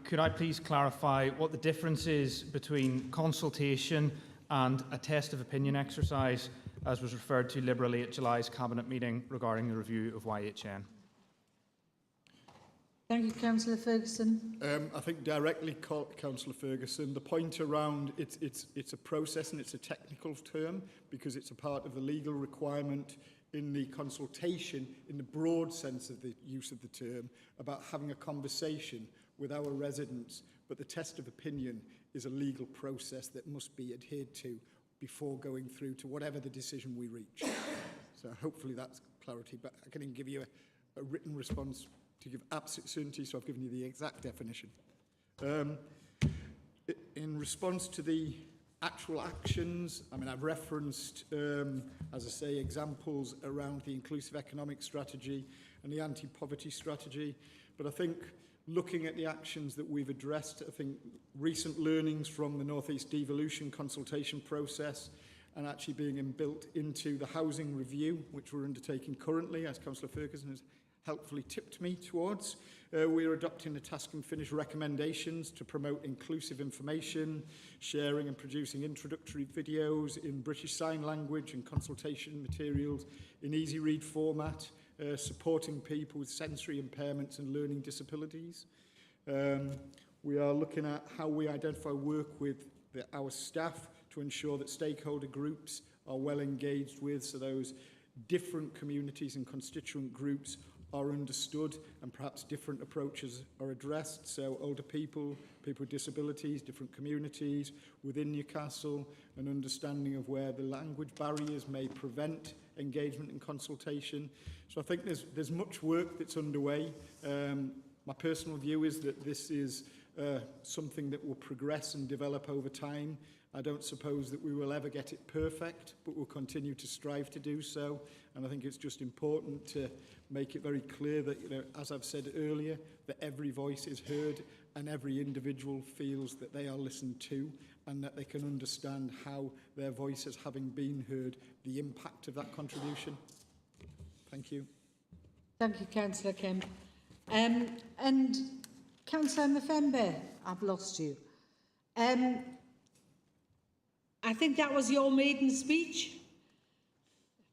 Could I please clarify what the difference is between consultation and a test of opinion exercise, as was referred to liberally at July's Cabinet meeting regarding the review of YHN? Thank you, Councillor Ferguson. I think directly, Councillor Ferguson, the point around it's a process and it's a technical term because it's a part of the legal requirement in the consultation, in the broad sense of the use of the term, about having a conversation with our residents. But the test of opinion is a legal process that must be adhered to before going through to whatever the decision we reach. So hopefully that's clarity, but I can give you a written response to give absolute certainty, so I've given you the exact definition. In response to the actual actions, I mean, I've referenced, as I say, examples around the inclusive economic strategy and the anti-poverty strategy, but I think looking at the actions that we've addressed, I think recent learnings from the North East Devolution consultation process and actually being built into the housing review, which we're undertaking currently, as Councillor Ferguson has helpfully tipped me towards. We are adopting the Task and Finish recommendations to promote inclusive information, sharing and producing introductory videos in British Sign Language and consultation materials in easy read format, supporting people with sensory impairments and learning disabilities. We are looking at how we identify work with our staff to ensure that stakeholder groups are well engaged with, so those different communities and constituent groups are understood and perhaps different approaches are addressed. So older people, people with disabilities, different communities within Newcastle, an understanding of where the language barriers may prevent engagement and consultation. So I think there's much work that's underway. My personal view is that this is something that will progress and develop over time. I don't suppose that we will ever get it perfect, but we'll continue to strive to do so. And I think it's just important to make it very clear that, you know, as I've said earlier, that every voice is heard and every individual feels that they are listened to and that they can understand how their voices, having been heard, the impact of that contribution. Thank you. Thank you, Councillor Kemp. And Councillor Mafembe, I've lost you. I think that was your maiden speech.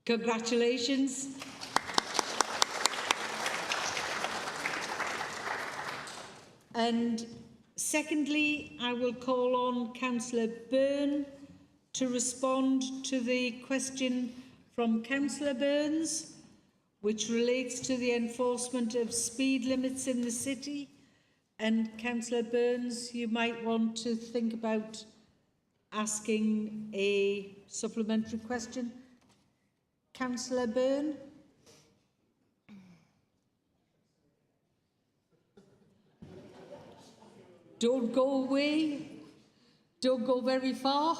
Congratulations. And secondly, I will call on Councillor Byrne to respond to the question from Councillor Burns, which relates to the enforcement of speed limits in the city. And Councillor Burns, you might want to think about asking a supplementary question. Councillor Byrne. Don't go away. Don't go very far.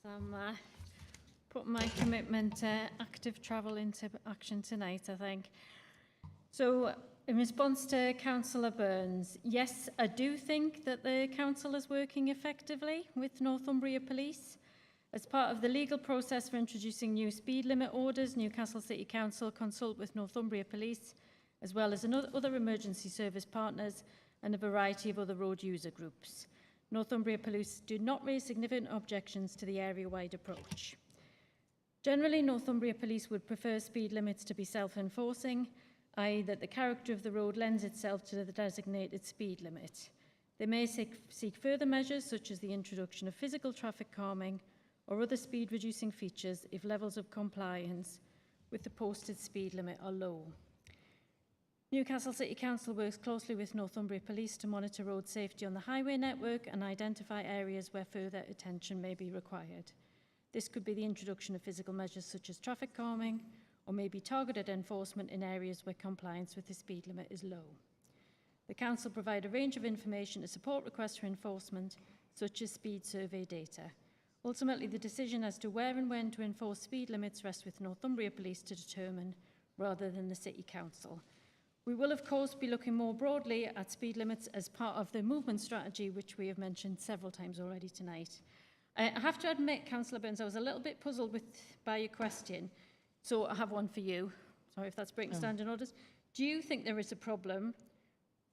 I'm putting my commitment to active travel into action tonight, I think. So, in response to Councillor Burns, yes, I do think that the council is working effectively with Northumbria Police. As part of the legal process for introducing new speed limit orders, Newcastle City Council consult with Northumbria Police, as well as other emergency service partners and a variety of other road user groups. Northumbria Police do not raise significant objections to the area-wide approach. Generally, Northumbria Police would prefer speed limits to be self-enforcing, i.e. that the character of the road lends itself to the designated speed limit. They may seek further measures, such as the introduction of physical traffic calming or other speed-reducing features if levels of compliance with the posted speed limit are low. Newcastle City Council works closely with Northumbria Police to monitor road safety on the highway network and identify areas where further attention may be required. This could be the introduction of physical measures such as traffic calming, or maybe targeted enforcement in areas where compliance with the speed limit is low. The Council provide a range of information to support requests for enforcement, such as speed survey data. Ultimately, the decision as to where and when to enforce speed limits rests with Northumbria Police to determine, rather than the City Council. We will, of course, be looking more broadly at speed limits as part of the movement strategy, which we have mentioned several times already tonight. I have to admit, Councillor Burns, I was a little bit puzzled by your question. So I have one for you. Sorry if that's breaking standing orders. Do you think there is a problem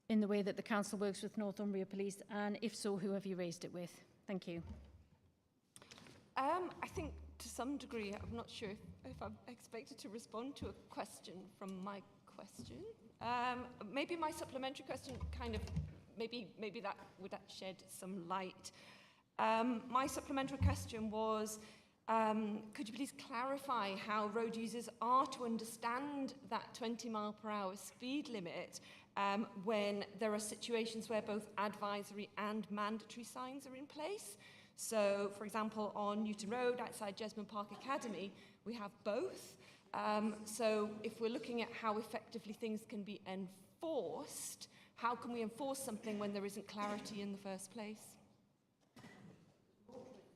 in the way that the council works with Northumbria Police? And if so, who have you raised it with? Thank you. I think to some degree, I'm not sure if I'm expected to respond to a question from my question. Maybe my supplementary question kind of, maybe that would shed some light. My supplementary question was, could you please clarify how road users are to understand that 20-mile-per-hour speed limit when there are situations where both advisory and mandatory signs are in place? So, for example, on Newton Road outside Jesmond Park Academy, we have both. So if we're looking at how effectively things can be enforced, how can we enforce something when there isn't clarity in the first place?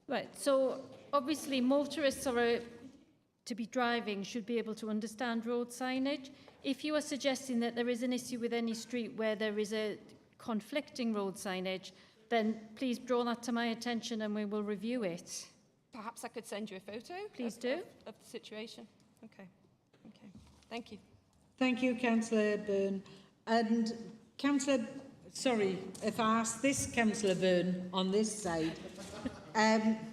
Right, so obviously motorists to be driving should be able to understand road signage. If you are suggesting that there is an issue with any street where there is a conflicting road signage, then please draw that to my attention and we will review it. Perhaps I could send you a photo Please do. Of the situation. Okay. Thank you. Thank you, Councillor Byrne. And Councillor, sorry, if I ask this Councillor Byrne on this side,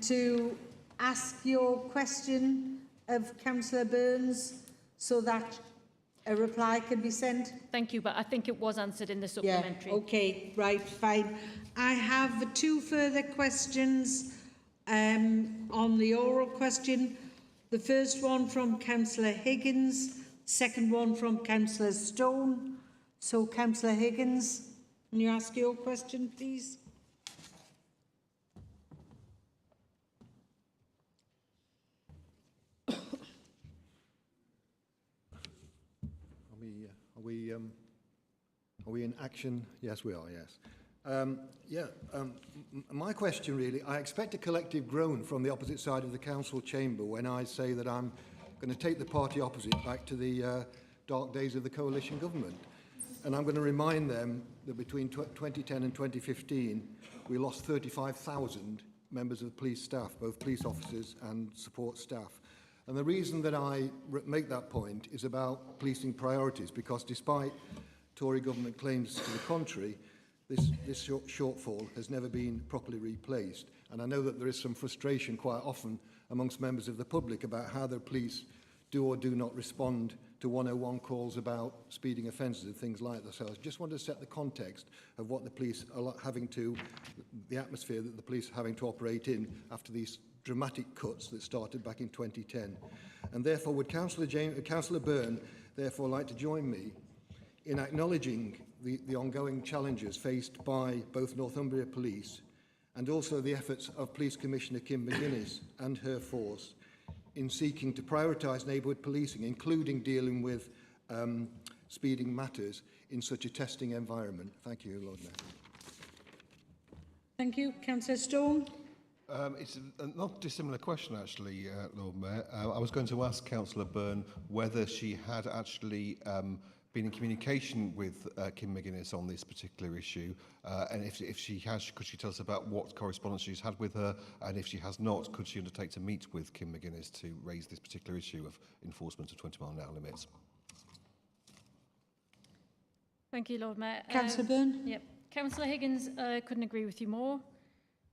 to ask your question of Councillor Burns so that a reply can be sent? Thank you, but I think it was answered in the supplementary. Yeah, okay, right, fine. I have two further questions on the oral question. The first one from Councillor Higgins, second one from Councillor Stone. So, Councillor Higgins, can you ask your question, please? Are we in action? Yes, we are, yes. My question really, I expect a collective groan from the opposite side of the council chamber when I say that I'm going to take the party opposite back to the dark days of the coalition government. And I'm going to remind them that between 2010 and 2015, we lost 35,000 members of the police staff, both police officers and support staff. And the reason that I make that point is about policing priorities, because despite Tory government claims to the contrary, this shortfall has never been properly replaced. And I know that there is some frustration quite often amongst members of the public about how the police do or do not respond to 101 calls about speeding offences and things like that. So I just wanted to set the context of what the police are having to, the atmosphere that the police are having to operate in after these dramatic cuts that started back in 2010. And therefore, would Councillor Byrne therefore like to join me in acknowledging the ongoing challenges faced by both Northumbria Police and also the efforts of Police Commissioner Kim McGuinness and her force in seeking to prioritise neighbourhood policing, including dealing with speeding matters in such a testing environment? Thank you, Lord Mayor. Thank you. Councillor Stone. It's a not dissimilar question, actually, Lord Mayor. I was going to ask Councillor Byrne whether she had actually been in communication with Kim McGuinness on this particular issue, and if she has, could she tell us about what correspondence she's had with her, and if she has not, could she undertake to meet with Kim McGuinness to raise this particular issue of enforcement of 20-mile-an-hour limits? Thank you, Lord Mayor. Councillor Byrne? Yep. Councillor Higgins, I couldn't agree with you more.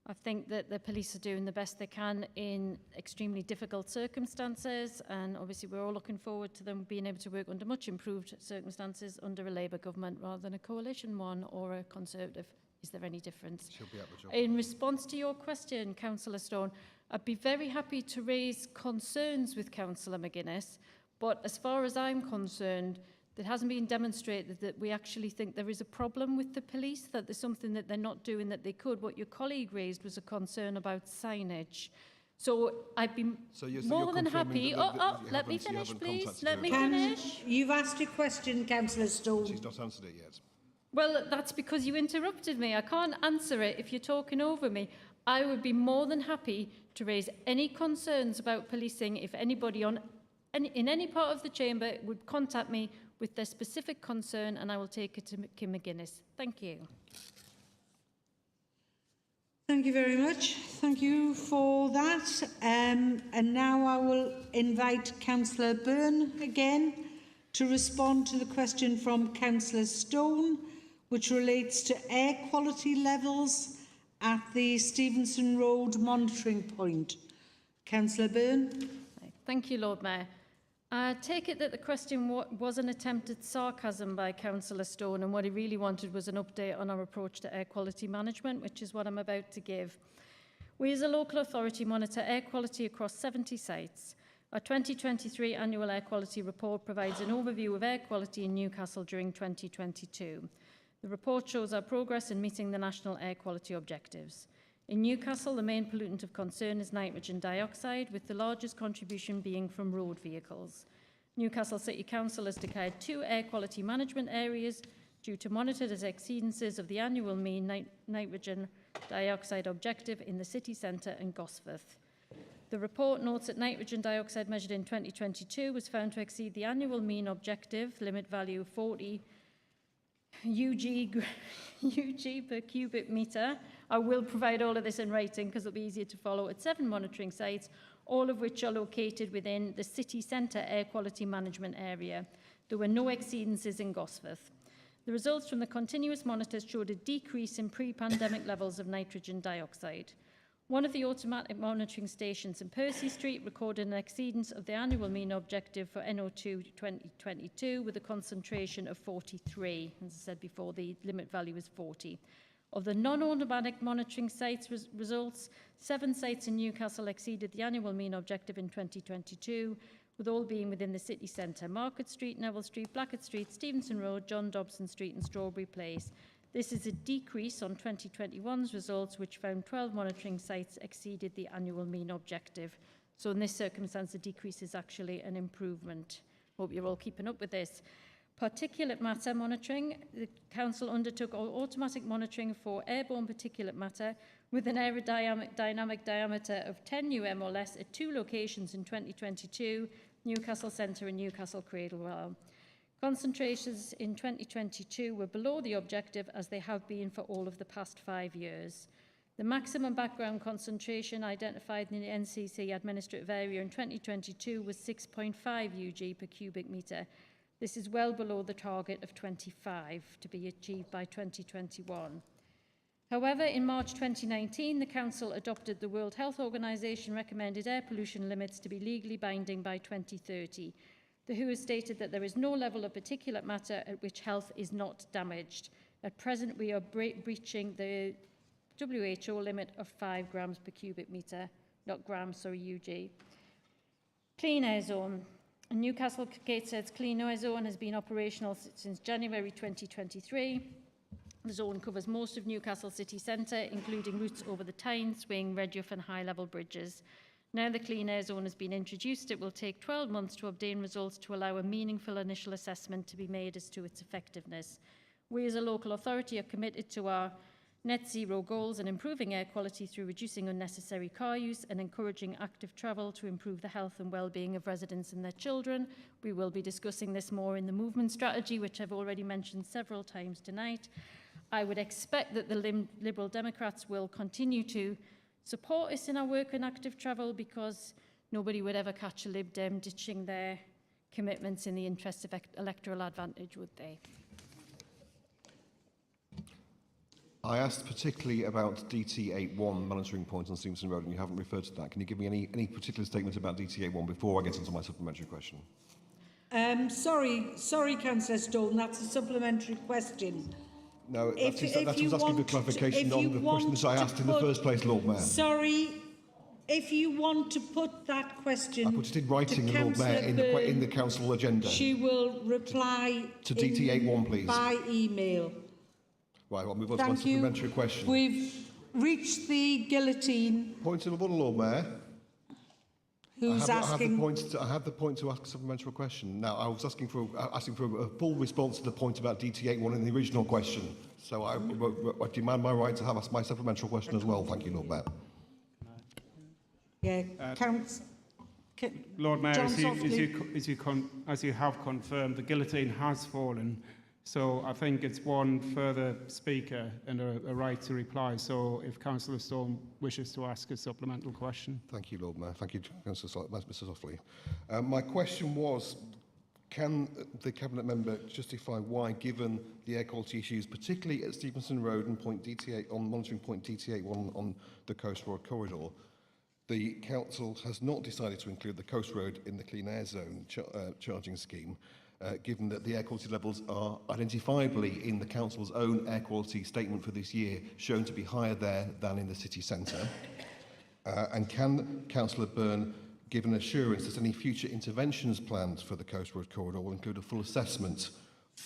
I think that the police are doing the best they can in extremely difficult circumstances, and obviously we're all looking forward to them being able to work under much improved circumstances under a Labour government rather than a coalition one or a Conservative. Is there any difference? She'll be at the job. In response to your question, Councillor Stone, I'd be very happy to raise concerns with Councillor McGuinness, but as far as I'm concerned, it hasn't been demonstrated that we actually think there is a problem with the police, that there's something that they're not doing that they could. What your colleague raised was a concern about signage. So I'd be more than happy. Let me finish, please. Let me finish. You've asked a question, Councillor Stone. She's not answered it yet. Well, that's because you interrupted me. I can't answer it if you're talking over me. I would be more than happy to raise any concerns about policing if anybody in any part of the chamber would contact me with their specific concern, and I will take it to Kim McGuinness. Thank you. Thank you very much. Thank you for that. And now I will invite Councillor Byrne again to respond to the question from Councillor Stone, which relates to air quality levels at the Stevenson Road monitoring point. Councillor Byrne. Thank you, Lord Mayor. I take it that the question was an attempt at sarcasm by Councillor Stone, and what he really wanted was an update on our approach to air quality management, which is what I'm about to give. We as a local authority monitor air quality across 70 sites. Our 2023 annual air quality report provides an overview of air quality in Newcastle during 2022. The report shows our progress in meeting the national air quality objectives. In Newcastle, the main pollutant of concern is nitrogen dioxide, with the largest contribution being from road vehicles. Newcastle City Council has declared 2 air quality management areas due to monitored as exceedances of the annual mean nitrogen dioxide objective in the city centre and Gosforth. The report notes that nitrogen dioxide measured in 2022 was found to exceed the annual mean objective limit value of 40 UG per cubic metre. I will provide all of this in writing because it'll be easier to follow at 7 monitoring sites, all of which are located within the city centre air quality management area. There were no exceedances in Gosforth. The results from the continuous monitors showed a decrease in pre-pandemic levels of nitrogen dioxide. One of the automatic monitoring stations in Percy Street recorded an exceedance of the annual mean objective for NO2 2022 with a concentration of 43. As I said before, the limit value is 40. Of the non-automatic monitoring sites results, 7 sites in Newcastle exceeded the annual mean objective in 2022, with all being within the city centre: Market Street, Neville Street, Blackett Street, Stevenson Road, John Dobson Street and Strawberry Place. This is a decrease on 2021's results, which found 12 monitoring sites exceeded the annual mean objective. So in this circumstance, the decrease is actually an improvement. Hope you're all keeping up with this. Particulate matter monitoring. The Council undertook automatic monitoring for airborne particulate matter with an aerodynamic diameter of 10 UM or less at 2 locations in 2022, Newcastle Centre and Newcastle Cradlewell. Concentrations in 2022 were below the objective, as they have been for all of the past 5 years. The maximum background concentration identified in the NCC administrative area in 2022 was 6.5 UG per cubic metre. This is well below the target of 25 to be achieved by 2021. However, in March 2019, the Council adopted the World Health Organization recommended air pollution limits to be legally binding by 2030. The WHO has stated that there is no level of particulate matter at which health is not damaged. At present, we are breaching the WHO limit of 5 grams per cubic metre, not grams, sorry, UG. Clean air zone. Newcastle Gateshead's Clean Air Zone has been operational since January 2023. The zone covers most of Newcastle city centre, including routes over the Tyne, Swing, Redruff and high-level bridges. Now the Clean Air Zone has been introduced, it will take 12 months to obtain results to allow a meaningful initial assessment to be made as to its effectiveness. We as a local authority are committed to our net zero goals and improving air quality through reducing unnecessary car use and encouraging active travel to improve the health and well-being of residents and their children. We will be discussing this more in the movement strategy, which I've already mentioned several times tonight. I would expect that the Liberal Democrats will continue to support us in our work on active travel, because nobody would ever catch a Lib Dem ditching their commitments in the interest of electoral advantage, would they? I asked particularly about DT81 monitoring points on Stevenson Road, and you haven't referred to that. Can you give me any particular statement about DT81 before I get into my supplementary question? Sorry, Councillor Stone, that's a supplementary question. No, that was asking for clarification on the questions I asked in the first place, Lord Mayor. Sorry, if you want to put that question, I put it in writing, Lord Mayor, in the council agenda. She will reply to DT81, please. By email. Right, I'll move on to my supplementary question. We've reached the guillotine. Point of order, Lord Mayor. Who's asking? I have the point to ask a supplementary question. Now, I was asking for a full response to the point about DT81 in the original question. So I demand my right to have my supplementary question as well. Thank you, Lord Mayor. Yeah, Lord Mayor, as you have confirmed, the guillotine has fallen. So I think it's one further speaker and a right to reply. So if Councillor Stone wishes to ask a supplemental question. Thank you, Lord Mayor. Thank you, Mr. Softly. My question was, can the Cabinet member justify why, given the air quality issues, particularly at Stevenson Road and point DT8 on monitoring point DT81 on the Coast Road corridor, the Council has not decided to include the Coast Road in the Clean Air Zone charging scheme, given that the air quality levels are identifiably in the Council's own air quality statement for this year shown to be higher there than in the city centre? And can Councillor Byrne give an assurance that any future interventions planned for the Coast Road corridor will include a full assessment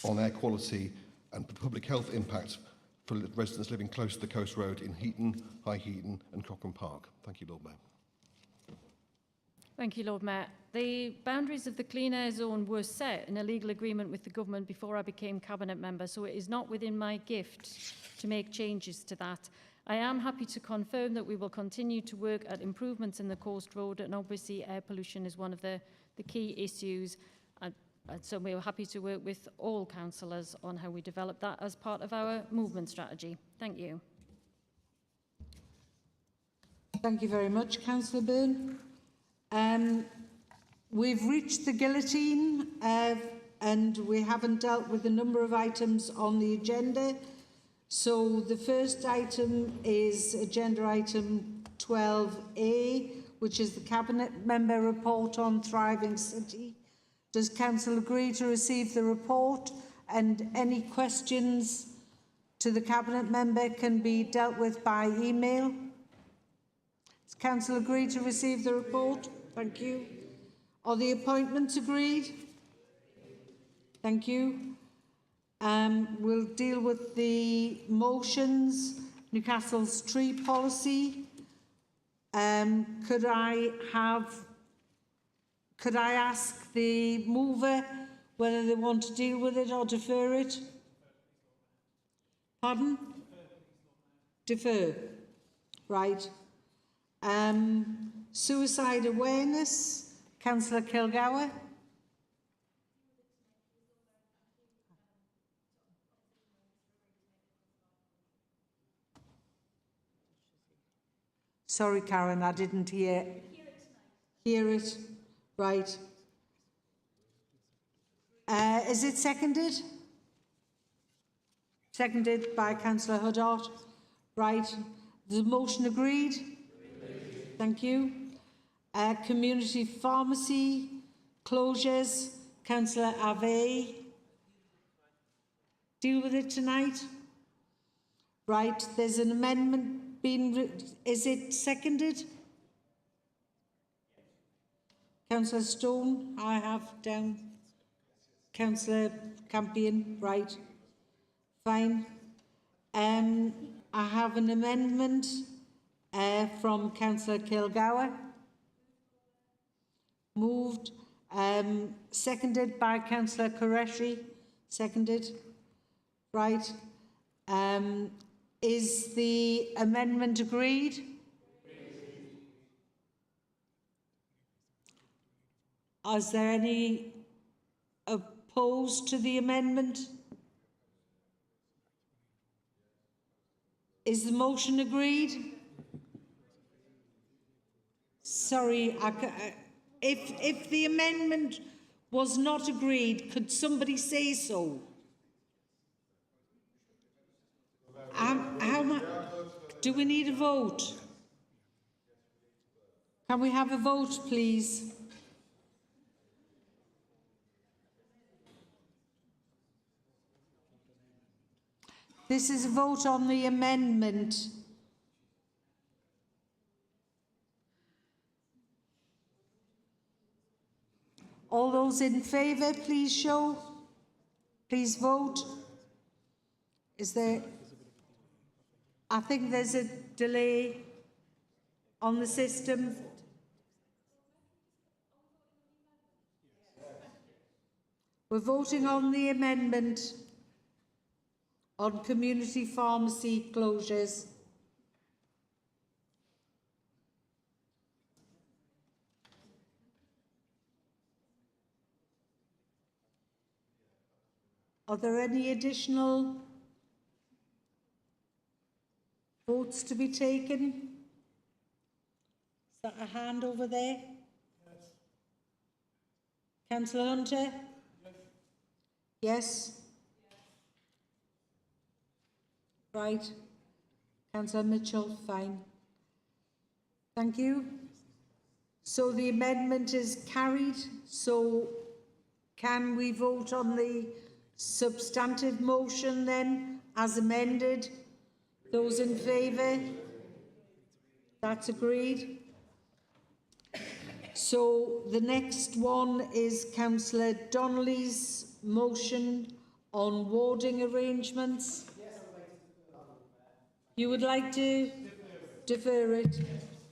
on air quality and public health impact for residents living close to the Coast Road in Heaton, High Heaton and Cochrane Park? Thank you, Lord Mayor. Thank you, Lord Mayor. The boundaries of the Clean Air Zone were set in a legal agreement with the government before I became Cabinet member, so it is not within my gift to make changes to that. I am happy to confirm that we will continue to work at improvements in the Coast Road, and obviously air pollution is one of the key issues. And so we're happy to work with all councillors on how we develop that as part of our movement strategy. Thank you. Thank you very much, Councillor Byrne. We've reached the guillotine and we haven't dealt with a number of items on the agenda. So the first item is agenda item 12A, which is the Cabinet Member Report on Thriving City. Does Council agree to receive the report, and any questions to the Cabinet Member can be dealt with by email? Does Council agree to receive the report? Thank you. Are the appointments agreed? Thank you. We'll deal with the motions. Newcastle's tree policy. Could I ask the mover whether they want to deal with it or defer it? Pardon? Defer. Right. Suicide awareness. Councillor Kilgour. Sorry, Karen, I didn't hear it. Right. Is it seconded? Seconded by Councillor Huddart. Right. The motion agreed? Thank you. Community pharmacy closures. Councillor Ave. Deal with it tonight? Right. There's an amendment. Is it seconded? Councillor Stone, I have down. Councillor Campion, right. Fine. I have an amendment from Councillor Kilgour. Moved. Seconded by Councillor Qureshi. Seconded. Right. Is the amendment agreed? Is there any opposed to the amendment? Is the motion agreed? Sorry, if the amendment was not agreed, could somebody say so? How much? Do we need a vote? Can we have a vote, please? This is a vote on the amendment. All those in favour, please show. Please vote. Is there... I think there's a delay on the system. We're voting on the amendment on community pharmacy closures. Are there any additional votes to be taken? Is that a hand over there? Yes. Councillor Hunter? Yes. Yes? Right. Councillor Mitchell, fine. Thank you. So the amendment is carried. So can we vote on the substantive motion then, as amended? Those in favour? That's agreed. So the next one is Councillor Donnelly's motion on warding arrangements. You would like to defer it?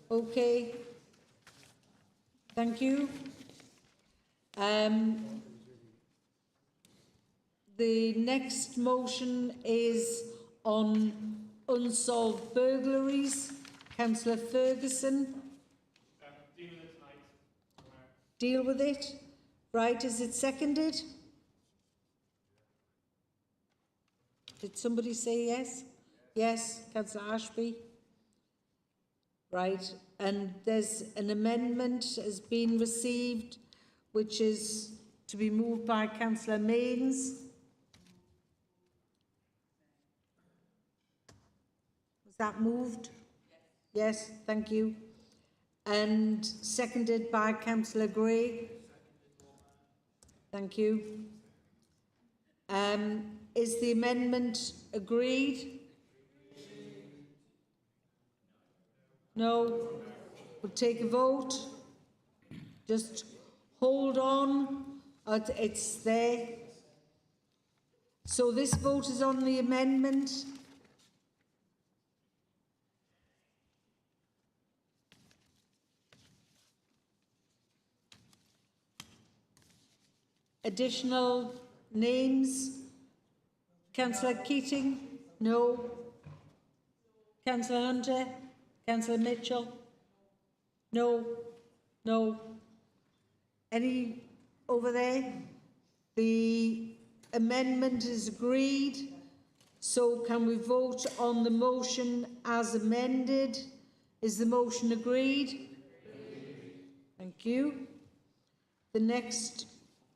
Okay. Thank you. The next motion is on unsolved burglaries. Councillor Ferguson. Deal with it tonight. Deal with it. Right, is it seconded? Did somebody say yes? Yes, Councillor Ashby. Right, and there's an amendment has been received, which is to be moved by Councillor Mains. Was that moved? Yes, thank you. And seconded by Councillor Gray. Thank you. Is the amendment agreed? No? We'll take a vote. Just hold on. It's there. So this vote is on the amendment. Additional names? Councillor Keating? No. Councillor Hunter? Councillor Mitchell? No. No. Any over there? The amendment is agreed. So can we vote on the motion as amended? Is the motion agreed? Thank you. The next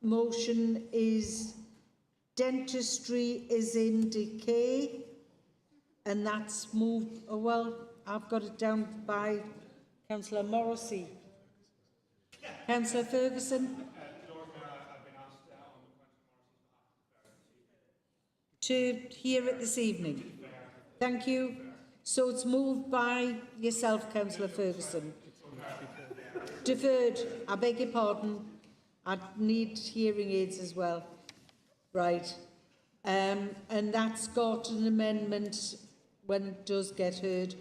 motion is dentistry is in decay, and that's moved. Oh, well, I've got it down by Councillor Morrissey. Councillor Ferguson? To hear it this evening. Thank you. So it's moved by yourself, Councillor Ferguson. Deferred. I beg your pardon. I need hearing aids as well. Right. And that's got an amendment when it does get heard.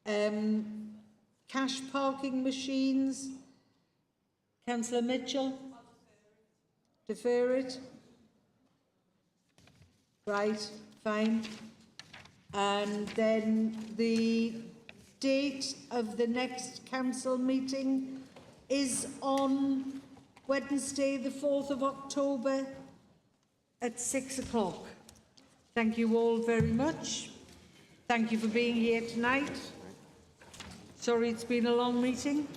Cash parking machines. Councillor Mitchell? Defer it? Right, fine. And then the date of the next council meeting is on Wednesday, the 4th of October at 6 o'clock. Thank you all very much. Thank you for being here tonight. Sorry it's been a long meeting.